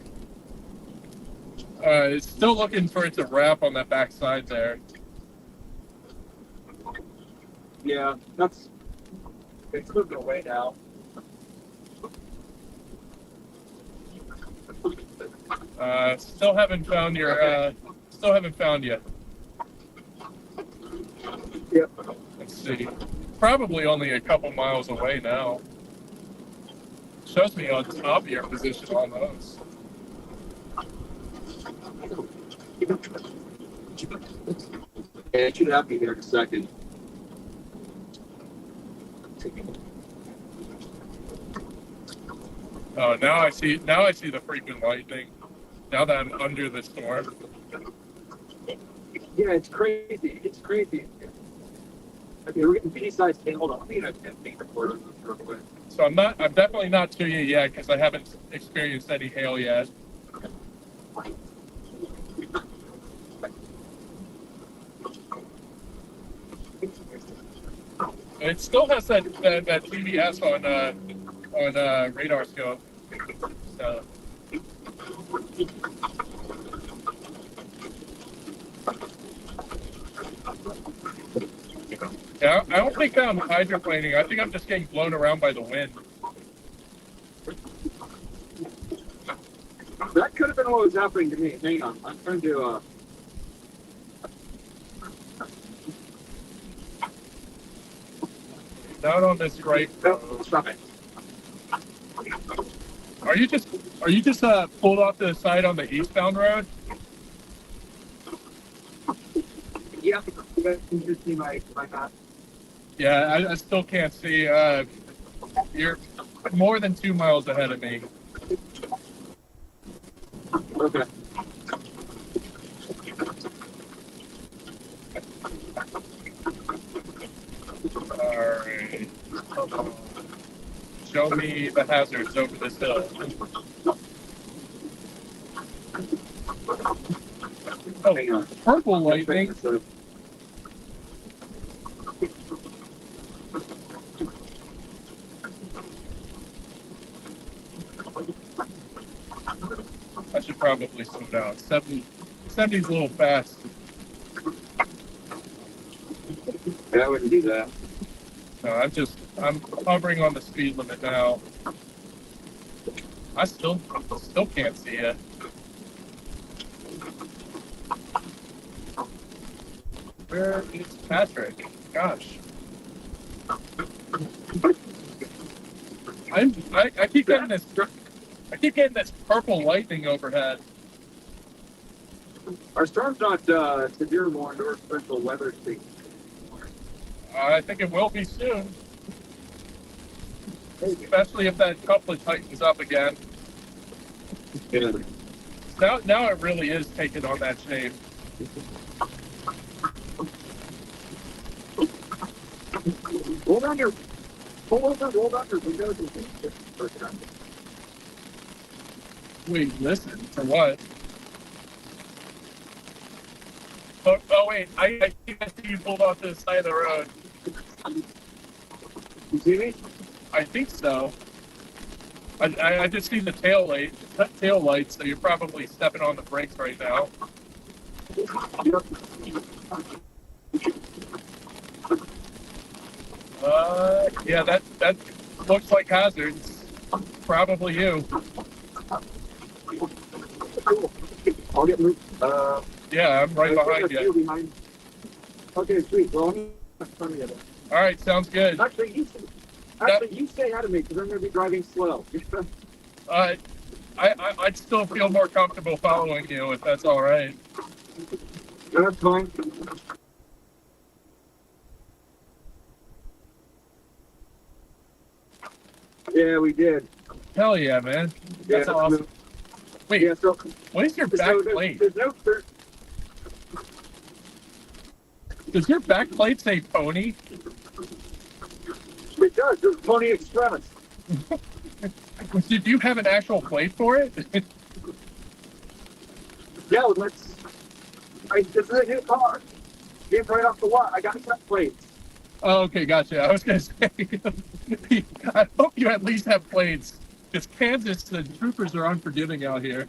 It's still looking for it to wrap on that backside there. Yeah, that's. It's moving away now. Still haven't found your. Still haven't found you. Yep. Let's see. Probably only a couple miles away now. Shows me on top of your position almost. Yeah, it should have me there in a second. Oh, now I see. Now I see the freaking lightning. Now that I'm under the storm. Yeah, it's crazy. It's crazy. Okay, we're getting pea-sized hail. Hold on, let me get a 10-feet recorder real quick. So I'm definitely not to you yet because I haven't experienced any hail yet. It still has that TVS on radar scope. So. Yeah, I don't think I'm hydroplaning. I think I'm just getting blown around by the wind. That could have been what was happening to me. Hang on, I'm trying to. Down on this right. Oh, stop it. Are you just pulled off to the side on the eastbound road? Yeah, you guys can just see my map. Yeah, I still can't see. You're more than 2 miles ahead of me. Okay. Alright. Show me the hazards over this hill. Oh, Hang on. purple lightning. probably slow down. 70's a little fast. Yeah, I wouldn't do that. No, I'm hovering on the speed limit now. I still can't see it. Where is Patrick? Gosh. I keep getting this purple lightning overhead. Our storm's not severe warned or special weather state. I think it will be soon. Especially if that couplet tightens up again. Yeah. Now it really is taking on that shape. Hold on your windows and things for a second. Wait, listen, for what? Oh wait, I think I see you pulled off to the side of the road. You see me? I think so. I just see the tail lights, so you're probably stepping on the brakes right now. Yep. Yeah, that looks like hazards. Probably you. Cool. I'll get moved. Yeah, I'm right behind you. Behind. Okay, sweet. Well, I'm in front of you. All right, sounds good. Actually, you stay ahead of me because I'm going to be driving slow. I'd still feel more comfortable following you if that's all right. That's fine. Yeah, we did. Hell yeah, man. That's Yeah, awesome. Wait, Yeah, so what is your back so plate? there's no Does your back plate say pony? It does. There's Pony Express. Did you have an actual plate for it? Yeah, this is a new car. Came right off the lot. I got set plates. Oh, okay, gotcha. I was gonna say, I hope you at least have plates. Because Kansas, the troopers are unforgiving out here.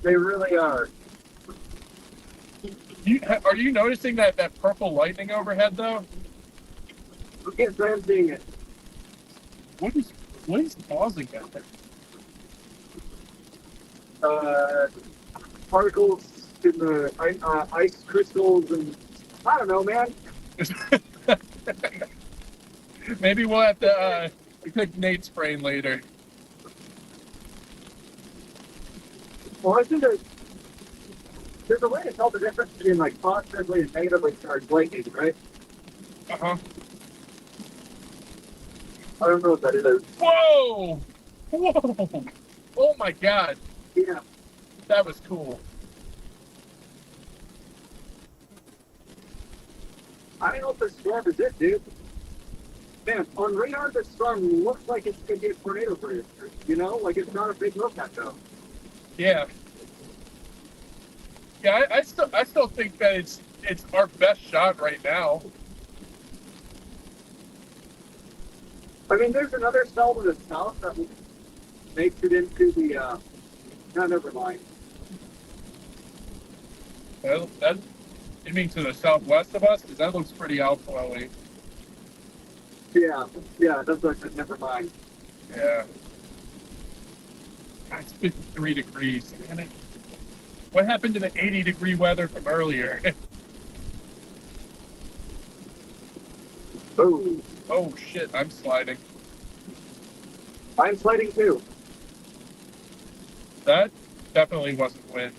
They really are. Are you noticing that purple lightning overhead though? Yes, I am seeing it. What is causing that? Particles in the ice crystals and I don't know, man. Maybe we'll have to pick Nate's brain later. Well, I think there's a way to tell the difference between like positively and negatively charged lightning, right? Uh-huh. I don't know what that is. Whoa! Whoa! Oh my god, Yeah. that was cool. I don't know if this storm is it, dude. Man, on radar, this storm looks like it's gonna be a tornado for you. You know, like it's not a big look at though. Yeah. Yeah, I still think that it's our best shot right now. I mean, there's another cell to the south that makes it into the. No, never mind. That you mean to the southwest of us? Because that looks pretty outflowy. Yeah, that's what I said. Never mind. Yeah. God, it's 53 degrees. Damn it. What happened to the 80-degree weather from earlier? Oh, Oh shit, I'm sliding. I'm sliding too. That definitely wasn't wind.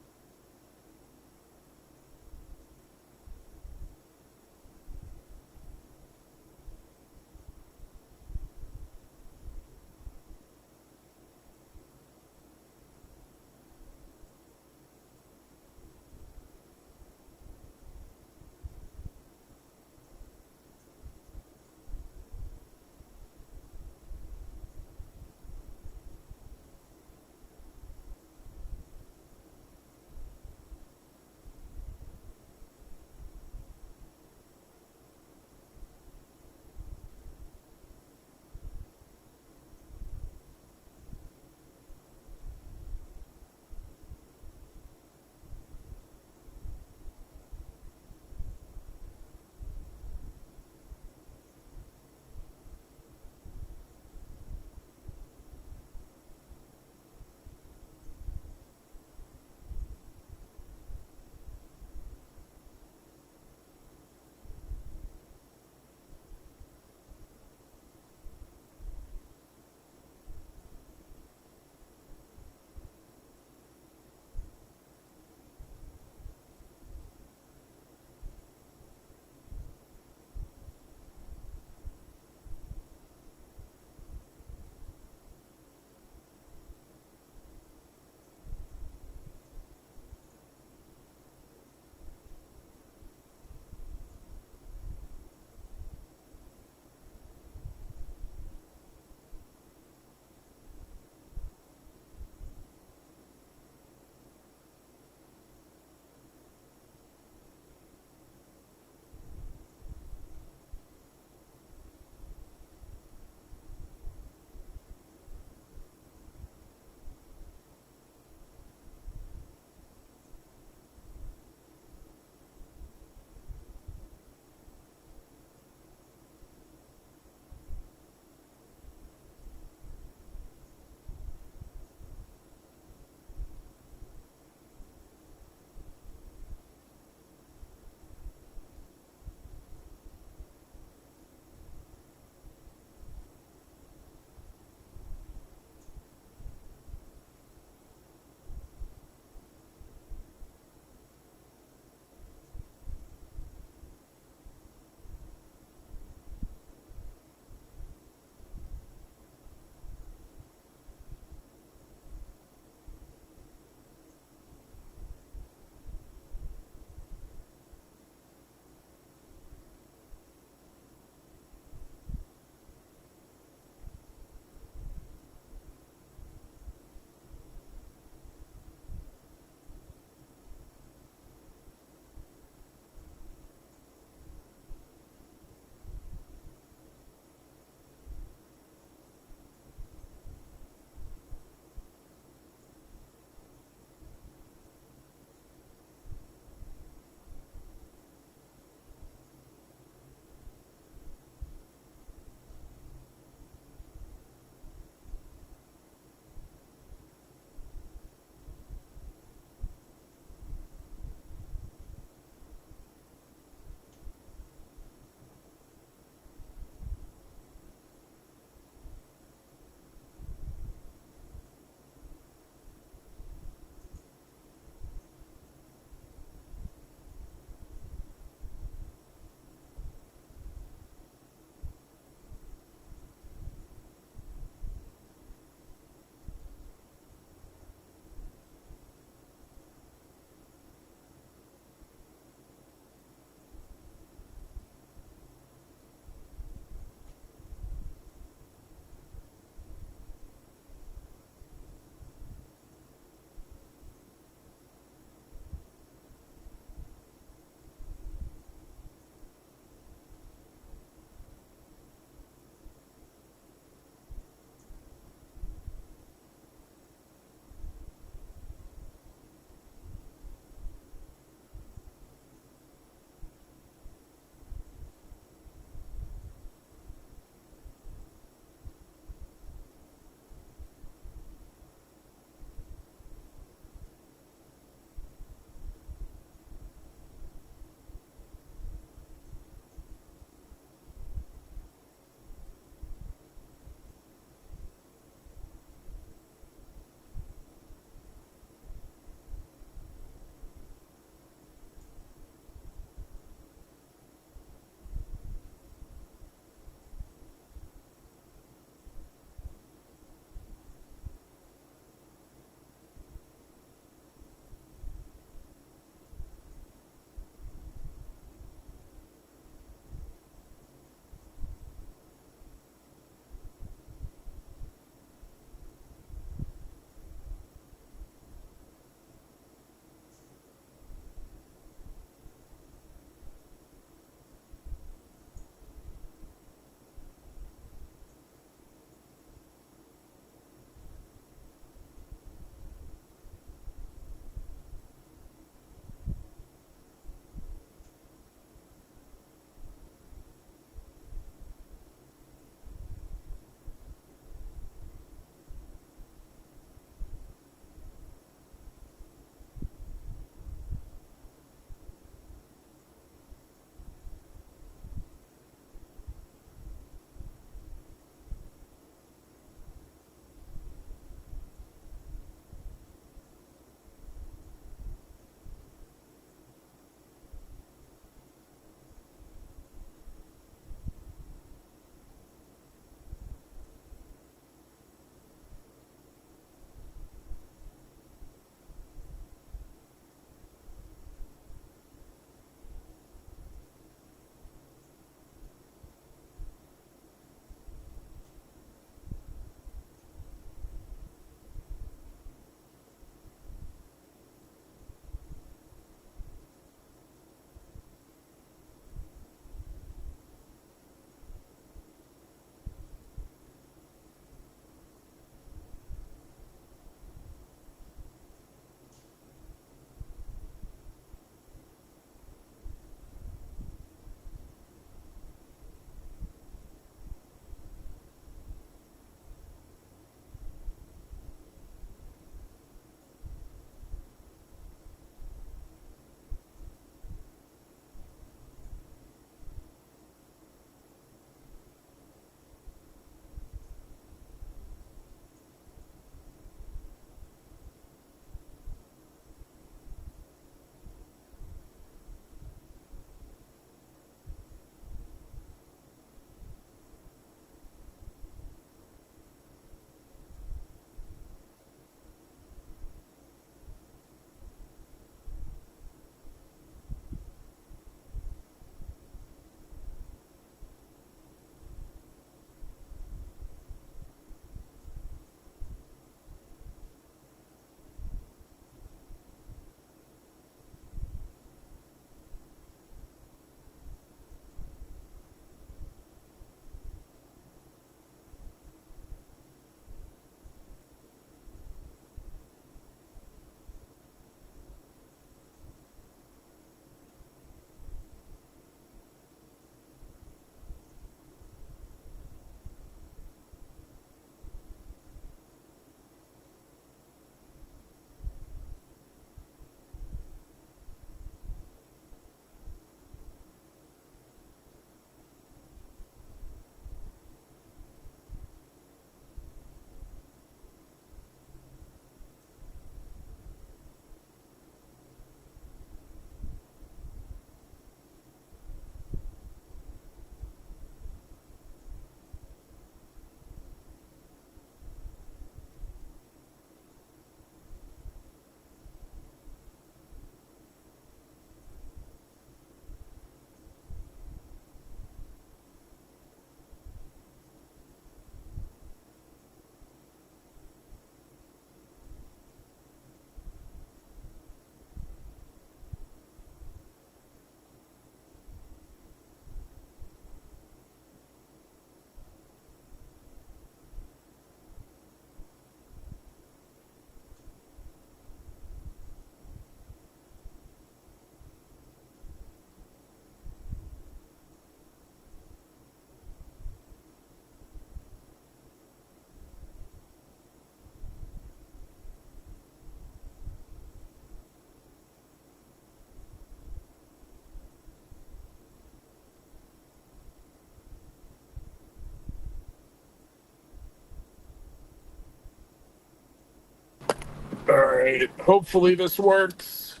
All right. Hopefully this works.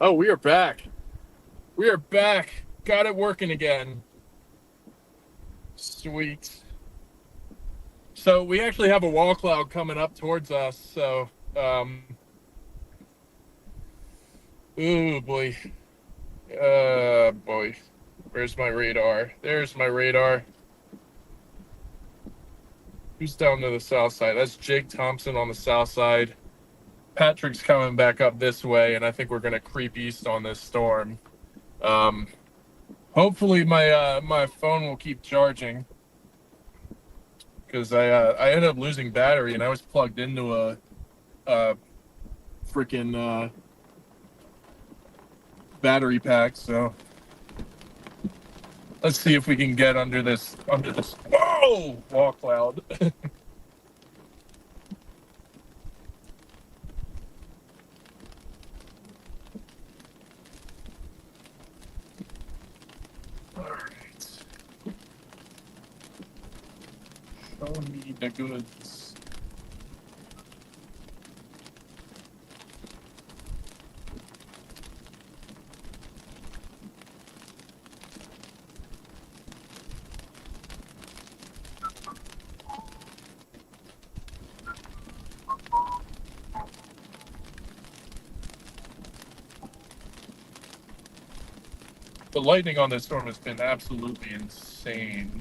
Oh, we are back. We are back. Got it working again. Sweet. So we actually have a wall cloud coming up towards us. So, ooh boy. Boy. Where's my radar? There's my radar. Who's down to the south side? That's Jake Thompson on the south side. Patrick's coming back up this way, and I think we're gonna creep east on this storm. Hopefully my phone will keep charging, because I ended up losing battery, and I was plugged into a freaking battery pack. So let's see if we can get under this whoa wall cloud. All right. Show me the goods. The lightning on this storm has been absolutely insane.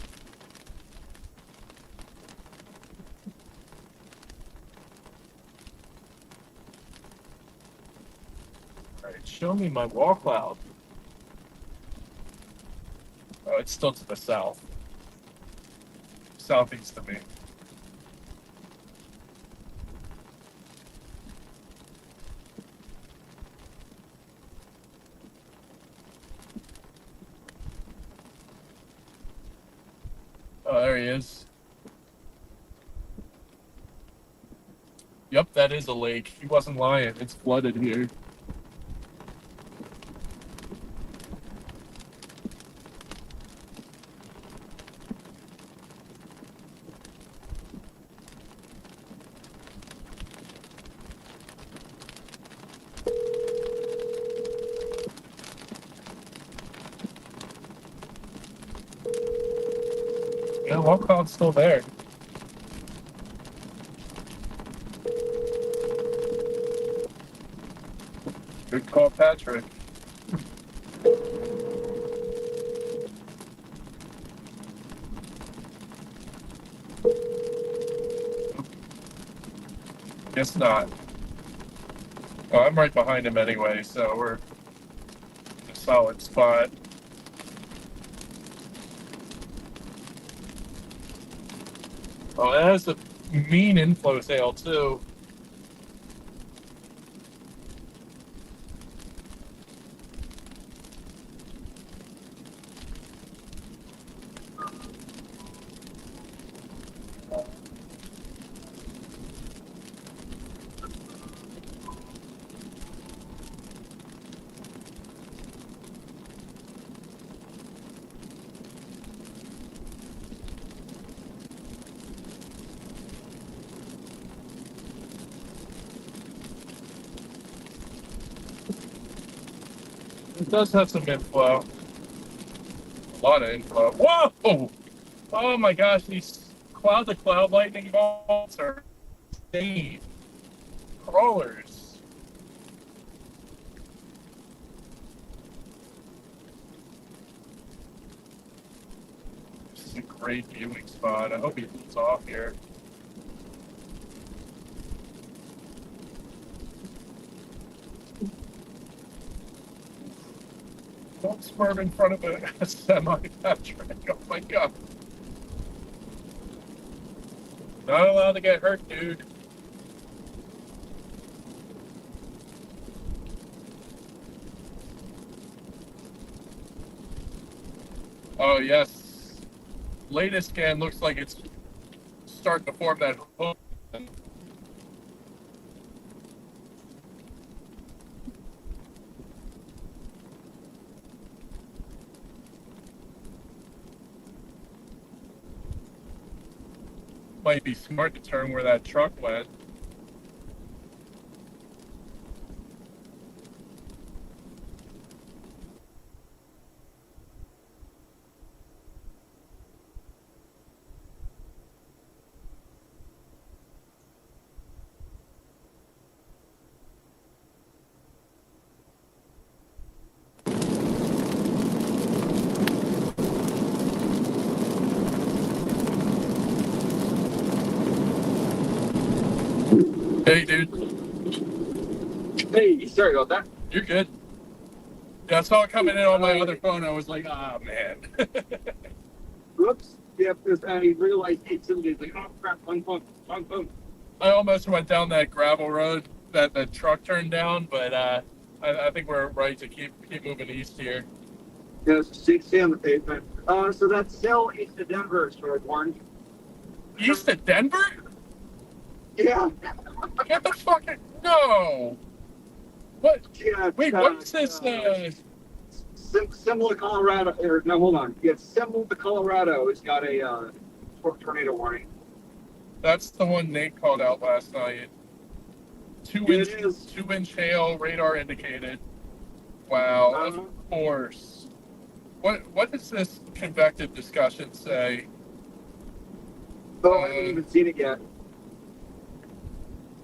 All right, show me my wall cloud. Oh, it's still to the south. Southeast of me. Oh, there he is. Yep, that is a lake. He wasn't lying. It's flooded here. Yeah, wall cloud's still there. Good call, Patrick. Guess not. Oh, I'm right behind him anyway, so we're in a solid spot. Oh, that has a mean inflow sail too. It does have some inflow. A lot of inflow. Whoa! Oh my gosh, these cloud-to-cloud lightning bolts are insane. Crawlers. This is a great viewing spot. I hope he pulls off here. Don't swerve in front of a semi, Patrick. Oh my god. Not allowed to get hurt, dude. Oh, yes. Latest scan looks like it's starting to form that hook. Might be smart to turn where that truck went. Hey, dude, Hey, sorry about that. you're good. Yeah, I saw it coming in on my other phone. I was like, ah, man. Whoops. Yeah, because I realized it's somebody's like, oh crap, wrong phone. I almost went down that gravel road that the truck turned down, but I think we're right to keep moving east here. Yeah, stay on the pavement. So that's still east of Denver, as far as warned. East of Denver? Yeah. Get the fucking no. What? Yeah. Wait, what is this? Simla, Colorado. Or no, hold on. Yeah, Simla, Colorado has got a tornado warning. That's the one Nate called out last night. It is. 2-inch hail, radar indicated. Wow, Uh-huh. of course. What does this convective discussion say? Oh, I haven't even seen it yet.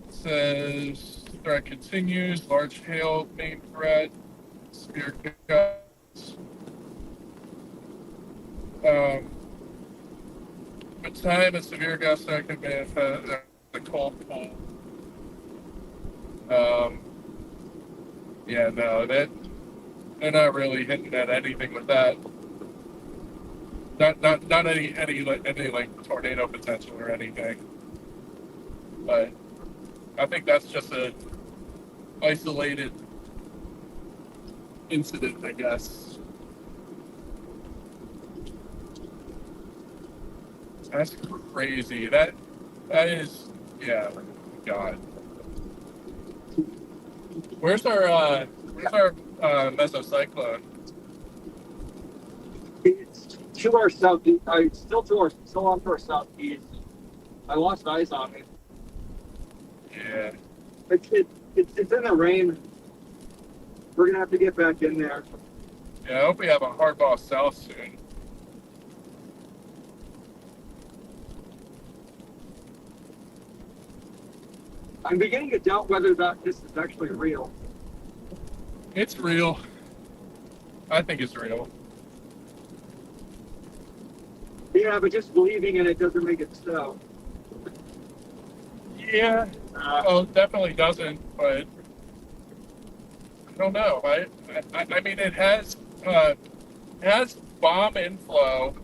It says threat continues, large hail, main threat, severe gusts. With time, a severe gust that can manifest the cold pool. Yeah, no, they're not really hitting at anything with that. Not any like tornado potential or anything. But I think that's just a isolated incident, I guess. That's crazy. That is, yeah, God. Where's our mesocyclone? It's to our southeast. Still on to our southeast. I lost eyes on it. Yeah. It's in the rain. We're gonna have to get back in there. Yeah, I hope we have a hardball south soon. I'm beginning to doubt whether this is actually real. It's real. I think it's real. Yeah, but just believing in it doesn't make it so. Yeah. Well, it definitely doesn't, but I don't know. I mean, it has bomb inflow,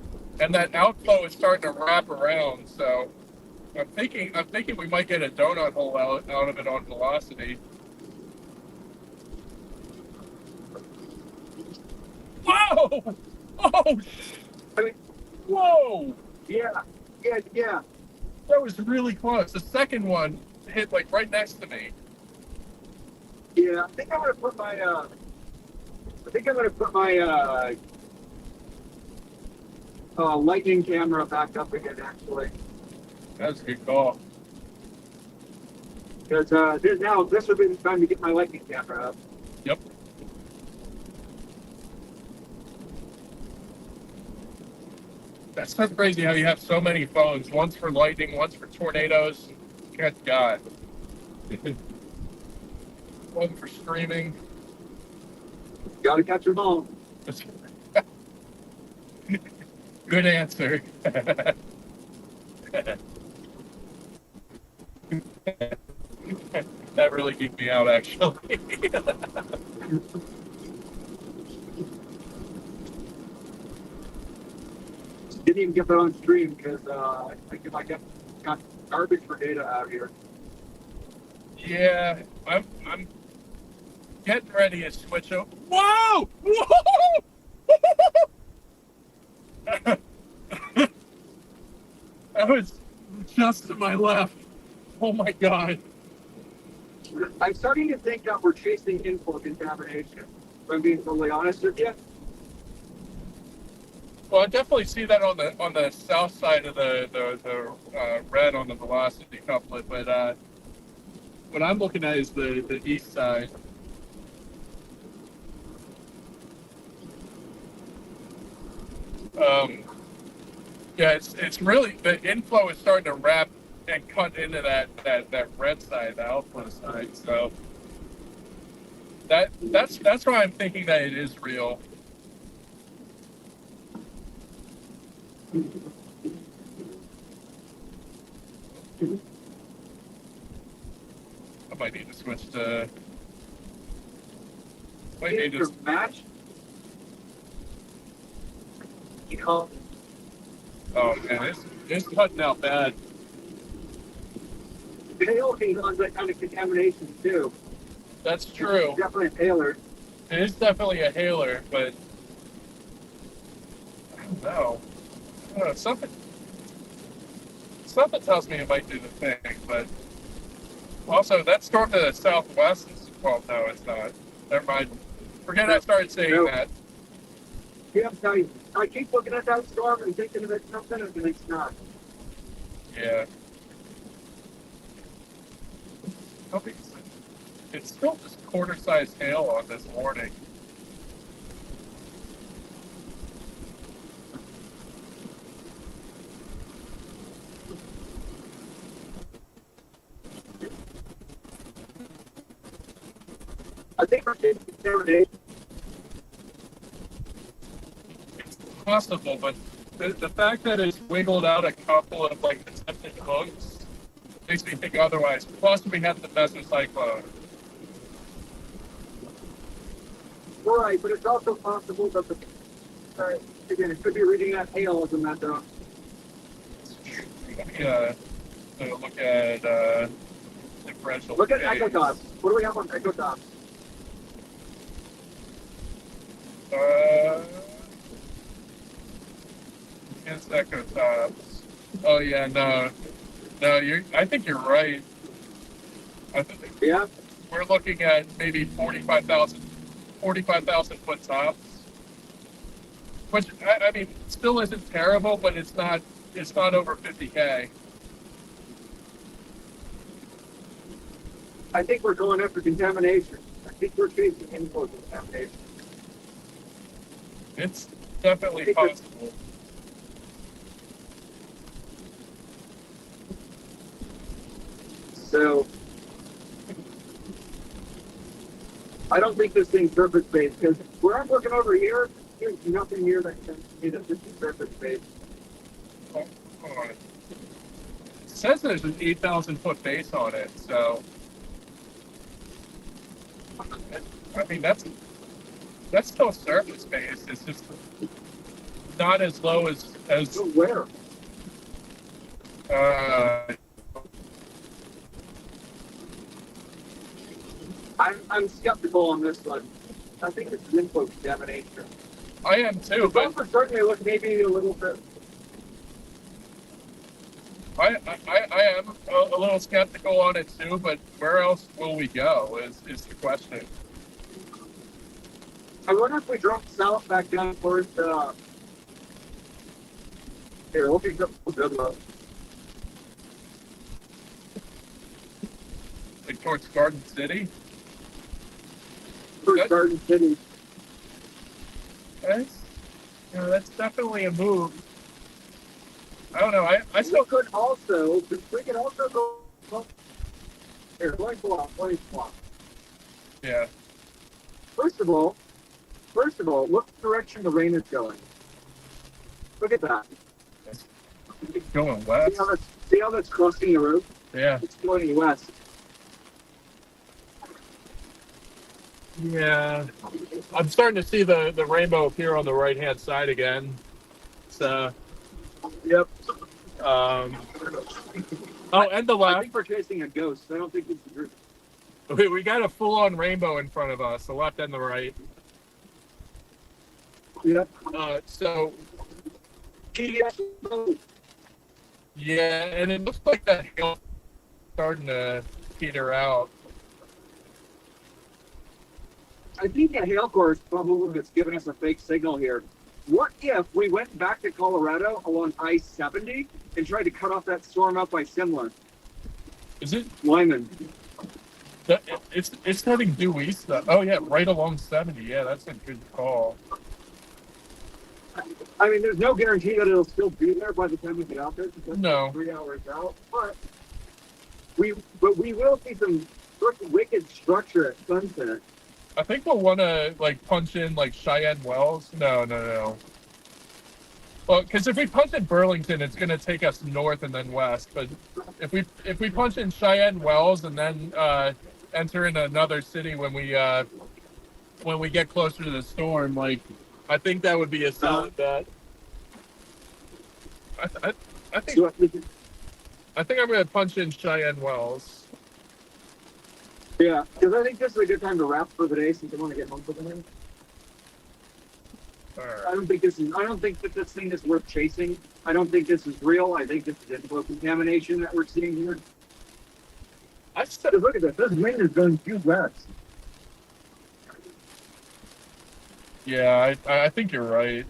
and that outflow is starting to wrap around. So I'm thinking we might get a donut hole out of it on velocity. Whoa! Oh! I mean, Whoa! yeah. That was really close. The second one hit like right next to me. Yeah, I think I'm gonna put my lightning camera back up again. Actually, That's a good call. because this would be the time to get my lightning camera up. Yep. That's so crazy how you have so many phones. One's for lightning, one's for tornadoes. Good God. One for streaming. Got to catch them all. Good answer. That really geeked me out, actually. Didn't even get that on stream because I think I got garbage for data out here. Yeah, I'm getting ready to switch up. Whoa! Whoa! That was just to my left. Oh my God. I'm starting to think that we're chasing inflow contamination. If I'm being totally honest with you. Well, I definitely see that on the south side of the red on the velocity couplet, but what I'm looking at is the east side. Yeah, it's really, the inflow is starting to wrap and cut into that red side, the outflow side. So that's why I'm thinking that it is real. switch to. Might need Your to. match. You know, Oh man, it's cutting out bad. hail can cause that kind of contamination too. That's true. Definitely a hailer. It is definitely a hailer, but I don't know. I don't know. Something tells me it might do the thing, but also that storm to the southwest is, well, no, it's not. Never mind. Forget I started saying No. that. Yeah, I'm telling you, I keep looking at that storm and thinking of it something, and it's not. Yeah. It's still just quarter-sized hail on this morning. I think we're getting contamination. It's possible, but the fact that it's wiggled out a couple of like attempted hooks makes me think otherwise. Plus, we have the Messer cyclone. Right, but it's also possible that the again, it could be reading that hail as a matter of. Look at differential. Look at phase. Echotops. What do we have on Echotops? Against Echotops. Oh yeah, no. I think you're right. I think Yeah, we're looking at maybe 45,000 foot tops, which I mean still isn't terrible, but it's not over 50K. I think we're going after contamination. I think we're chasing inflow contamination. It's definitely possible. So I don't think this thing's surface based because where I'm looking over here, there's nothing here that can be that this is surface based. Hold on. It says there's an 8,000 foot base on it, so I mean that's still surface based. It's just not as low as So where? I'm skeptical on this one. I think it's an inflow contamination. I am too, The but bumper certainly look maybe a little bit. I am a little skeptical on it too. But where else will we go is the question. I wonder if we drop south back down towards here, we'll pick up a good one. Like towards Garden City. Towards Good. Garden City. That's definitely a move. I don't know. I We still could also go here, going block. yeah. First of all, look the direction the rain is going. Look at that. It's going west. See how that's crossing the road? Yeah. It's going west. Yeah. I'm starting to see the rainbow appear on the right hand side again. So Yep. oh, and the I left. think we're chasing a ghost. I don't think this is. We got a full on rainbow in front of us, the left and the right. Yep. So TDS. yeah, and it looks like that hill starting to peter out. I think the hail core is probably what's giving us a fake signal here. What if we went back to Colorado along I-70 and tried to cut off that storm out by Simla? Is it? Lyman. It's heading due east. Oh yeah, right along 70. Yeah, that's a good call. I mean, there's no guarantee that it'll still be there by the time we get out there. Because No. it's 3 hours out. But we will see some sort of wicked structure at sunset. I think we'll want to like punch in like Cheyenne Wells. No. Well, because if we punch in Burlington, it's going to take us north and then west. But if we punch in Cheyenne Wells and then enter into another city when we get closer to the storm. Like, I think that would be a solid bet. I think So I think, I think I'm gonna punch in Cheyenne Wells. yeah, because I think this is a good time to wrap for the day since I want to get home for the day. All I right. don't think this is. I don't think that this thing is worth chasing. I don't think this is real. I think this is inflow contamination that we're seeing here. I said, Because look at this. This wind is going due west. yeah, I think you're right.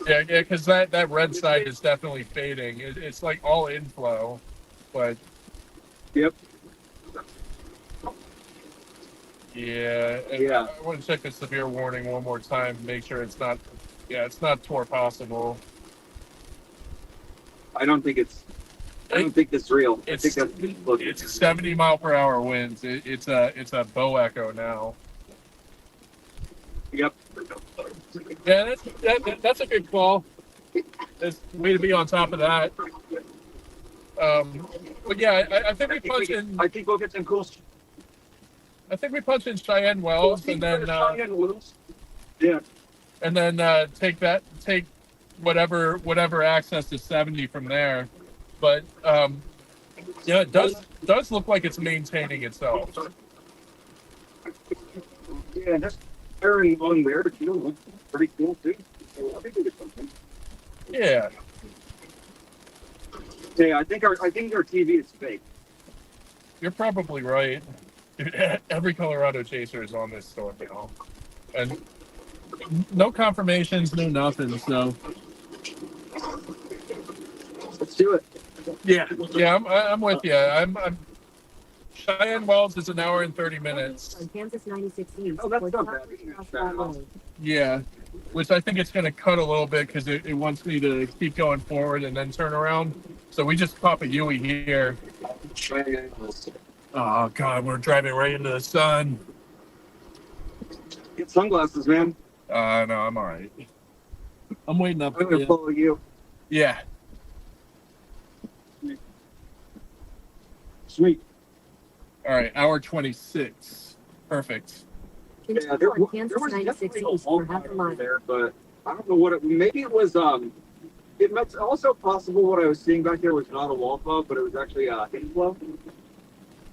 Yeah, because that red side is definitely fading. It's like all inflow, but Yep. yeah, Yeah. I want to check the severe warning one more time. Make sure it's not. Yeah, it's not tour possible. I don't think it's. I don't think this is real. I It's think that's inflow. it's 70 mile per hour winds. It's a bow echo now. Yep. Yeah, that's a good call. It's way to be on top of that. But yeah, I think we punch in. I think we'll get some cool. I think we punch in Cheyenne Wells, and then Yeah. take whatever access to 70 from there. But yeah, it does look like it's maintaining itself. Yeah, that's very on there too. Looks pretty cool too. I think we get something. Yeah, Yeah, I think our TV is fake. you're probably right. Dude, every Colorado chaser is on this storm now, and no confirmations, no nothing. So Let's do it. yeah, I'm with you. I'm Cheyenne Wells is an hour and 30 minutes. On Kansas 96 East. Oh, that's towards not Southwest bad. Crossroad Road. Yeah, which I think it's going to cut a little bit because it wants me to keep going forward and then turn around. So we just pop a Yui here. Oh God, we're driving right into the sun. Get sunglasses, man. No, I'm all right. I'm waiting up. I'm gonna follow you. Yeah. Sweet. All right, hour 26. Perfect. Continue on Kansas 96 definitely East a for half a over mile. there, but I don't know what it. Maybe it was. It's also possible what I was seeing back there was not a wall flow, but it was actually a inflow.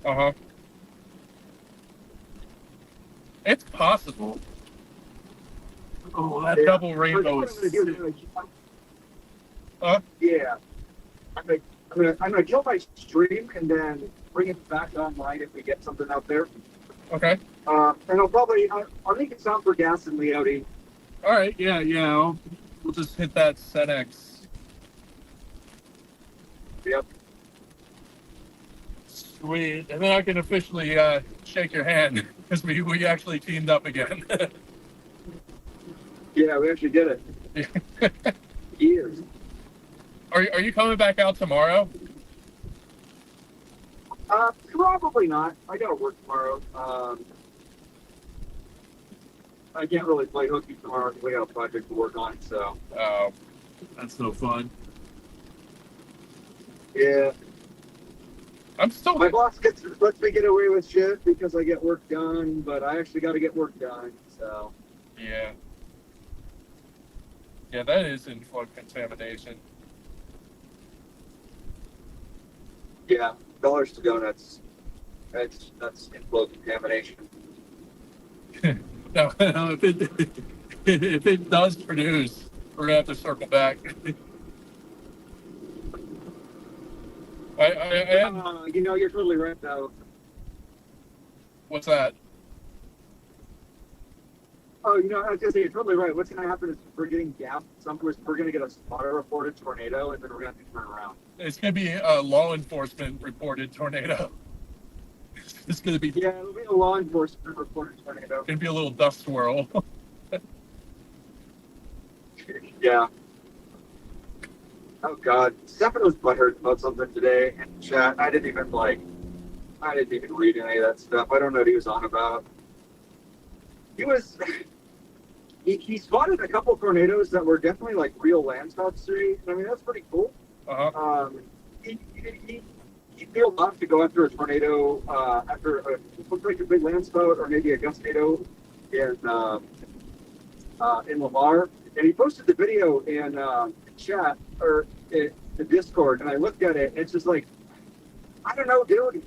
Uh-huh. It's possible. Oh, that Yeah. double rainbow What I'm gonna do is... is- Huh? Yeah. I'm gonna kill my stream and then bring it back online if we get something out there. Okay. And I'll make it sound for gas and layouting. All right, yeah. We'll just hit that SetX. Yep. Sweet. And then I can officially shake your hand because we actually teamed up again. Yeah, we actually did it. Years. Are you coming back out tomorrow? Probably not. I gotta work tomorrow. I can't really play hooky tomorrow. We got a project to work on, so. Oh, that's no fun. Yeah. I'm still... My boss lets me get away with shit because I get work done, but I actually got to get work done, so. Yeah. Yeah, that is inflow contamination. Yeah, dollars to donuts. That's inflow contamination. No, if it does produce, we're gonna have to circle back. I You're totally right though. what's that? Oh, I was gonna say you're totally right. What's gonna happen is we're getting gapped. We're gonna get a spotter reported tornado, and then we're gonna have to turn around. It's gonna be a law enforcement reported tornado. It's gonna be Yeah, it'll be a law enforcement reported tornado. gonna be a little dust swirl. Yeah. Oh God, Stefan was butthurt about something today in chat. I didn't even read any of that stuff. I don't know what he was on about. He spotted a couple tornadoes that were definitely like real landscapes. I mean, that's pretty cool. Uh-huh. He you feel love to go after a tornado after it looks like a big landspout or maybe a gustado in Lamar? And he posted the video in chat or in the Discord, and I looked at it. And it's just like, I don't know, dude.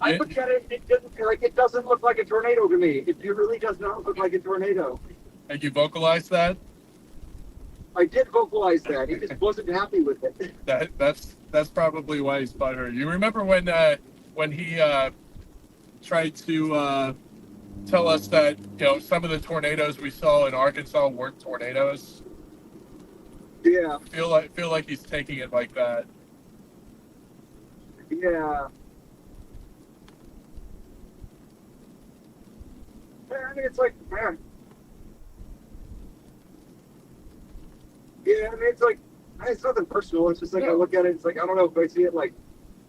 I looked at it. It doesn't look like a tornado to me. It really does not look like a tornado. And you vocalized that? I did vocalize that. He just wasn't happy with it. That's probably why he's butthurt. You remember when he tried to tell us that some of the tornadoes we saw in Arkansas weren't tornadoes? Yeah. Feel like he's taking it like that. Yeah. I mean, it's like, man. Yeah, I mean, it's like, it's nothing personal. It's just like, I look at it, it's like, I don't know if I see it like,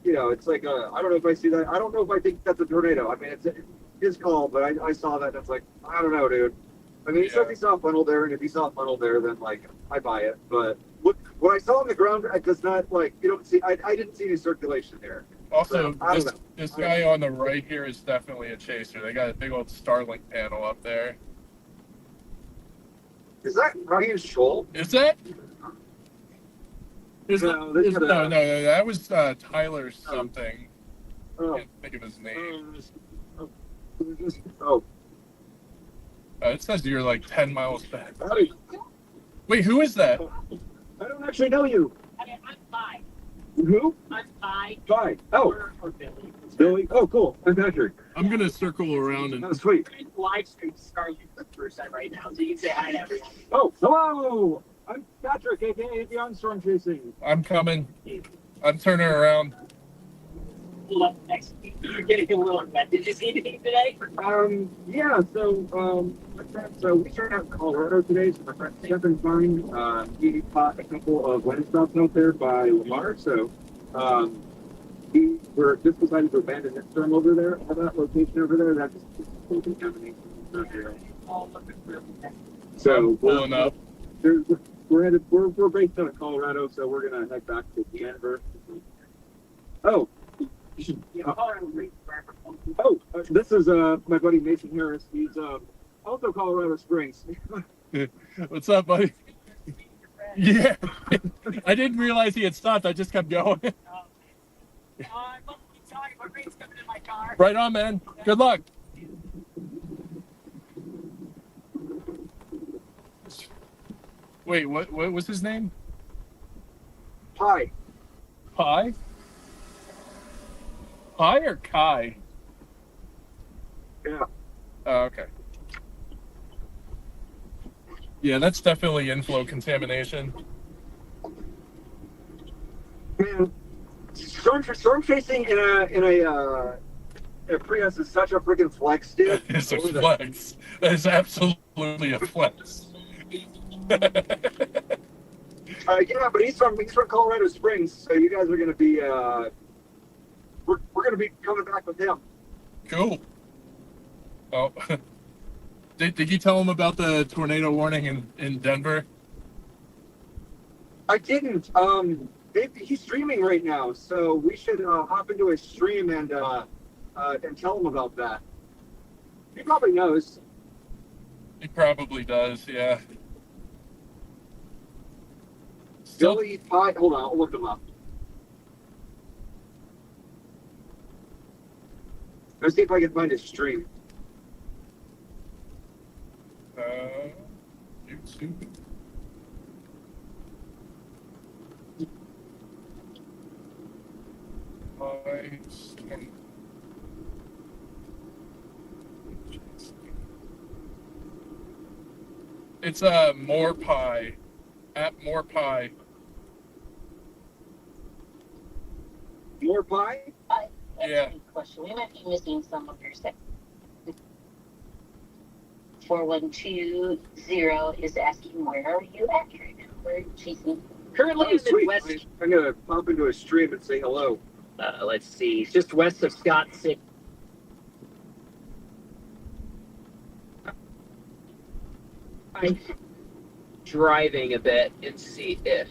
it's like, I don't know if I see that. I don't know if I think that's a tornado. I mean, it's his call, but I saw that. And it's like, I don't know, dude. I mean, he says he saw a funnel there, and if he saw a funnel there, then, like, I buy it. But what I saw on the ground, it does not, like, you don't see, I didn't see any circulation there. Also, So, this guy on the right here is definitely a chaser. They got a big old Starlink panel up there. Is that Ryan Scholl? Is that? No, No, that was Tyler something. I Oh. can't think of his name. Oh. It says you're like 10 miles back. Howdy. Wait, who is that? I don't actually know you. I'm fine. Who? I'm fine. Bye. Oh, Or Billy. Billy. Oh, cool. I'm Patrick. I'm gonna circle around and Oh, sweet. Live stream Starlink for % right now, so you can say hi to everyone. Oh, hello. I'm Patrick, aka Beyond Storm Chasing. I'm coming. I'm turning around. Pull up next week. You're getting a little wet. Did you see anything today? Yeah. So, my friend, we started out in Colorado today. So my friend Stefan's mine. He bought a couple of wedding stops out there by Lamar. So, we're just decided to abandon that term over there. All that location over there, that's full contamination. So Pulling up. we're based out of Colorado, so we're gonna head back to Denver. Oh, you should. This is my buddy Mason Harris. He's also Colorado Springs. What's up, buddy? Yeah. I didn't realize he had stopped. I just kept going. I'm sorry, my rain's coming in my car. Right on, man. Good luck. Wait, what was his name? Hi. Pi? Pi or Kai? Yeah. Oh, okay. Yeah, that's definitely inflow contamination. Man, storm chasing in a Prius is such a freaking flex, dude. It's a flex. That is absolutely a flex. Yeah, but he's from Colorado Springs, so you guys are gonna be we're gonna be coming back with him. Cool. Oh, did you tell him about the tornado warning in Denver? I didn't. He's streaming right now, so we should hop into his stream and tell him about that. He probably knows. He probably does. Yeah. Still, Billy Pie. Hold on, I'll look him up. Let's see if I can find his stream. YouTube. It's More Pie. At More Pie. More Pie? Yeah. Question. We might be missing some of your stuff. 4120 is asking, where are you at right now? We're chasing. Currently Oh, in the sweet. west, I'm gonna pop into his stream and say hello. let's see, just west of Scott City. I'm driving a bit and see if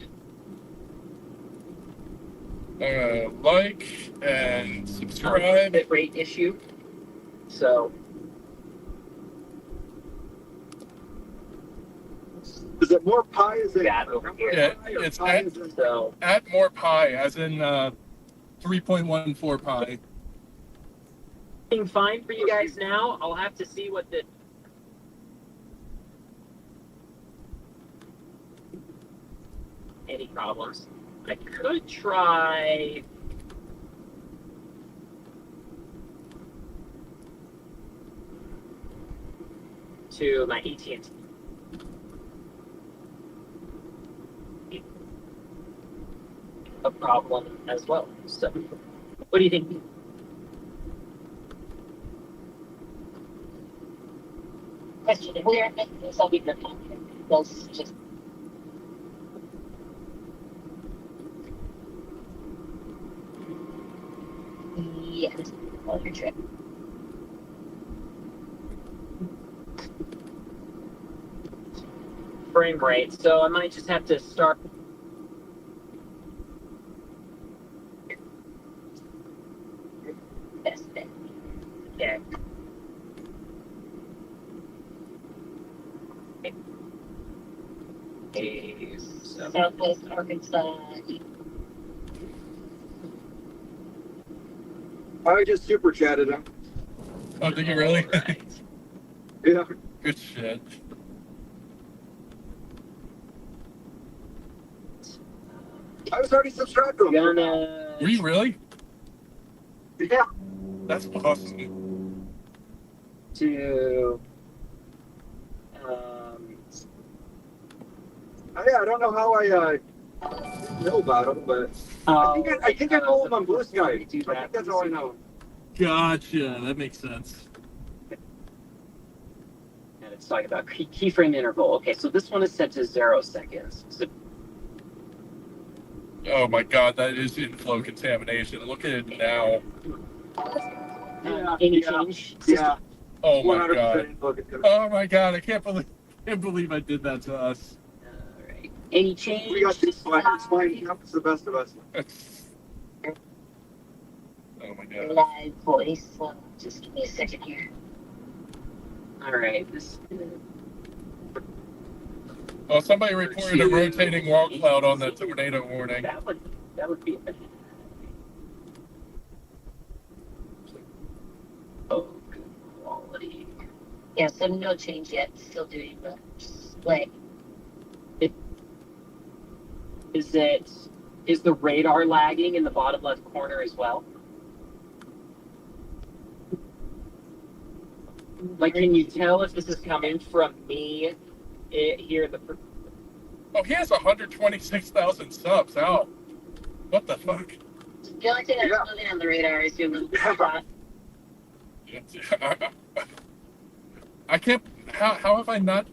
Like and subscribe. Bit rate issue. So Is it more pie? Is it that over here. Yeah, pie or it's pie at, is it- So at more pi, as in 3.14 pi. everything fine for you guys now. I'll have to see what the any problems. I could try to my AT&T. A problem as well. So, what do you think? Question, if we are making this, I'll be the Let's just. Yes, on your trip. Frame rate. So I might just have to start. Best bet. Yeah. So, Southwest Arkansas. I just super chatted him. Oh, did you really? alright. Yeah. Good shit. I was already subscribed to him. Gonna Were you really? Yeah. That's awesome. do Yeah, I don't know how I know about him, but I think I know him on Blue Sky. I think that's all I know. Gotcha. That makes sense. and it's talking about keyframe interval. Okay, so this one is set to 0 seconds. So Oh my god, that is inflow contamination. Look at it now. any yeah. change? Yeah. Oh my 100% god. look at it. Oh my god, I can't believe I did that to us. Alright. Any change? We got this fine. It's fine. It's the best of us. Oh my god. Live voice. So just give me a second here. Alright, this Oh, somebody reported a rotating wall cloud on the tornado warning. that would be oh, good quality. Yeah, so no change yet. Still doing the display. Is the radar lagging in the bottom left corner as well? Like, can you tell if this is coming from me here? Oh, he has 126,000 subs out. What the fuck? The only thing that's Yeah. moving on the radar is your little spot. I can't. How have I not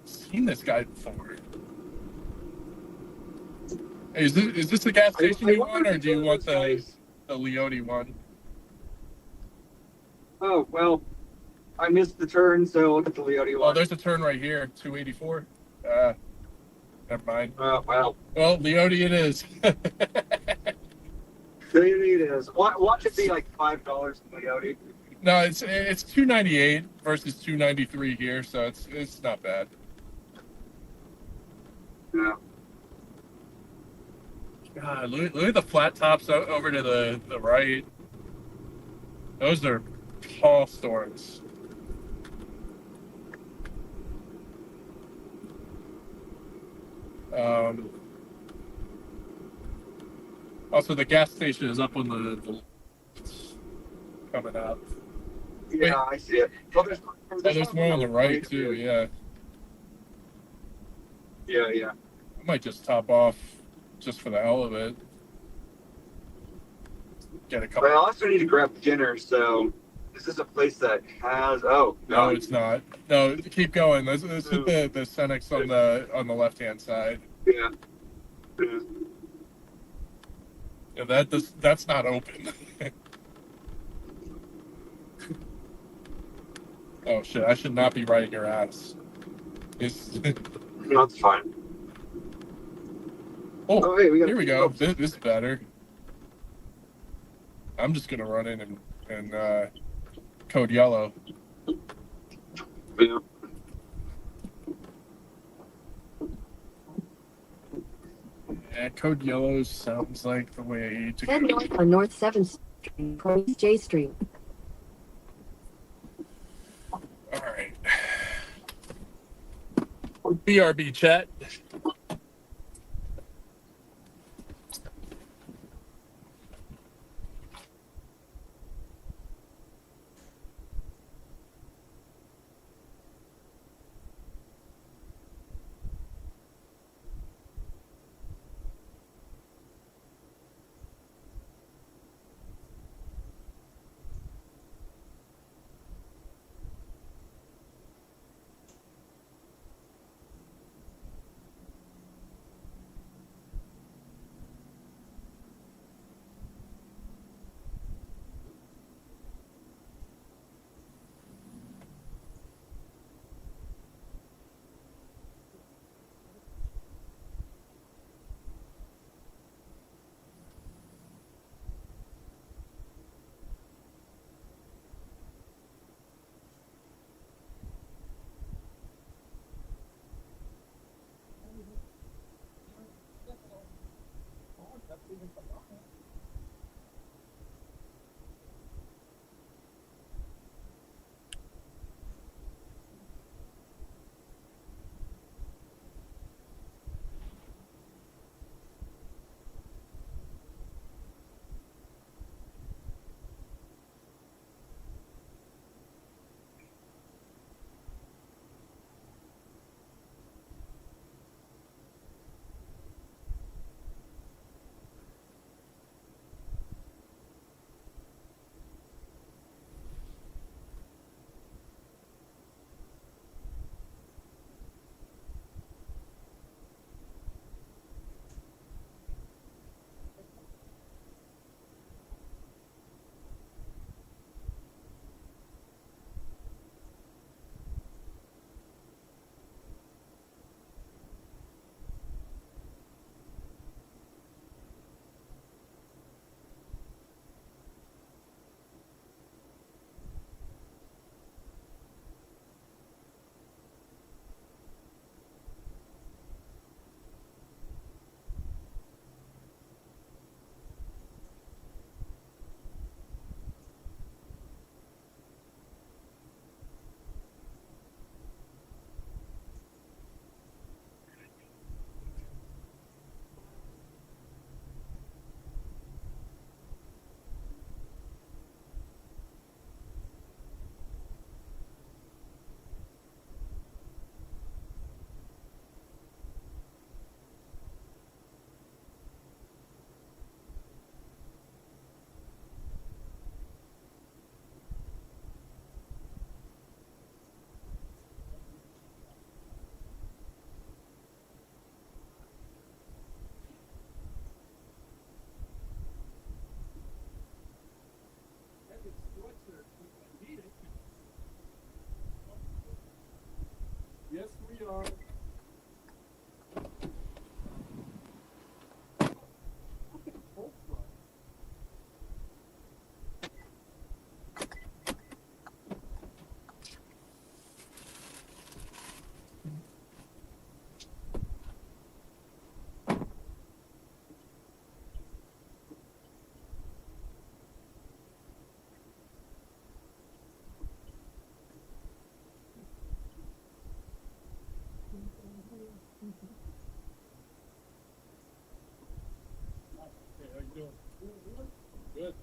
seen this guy before? Hey, is this the gas station you want, or do you want the Leote one? Oh, well, I missed the turn, so look at the Leote Oh, one. there's a turn right here, 284. Never mind. Well, Well, Leote it is. Leote it is. Watch it be like $5 in Leote. No, it's 298 versus 293 here, so it's not bad. Yeah. God, look at the flat tops over to the right. Those are tall storms. Also, the gas station is up on the coming out. Yeah, I see it. Oh, There's one on the right too. Yeah, Yeah. I might just top off just for the hell of it. Get a But couple. I also need to grab dinner, so this is a place that has. Oh, No, it's not. No, keep going. This is the Senex on the left hand side. Yeah. Yeah, that's not open. Oh shit! I should not be riding your ass. That's fine. Oh, Hey, we got here we go. This is better. I'm just gonna run in and code yellow. Yeah. Yeah, code yellow sounds like the way to Head go. north on North 7th Street towards J Street. All right. BRB chat. Yes, we are. Hey, how you doing? Good.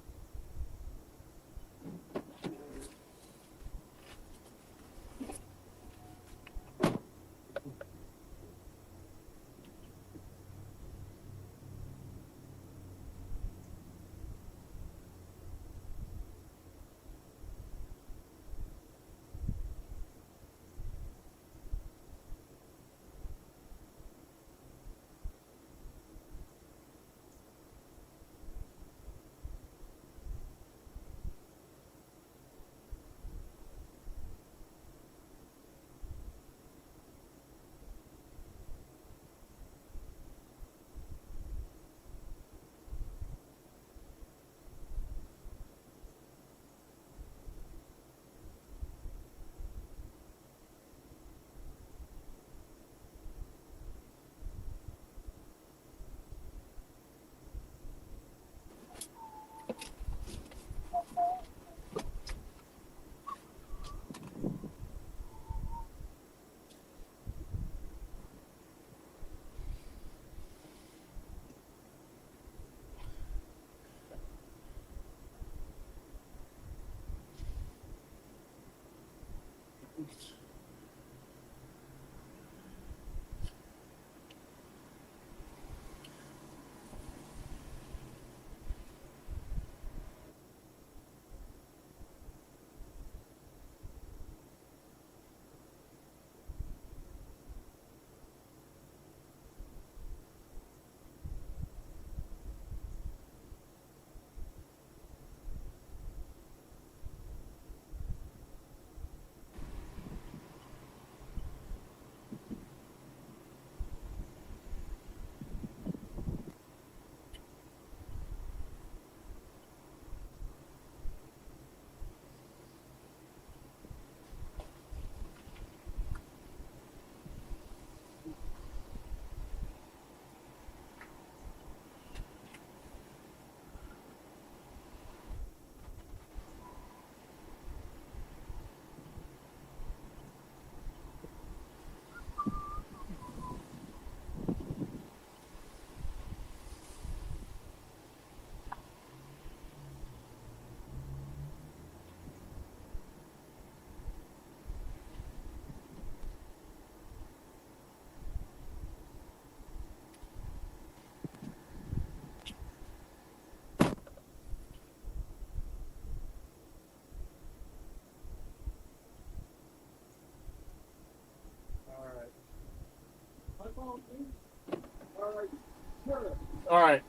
All right.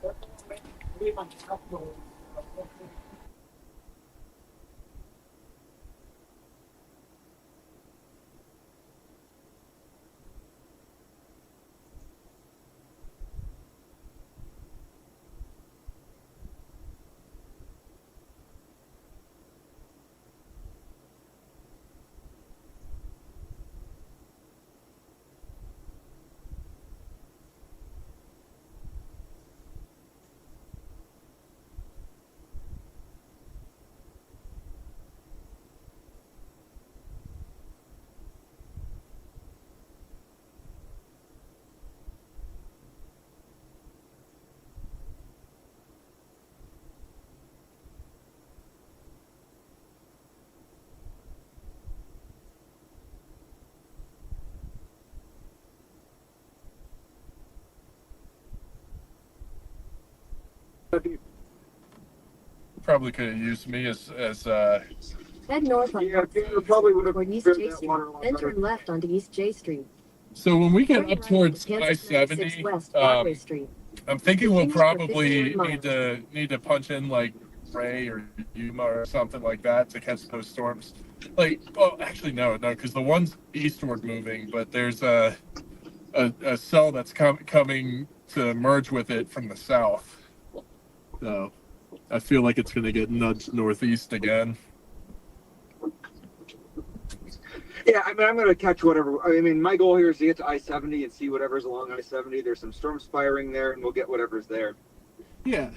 Probably could have used me as Head north on Yeah, North Peter Street probably would have toward East cleared J that Street, water a lot then better. turn left onto East J Street. So when we get Turn up right towards onto Kansas 96 I-70, West Broadway Street. I'm thinking we'll Continues for probably 51 need to punch in like Ray or Yuma or something like that to catch those storms. Like, oh, actually no, because the one's eastward moving, but there's a cell that's coming to merge with it from the south. So I feel like it's going to get nudged northeast again. Yeah, I mean, I'm going to catch whatever. I mean, my goal here is to get to I-70 and see whatever's along I-70. There's some storm spiring there, and we'll get whatever's there. Yeah,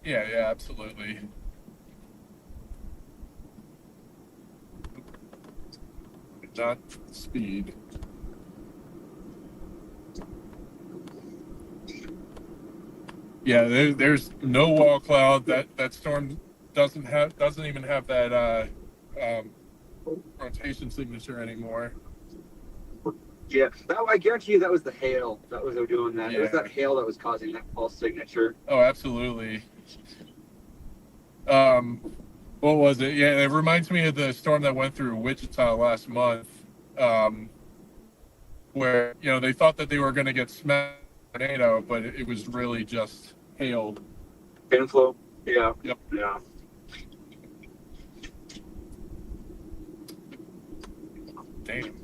absolutely. Not speed. Yeah, there's no wall cloud. That storm doesn't even have that rotation signature anymore. Yeah, I guarantee you that was the hail that was doing that. It was Yeah. that hail that was causing that false signature. Oh, absolutely. What was it? Yeah, it reminds me of the storm that went through Wichita last month, where they thought that they were going to get smashed by a tornado, but it was really just hail. Inflow. Yeah. Yep. Yeah. Damn.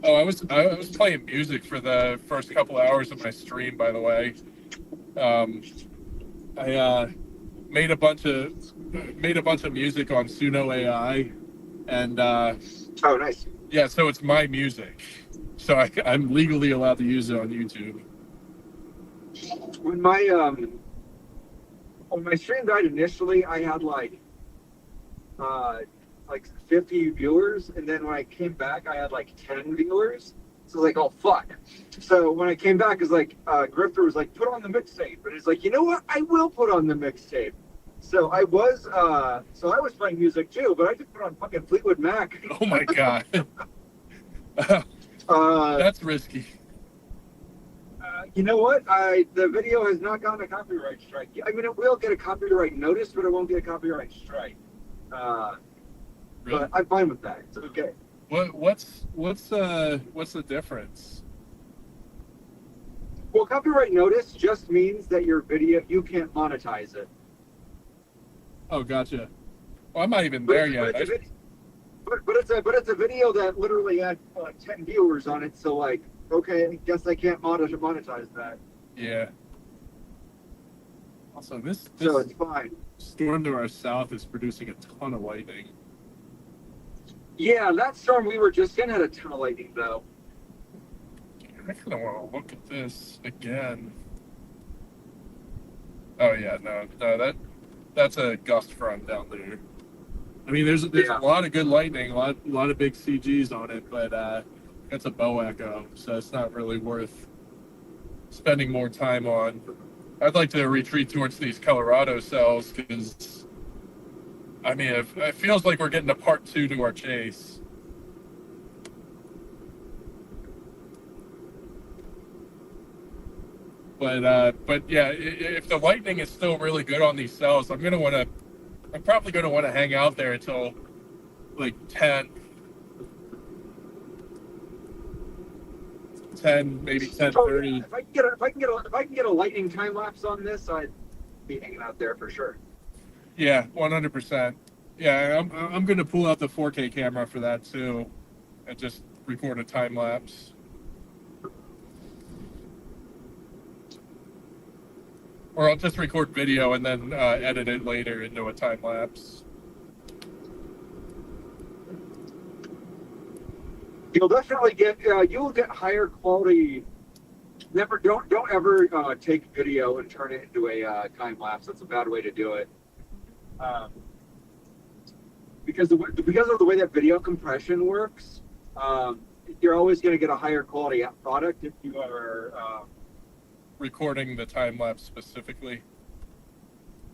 Oh, I was playing music for the first couple hours of my stream, by the way. I made a bunch of music on Suno AI, and Oh, nice. yeah, so it's my music, so I'm legally allowed to use it on YouTube. When my stream died initially, I had like 50 viewers, and then when I came back, I had like 10 viewers. So I was like, oh fuck. So when I came back, it's like Grifter was like, put on the mixtape, but it's like, you know what? I will put on the mixtape. So I was playing music too, but I just put on fucking Fleetwood Mac. Oh my god. That's risky. You know what? The video has not gotten a copyright strike. I mean, it will get a copyright notice, but it won't get a copyright strike. Really? But I'm fine with that. It's okay. What's the difference? Well, copyright notice just means that your video, you can't monetize it. Oh, gotcha. Well, I'm not even there yet. But it's a video that literally had 10 viewers on it. So like, okay, I guess I can't monetize that. Yeah. Also, this So it's fine. storm to our south is producing a ton of lightning. Yeah, that storm we were just in had a ton of lightning though. I kind of want to look at this again. Oh yeah, no, that's a gust front down there. I mean, there's Yeah. a lot of good lightning, a lot of big CGs on it, but it's a bow echo, so it's not really worth spending more time on. I'd like to retreat towards these Colorado cells because, I mean, it feels like we're getting a part 2 to our chase. But yeah, if the lightning is still really good on these cells, I'm probably gonna want to hang out there until like 10. 10, maybe Oh, 10:30. yeah. If I can get a lightning time lapse on this, I'd be hanging out there for sure. Yeah, 100%. Yeah, I'm gonna pull out the 4K camera for that too, and just record a time lapse. Or I'll just record video and then edit it later into a time lapse. You'll definitely get you'll get higher quality. Don't ever take video and turn it into a time lapse. That's a bad way to do it. Because of the way that video compression works, you're always going to get a higher quality product if you are Recording the time lapse specifically.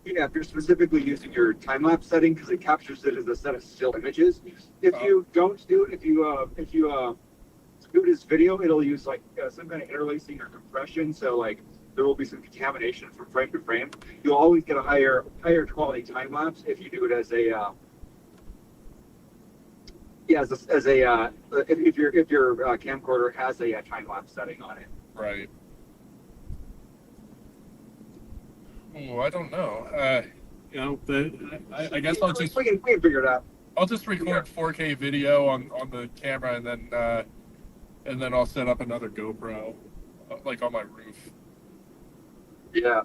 yeah, if you're specifically using your time lapse setting because it captures it as a set of still images. If you don't do it, if you do it as video, it'll use like some kind of interlacing or compression. So like there will be some contamination from frame to frame. You'll always get a higher quality time lapse if you do it as a if your camcorder has a time lapse setting on it. Right. Oh, I don't know. I guess I'll just we can figure it out. I'll just record 4K video on the camera and then I'll set up another GoPro like on my roof. Yeah.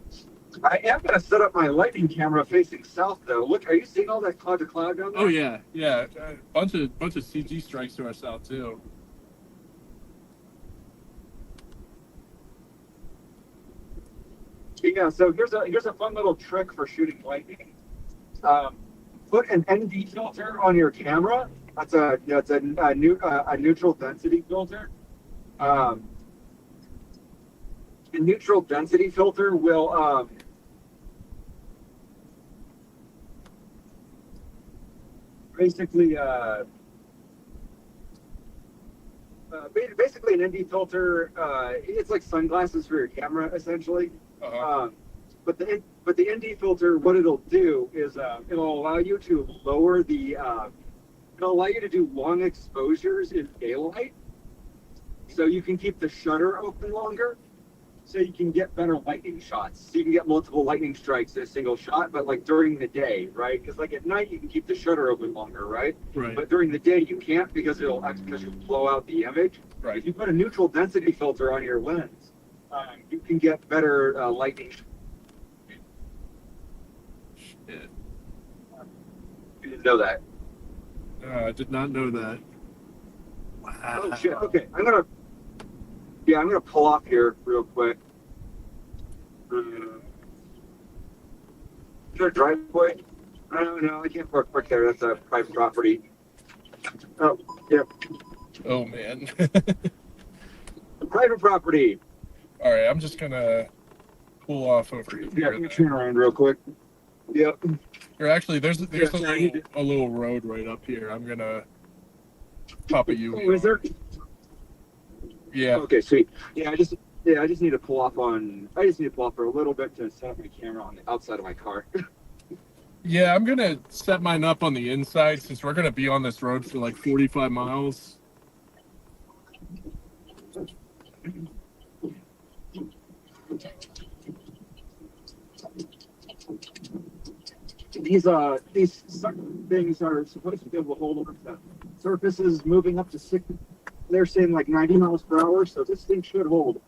I am going to set up my lighting camera facing south, though. Look, are you seeing all that cloud to cloud down there? Oh yeah. Bunch of CG strikes to our south too. Yeah. So here's a fun little trick for shooting lightning. Put an ND filter on your camera. That's a neutral density filter. A neutral density filter will basically an ND filter. It's like sunglasses for your camera, essentially. Uh-huh. But the ND filter, what it'll do is it'll allow you to lower the it'll allow you to do long exposures in daylight, so you can keep the shutter open longer, so you can get better lightning shots. So you can get multiple lightning strikes in a single shot, but like during the day, right? Because like at night you can keep the shutter open longer, right? Right. But during the day you can't because you'll blow out the image. Right. If you put a neutral density filter on your lens, you can get better lightning. Shit. You didn't know that. I did not know that. Wow. Oh shit. Okay, I'm gonna pull off here real quick. Is there a driveway? No, I can't park there. That's a private property. Oh, yeah. Oh man. Private property. All right, I'm just gonna pull off over Yeah, here. let me turn around real quick. Yep. Or actually, there's Yeah, a little road right up here. I'm gonna pop a U. Oh, is there? Yeah. Okay, sweet. I just need to pull off for a little bit to set up my camera on the outside of my car. Yeah, I'm gonna set mine up on the inside since we're gonna be on this road for like 45 miles. These things are supposed to be able to hold on to surfaces moving up to 60. They're saying like 90 miles per hour, so this thing should hold.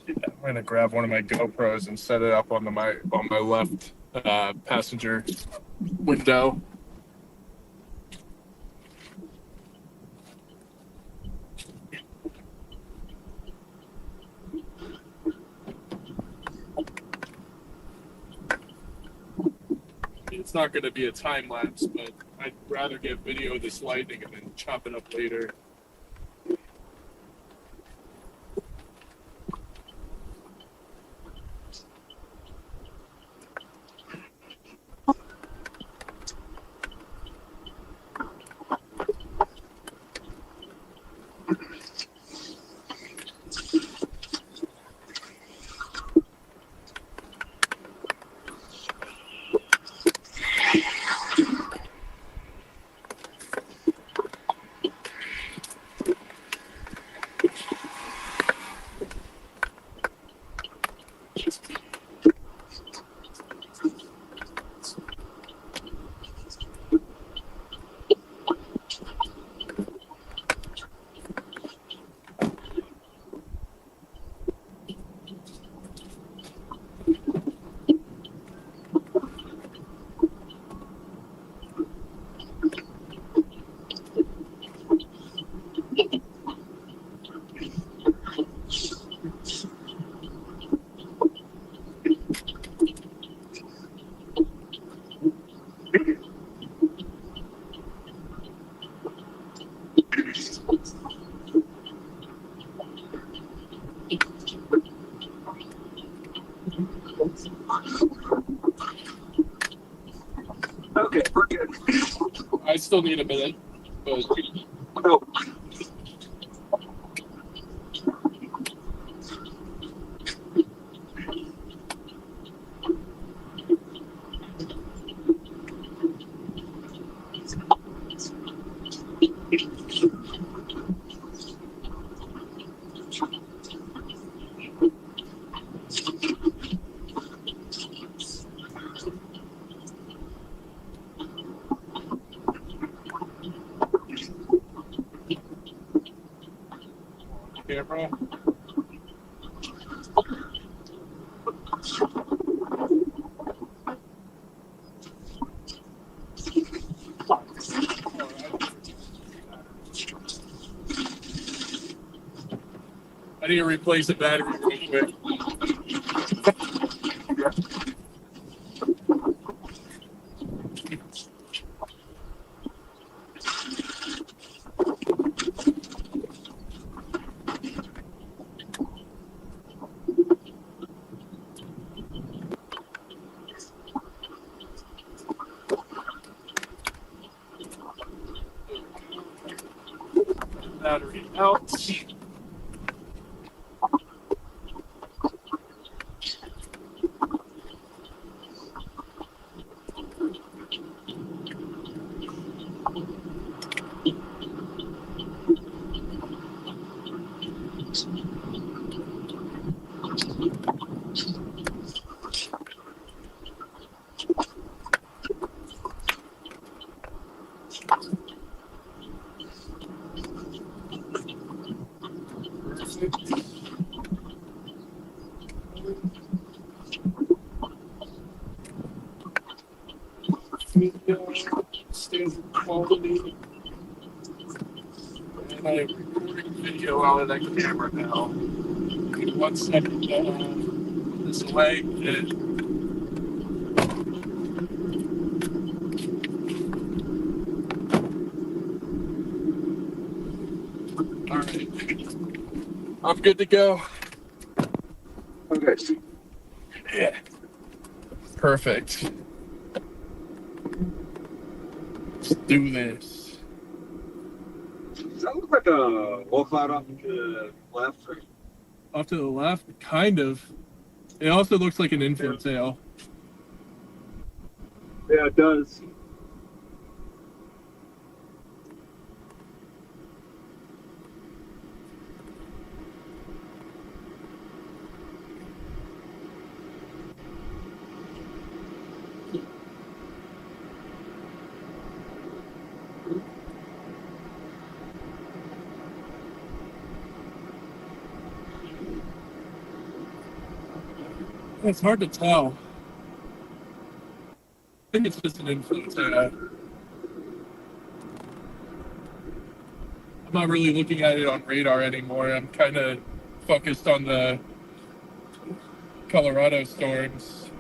I'm gonna grab one of my GoPros and set it up on my left passenger window. It's not going to be a time lapse, but I'd rather get video of this lightning and then chop it up later. Okay, we're good. I still need a minute, but Oh, camera. I need to replace the battery real quick. Battery out. Standard quality. And I'm recording video out of that camera now. Give 1 second to put this away. Alright. I'm good to go. okay. Yeah. Perfect. Let's do this. Does that look like a wolf out on the left? Or... Off to the left, kind of. It also looks like an infant tail. Yeah, it does. It's hard to tell. I think it's just an infant tail. I'm not really looking at it on radar anymore. I'm kind of focused on the Colorado storms.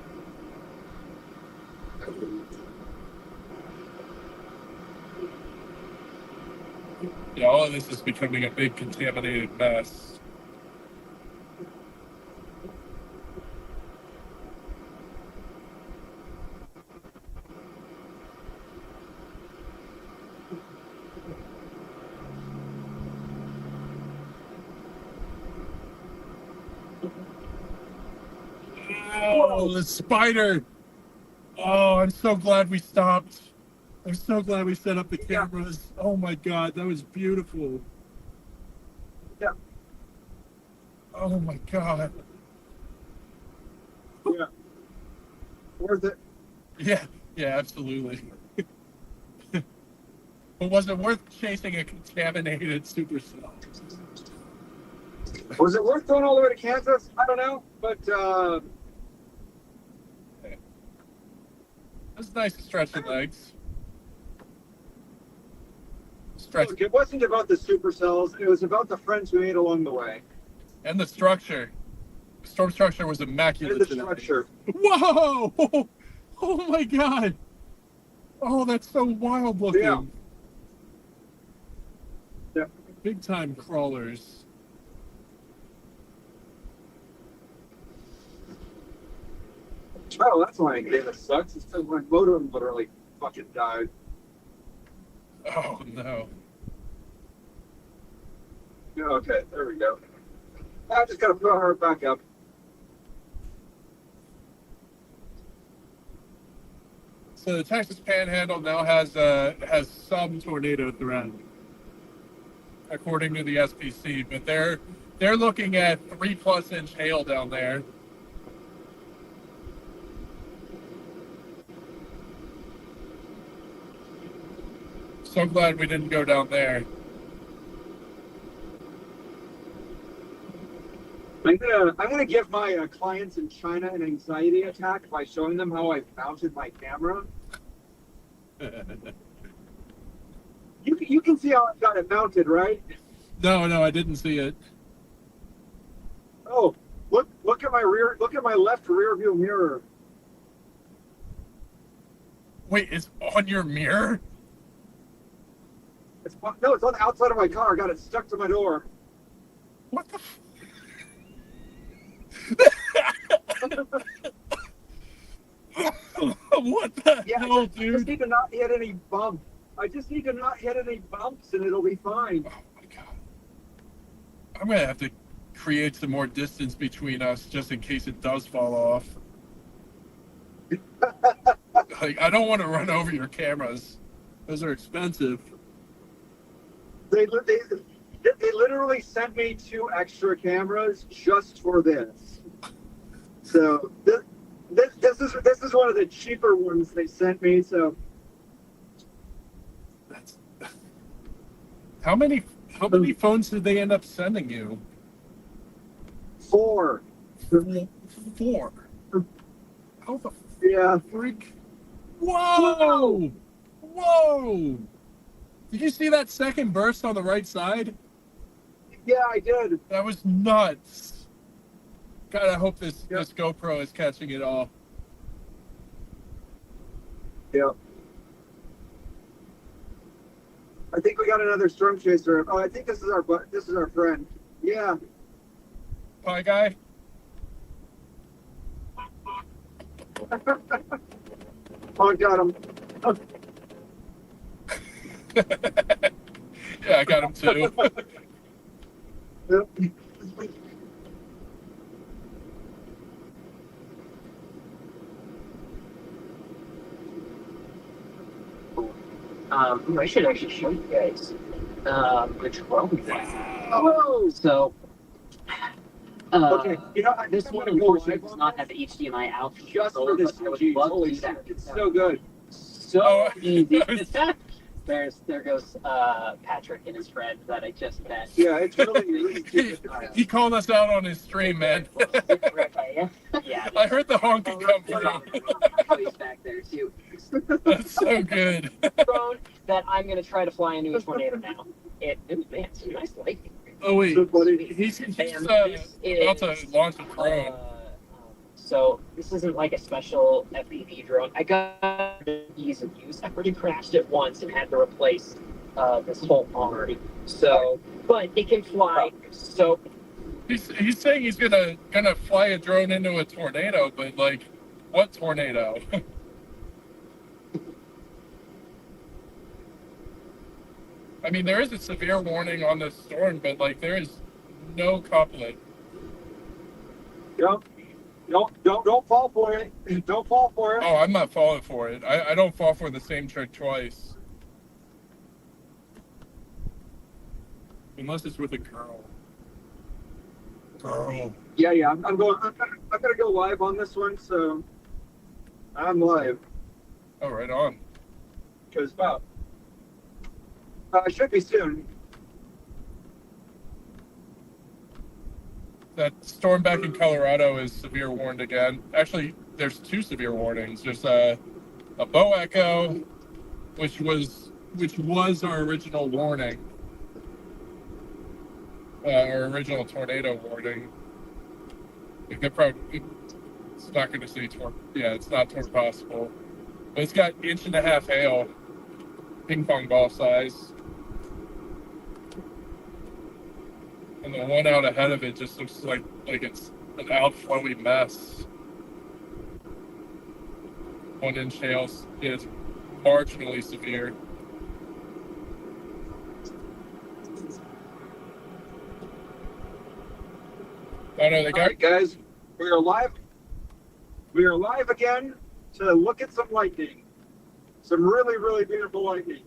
Yeah, all of this is becoming a big contaminated mess. Oh, the spider! Oh, I'm so glad we stopped. I'm so glad we set up the cameras. Oh my god, that was beautiful. Yeah. Oh my god. Yeah. Worth it. Yeah, yeah, absolutely. But was it worth chasing a contaminated supercell? Was it worth going all the way to Kansas? I don't know, but It's nice to stretch the legs. Stretch look, it wasn't about the supercells. It was about the friends we made along the way. and the structure. The storm structure was immaculate. And the today. structure. Whoa! Oh my god! Oh, that's so wild looking. Yeah. Yeah. Big time crawlers. Oh, that's why it sucks. It's because my motor literally fucking died. Oh no. Yeah, okay, there we go. I just gotta put her back up. So the Texas Panhandle now has some tornado threat, according to the SPC, but they're looking at 3+ inch hail down there. So glad we didn't go down there. I'm gonna give my clients in China an anxiety attack by showing them how I mounted my camera. You can see how I've got it mounted, right? No, I didn't see it. Oh, look at my left rear view mirror. Wait, it's on your mirror? It's on the outside of my car. I got it stuck to my door. What the? What the hell, I just dude? need to not hit any bumps. I just need to not hit any bumps, and it'll be fine. Oh my god. I'm gonna have to create some more distance between us just in case it does fall off. Like, I don't want to run over your cameras. Those are expensive. They literally sent me 2 extra cameras just for this. So this is one of the cheaper ones they sent me. So That's how many phones did they end up sending you? 4. 4. How the Yeah. freak? Whoa! Whoa! Did you see that second burst on the right side? Yeah, I did. That was nuts. God, I hope this Yep. this GoPro is catching it all. Yeah. I think we got another storm chaser. Oh, I think this is our friend. Yeah. Pie guy? Oh, I got him. Yeah, I got him too. Yep. I should actually show you guys the drone. Whoa! So, Okay, you know, this I'm one gonna go unfortunately live does on not this have HDMI out just for this. I would Geez, love to holy do shit, that. it's so good. So Oh, easy. There goes Patrick and his friend that I just met. Yeah, it's really stupid. He called us out on his stream, man. Yeah. I heard the honking come through. He's back there too. That's so good. Drone that I'm gonna try to fly into a tornado now. Man, it's a nice lighting. Oh wait, So funny. he's And about this to is, launch a drone. So this isn't like a special FPV drone. I got ease of use. I've already crashed it once and had to replace this whole arm. So, but it can fly. So He's saying he's gonna fly a drone into a tornado, but like, what tornado? I mean, there is a severe warning on this storm, but like, there is no couplet. Yep. Don't fall for it. Don't fall for it. Oh, I'm not falling for it. I don't fall for the same trick twice. Unless it's with a girl. Girl. Yeah. I'm gonna go live on this one, so I'm live Oh, right on. because I should be soon. That storm back in Colorado is severe warned again. Actually, there's 2 severe warnings. There's a bow echo, which was our original warning, our original tornado warning. Like, it's not going to say it's not possible, but it's got 1.5 inch hail, ping pong ball size. and the one out ahead of it just looks like it's an outflowy mess. 1-inch hails is marginally severe. Oh no, they All got right, guys, we are live. We are live again to look at some lightning. Some really, really beautiful lightning.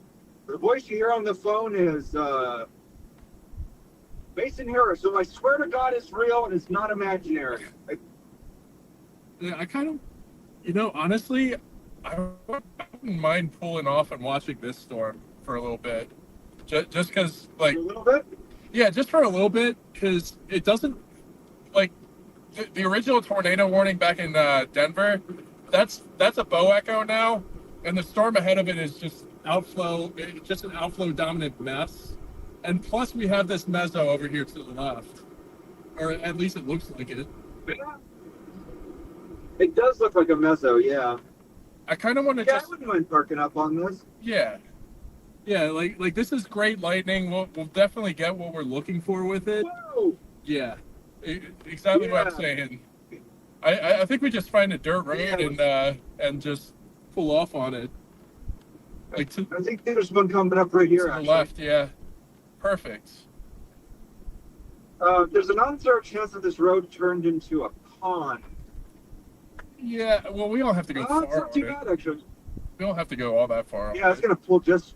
The voice you hear on the phone is Mason Harris. So I swear to God, it's real and it's not imaginary. I kind of, honestly, I wouldn't mind pulling off and watching this storm for a little bit. Just because, like, A little bit. yeah, just for a little bit, because it doesn't, like, the original tornado warning back in Denver, that's a bow echo now, and the storm ahead of it is just just an outflow dominant mess. And plus, we have this mezzo over here to the left, or at least it looks like it. Yeah. It does look like a mezzo, yeah. I kind of want to Yeah, I just, wouldn't mind parking up on this. yeah, like this is great lightning. We'll definitely get what we're looking for with it. Whoa! Yeah, exactly what I'm Yeah. saying. I think we just find a dirt road Yeah, and just pull off on it. Like to I think there's one coming up right here, the actually. left, yeah. Perfect. There's an uncertain chance that this road turned into a pond. Yeah, well, we don't have to go Oh, far it's not on too it. bad, actually. We don't have to go all that far. Yeah, it's gonna pull just.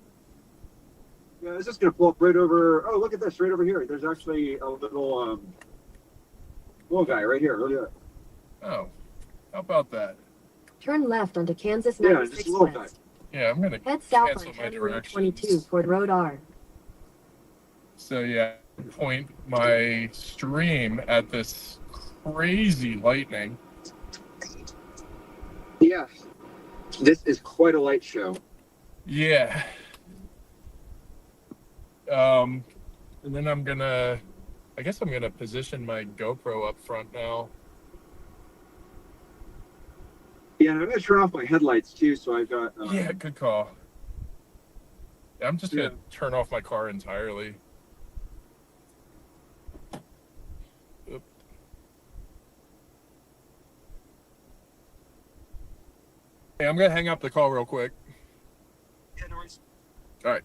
Yeah, it's just gonna pull up right over. Oh, look at this, right over here. There's actually a little guy right here. Look at that. Oh, how about that? Turn left onto Kansas Yeah, 96 just a little guy. West. Yeah, I'm gonna Head south cancel on my County Road directions. 22 toward Road R. So yeah, point my stream at this crazy lightning. Yeah, this is quite a light show. Yeah. And then I guess I'm gonna position my GoPro up front now. Yeah, and I'm gonna turn off my headlights too, so I've got. Yeah, good call. Yeah, I'm just gonna Yeah. turn off my car entirely. Oop. Hey, I'm gonna hang up the call real quick. Yeah, no worries. All right.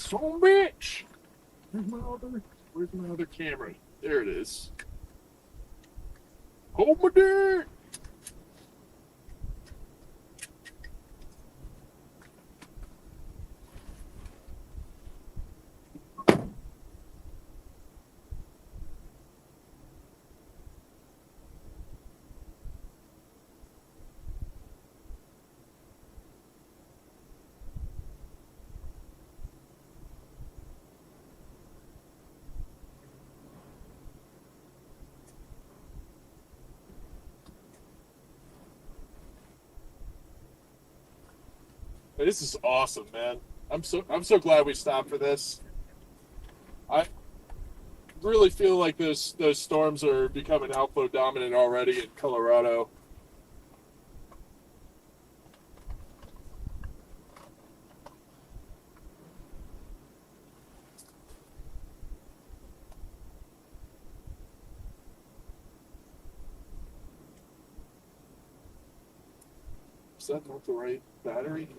Son of a bitch! Where's my other camera? There it is. Hold my dick! This is awesome, man. I'm so glad we stopped for this. I really feel like those storms are becoming outflow dominant already in Colorado. Is that not the right battery?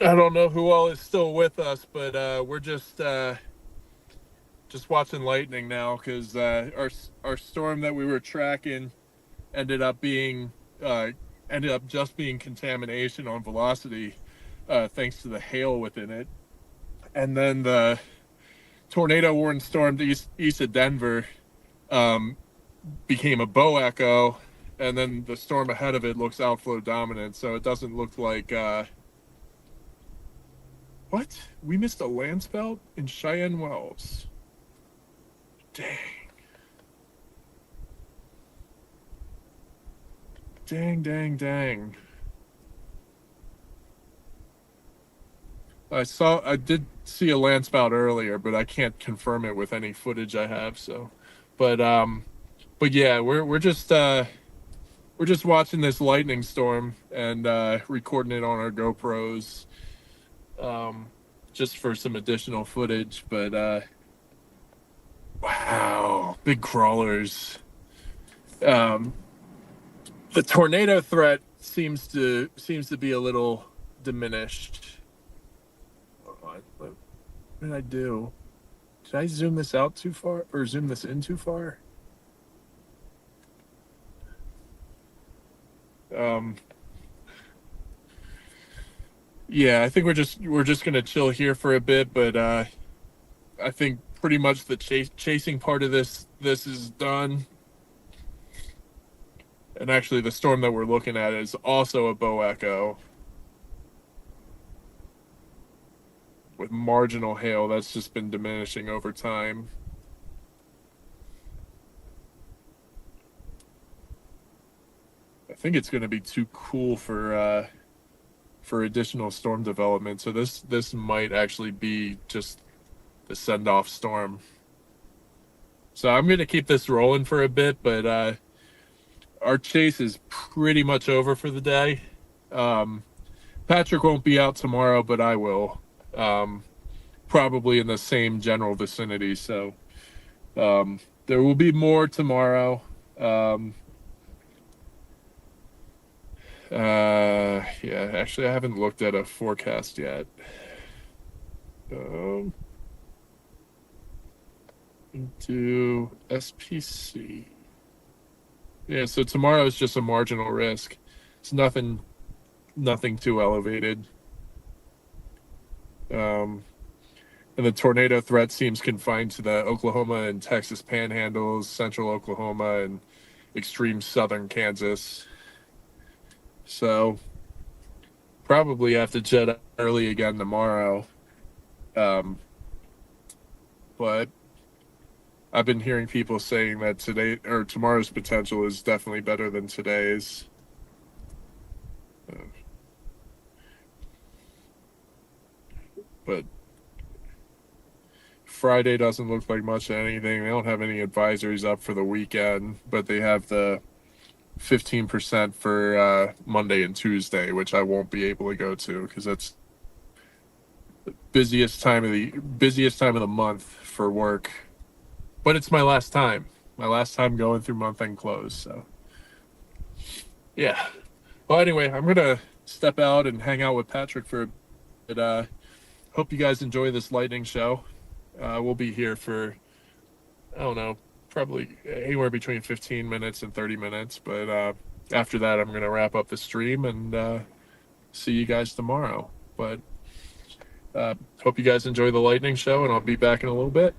I don't know who all is still with us, but we're just watching lightning now because our storm that we were tracking ended up just being contamination on velocity, thanks to the hail within it, and then the tornado warning storm east of Denver became a bow echo, and then the storm ahead of it looks outflow dominant, so it doesn't look like. What? We missed a land spout in Cheyenne Wells. Dang. Dang. I did see a land spout earlier, but I can't confirm it with any footage I have, so. But yeah, we're just watching this lightning storm and recording it on our GoPros. Just for some additional footage, but wow, big crawlers. The tornado threat seems to be a little diminished. Hold on, what did I do? Did I zoom this out too far or zoom this in too far? Yeah, I think we're just gonna chill here for a bit, but I think pretty much the chasing part of this is done. And actually, the storm that we're looking at is also a bow echo with marginal hail that's just been diminishing over time. I think it's going to be too cool for additional storm development. So this might actually be just the send off storm. So I'm going to keep this rolling for a bit, but our chase is pretty much over for the day. Patrick won't be out tomorrow, but I will. Probably in the same general vicinity. So there will be more tomorrow. Yeah, actually, I haven't looked at a forecast yet. Into SPC. Yeah, so tomorrow is just a marginal risk. It's nothing too elevated. And the tornado threat seems confined to the Oklahoma and Texas panhandles, central Oklahoma, and extreme southern Kansas. So probably have to jet early again tomorrow. But I've been hearing people saying that today or tomorrow's potential is definitely better than today's. But Friday doesn't look like much of anything. They don't have any advisories up for the weekend, but they have the 15% for Monday and Tuesday, which I won't be able to go to because that's the busiest time of the month for work. But it's my last time going through month end close. So yeah. Well, anyway, I'm gonna step out and hang out with Patrick for a bit. Hope you guys enjoy this lightning show. We'll be here for, I don't know, probably anywhere between 15 minutes and 30 minutes. But after that, I'm going to wrap up the stream and see you guys tomorrow. But hope you guys enjoy the lightning show, and I'll be back in a little bit.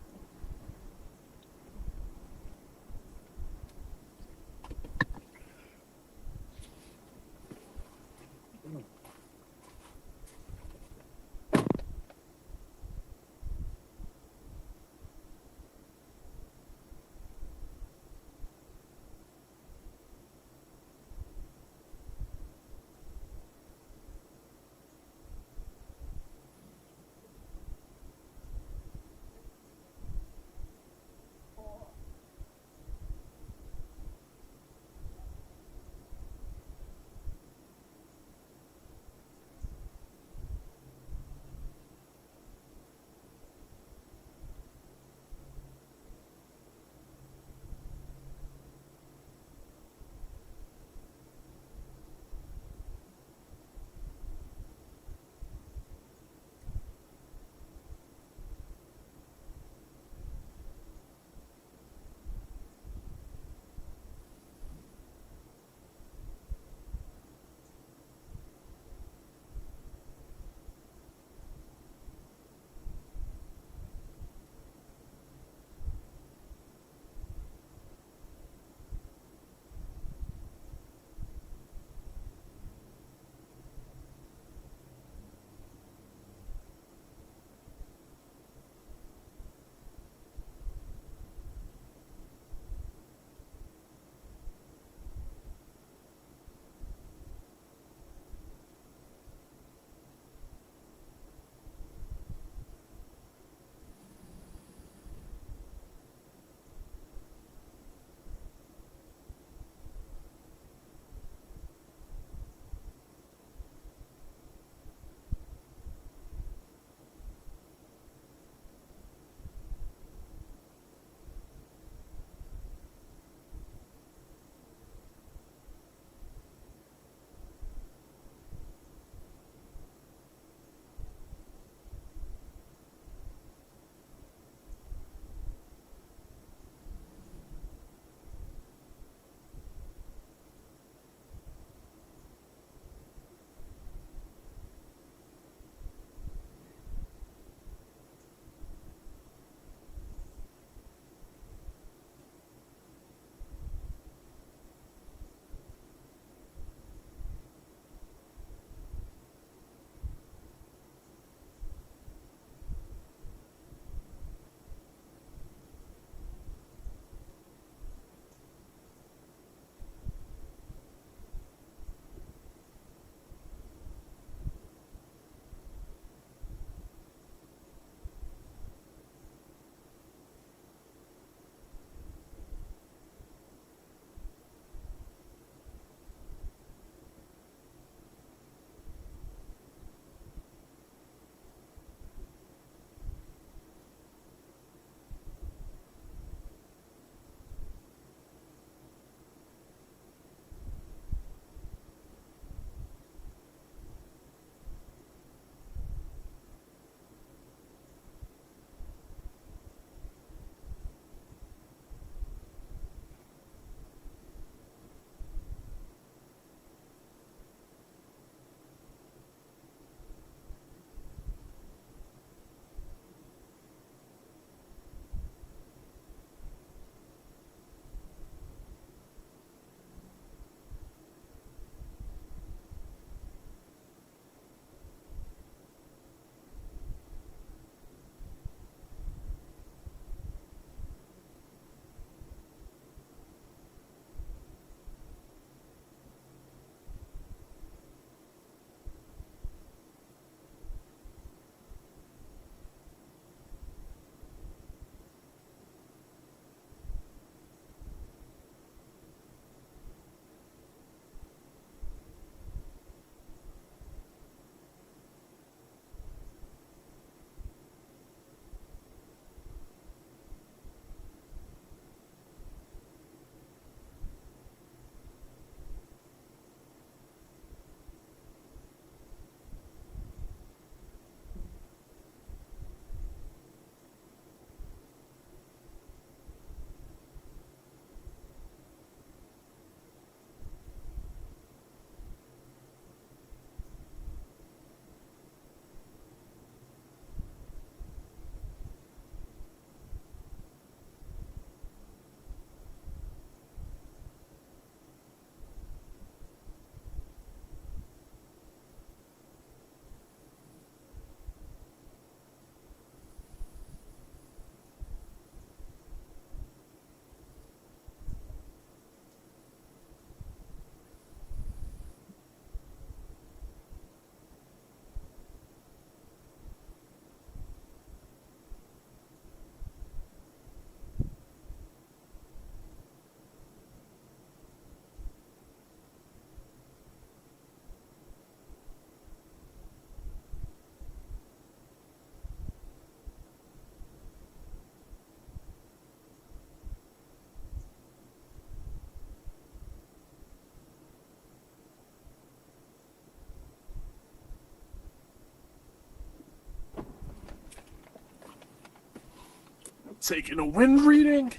taking a wind reading.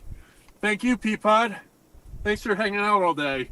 Thank you, Peapod. Thanks for hanging out all day.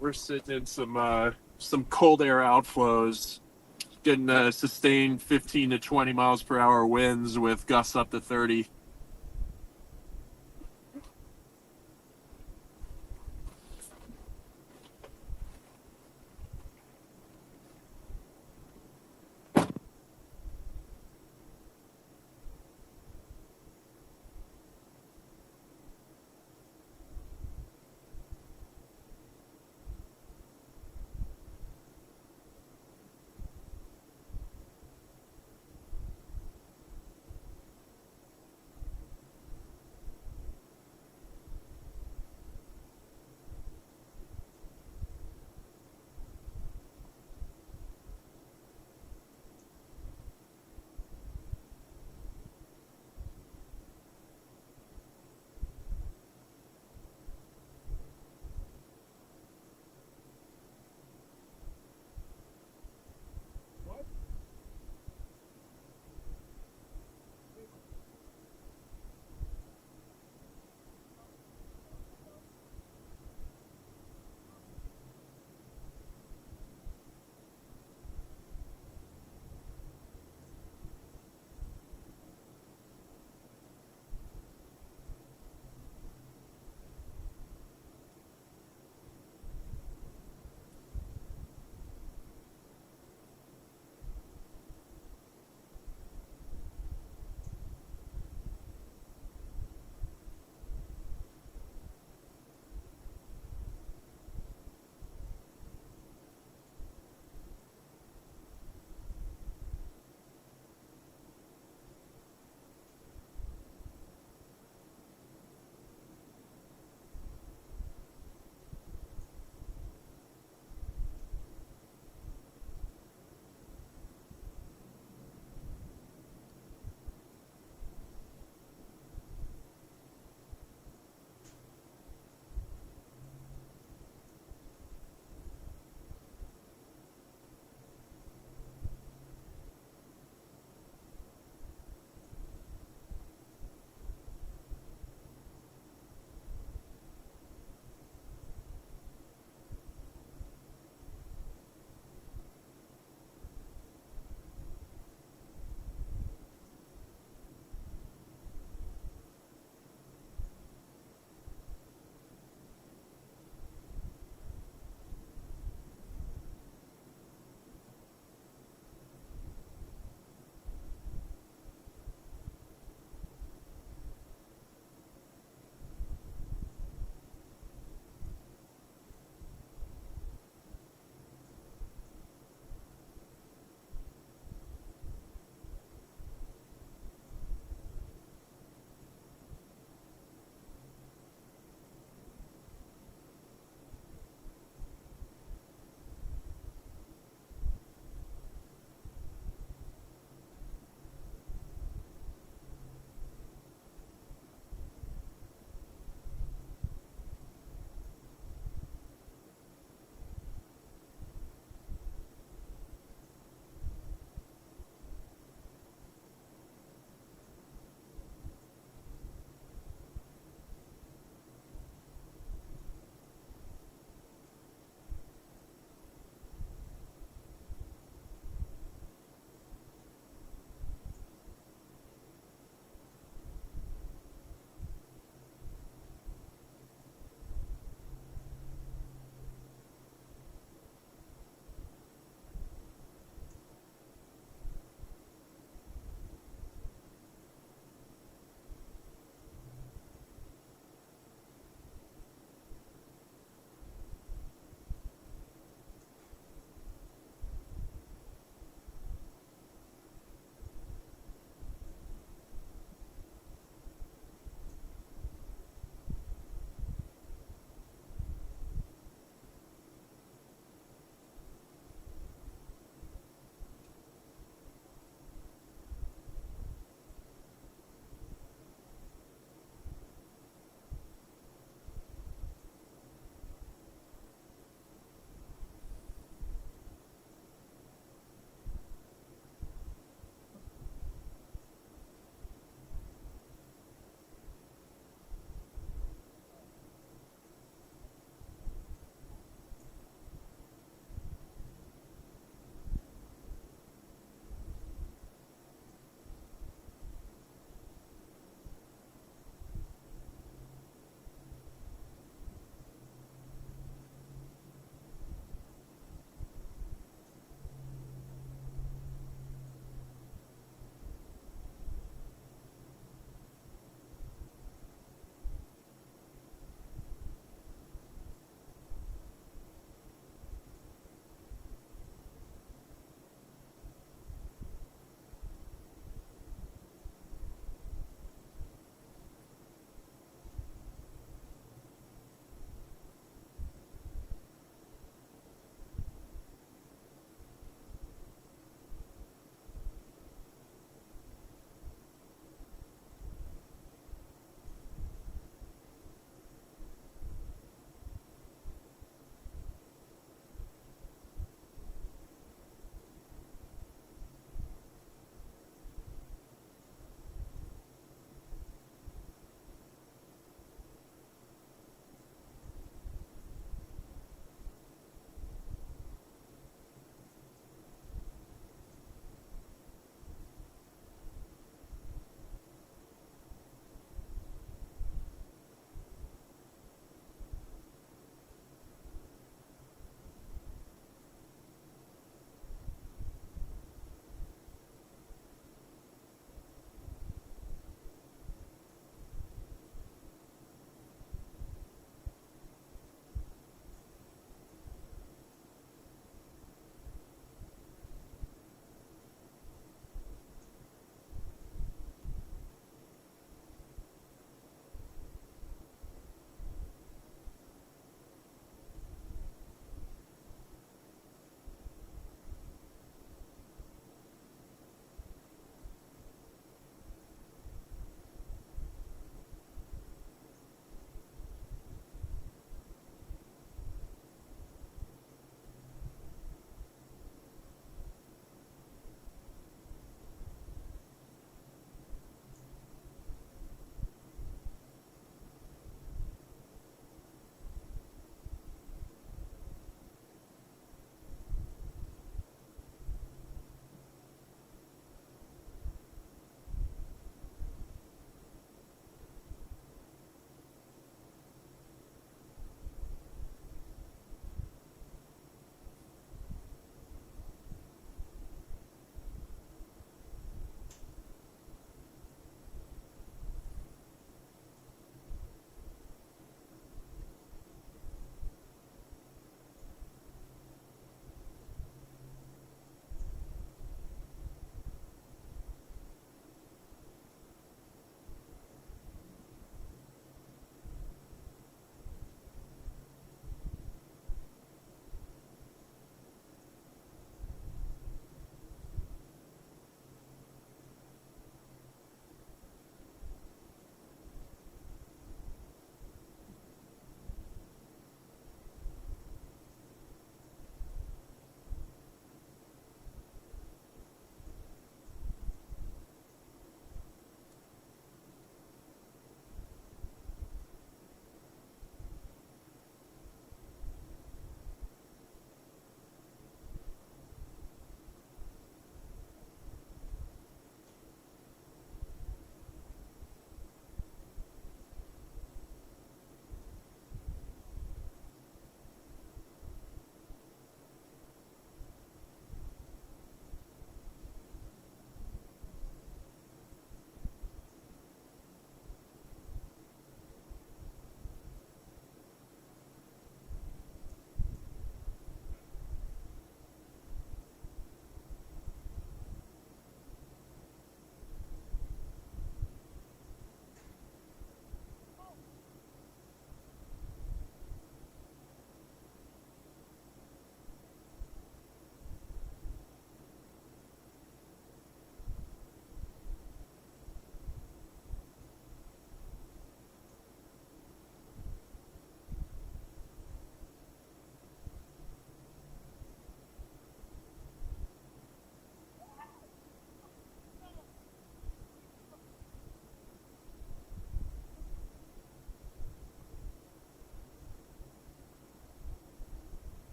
We're sitting in some cold air outflows, getting sustained 15 to 20 miles per hour winds with gusts up to 30.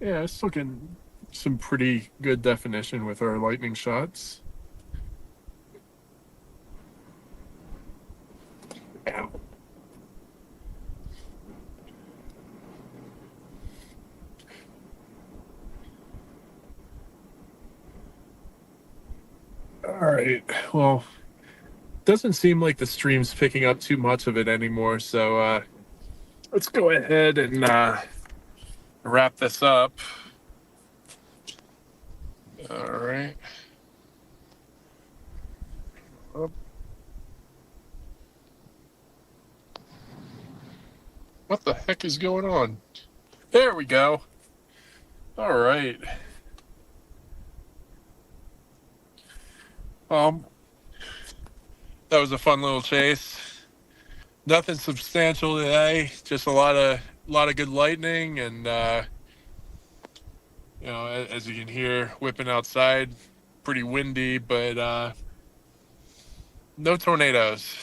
Yeah, it's looking some pretty good definition with our lightning shots. Ow. All right. Well, doesn't seem like the stream's picking up too much of it anymore. So let's go ahead and wrap this up. All right. What the heck is going on? There we go. All right. That was a fun little chase. Nothing substantial today. Just a lot of good lightning, and as you can hear, whipping outside. Pretty windy, but no tornadoes.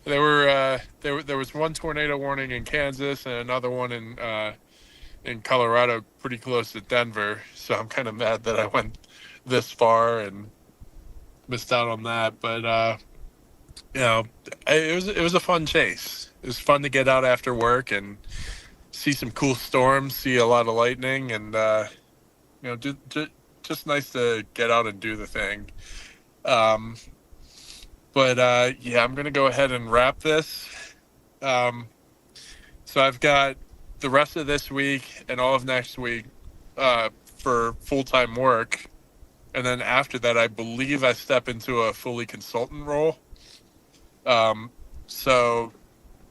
There was one tornado warning in Kansas and another one in Colorado, pretty close to Denver. So I'm kind of mad that I went this far and missed out on that. But it was a fun chase. It was fun to get out after work and see some cool storms, see a lot of lightning, and just nice to get out and do the thing. Yeah, I'm gonna go ahead and wrap this. So I've got the rest of this week and all of next week for full-time work, and then after that, I believe I step into a fully consultant role. So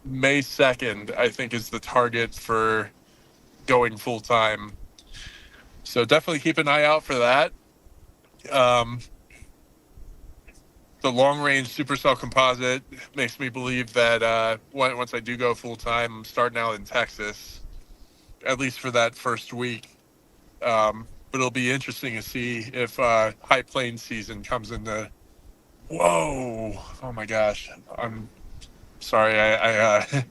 May 2nd, I think, is the target for going full-time. So definitely keep an eye out for that. The long-range supercell composite makes me believe that once I do go full-time, I'm starting out in Texas, at least for that first week. But it'll be interesting to see if high plains season comes into. Whoa! Oh my gosh! I'm sorry. I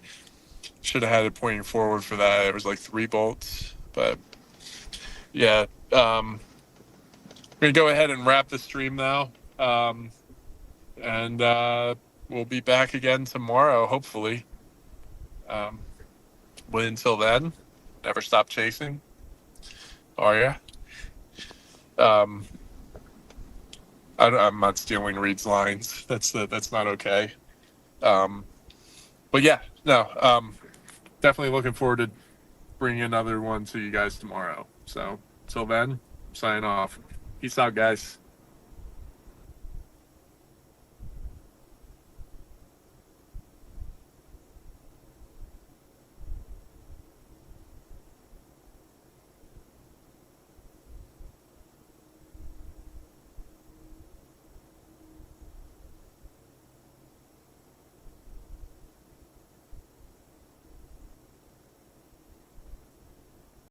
should have had it pointing forward for that. It was like 3 bolts, but yeah. I'm gonna go ahead and wrap the stream now. And we'll be back again tomorrow, hopefully. But until then, never stop chasing. Are ya? I'm not stealing Reed's lines. That's not okay. But yeah, no. Definitely looking forward to bringing another one to you guys tomorrow. So till then, sign off. Peace out, guys.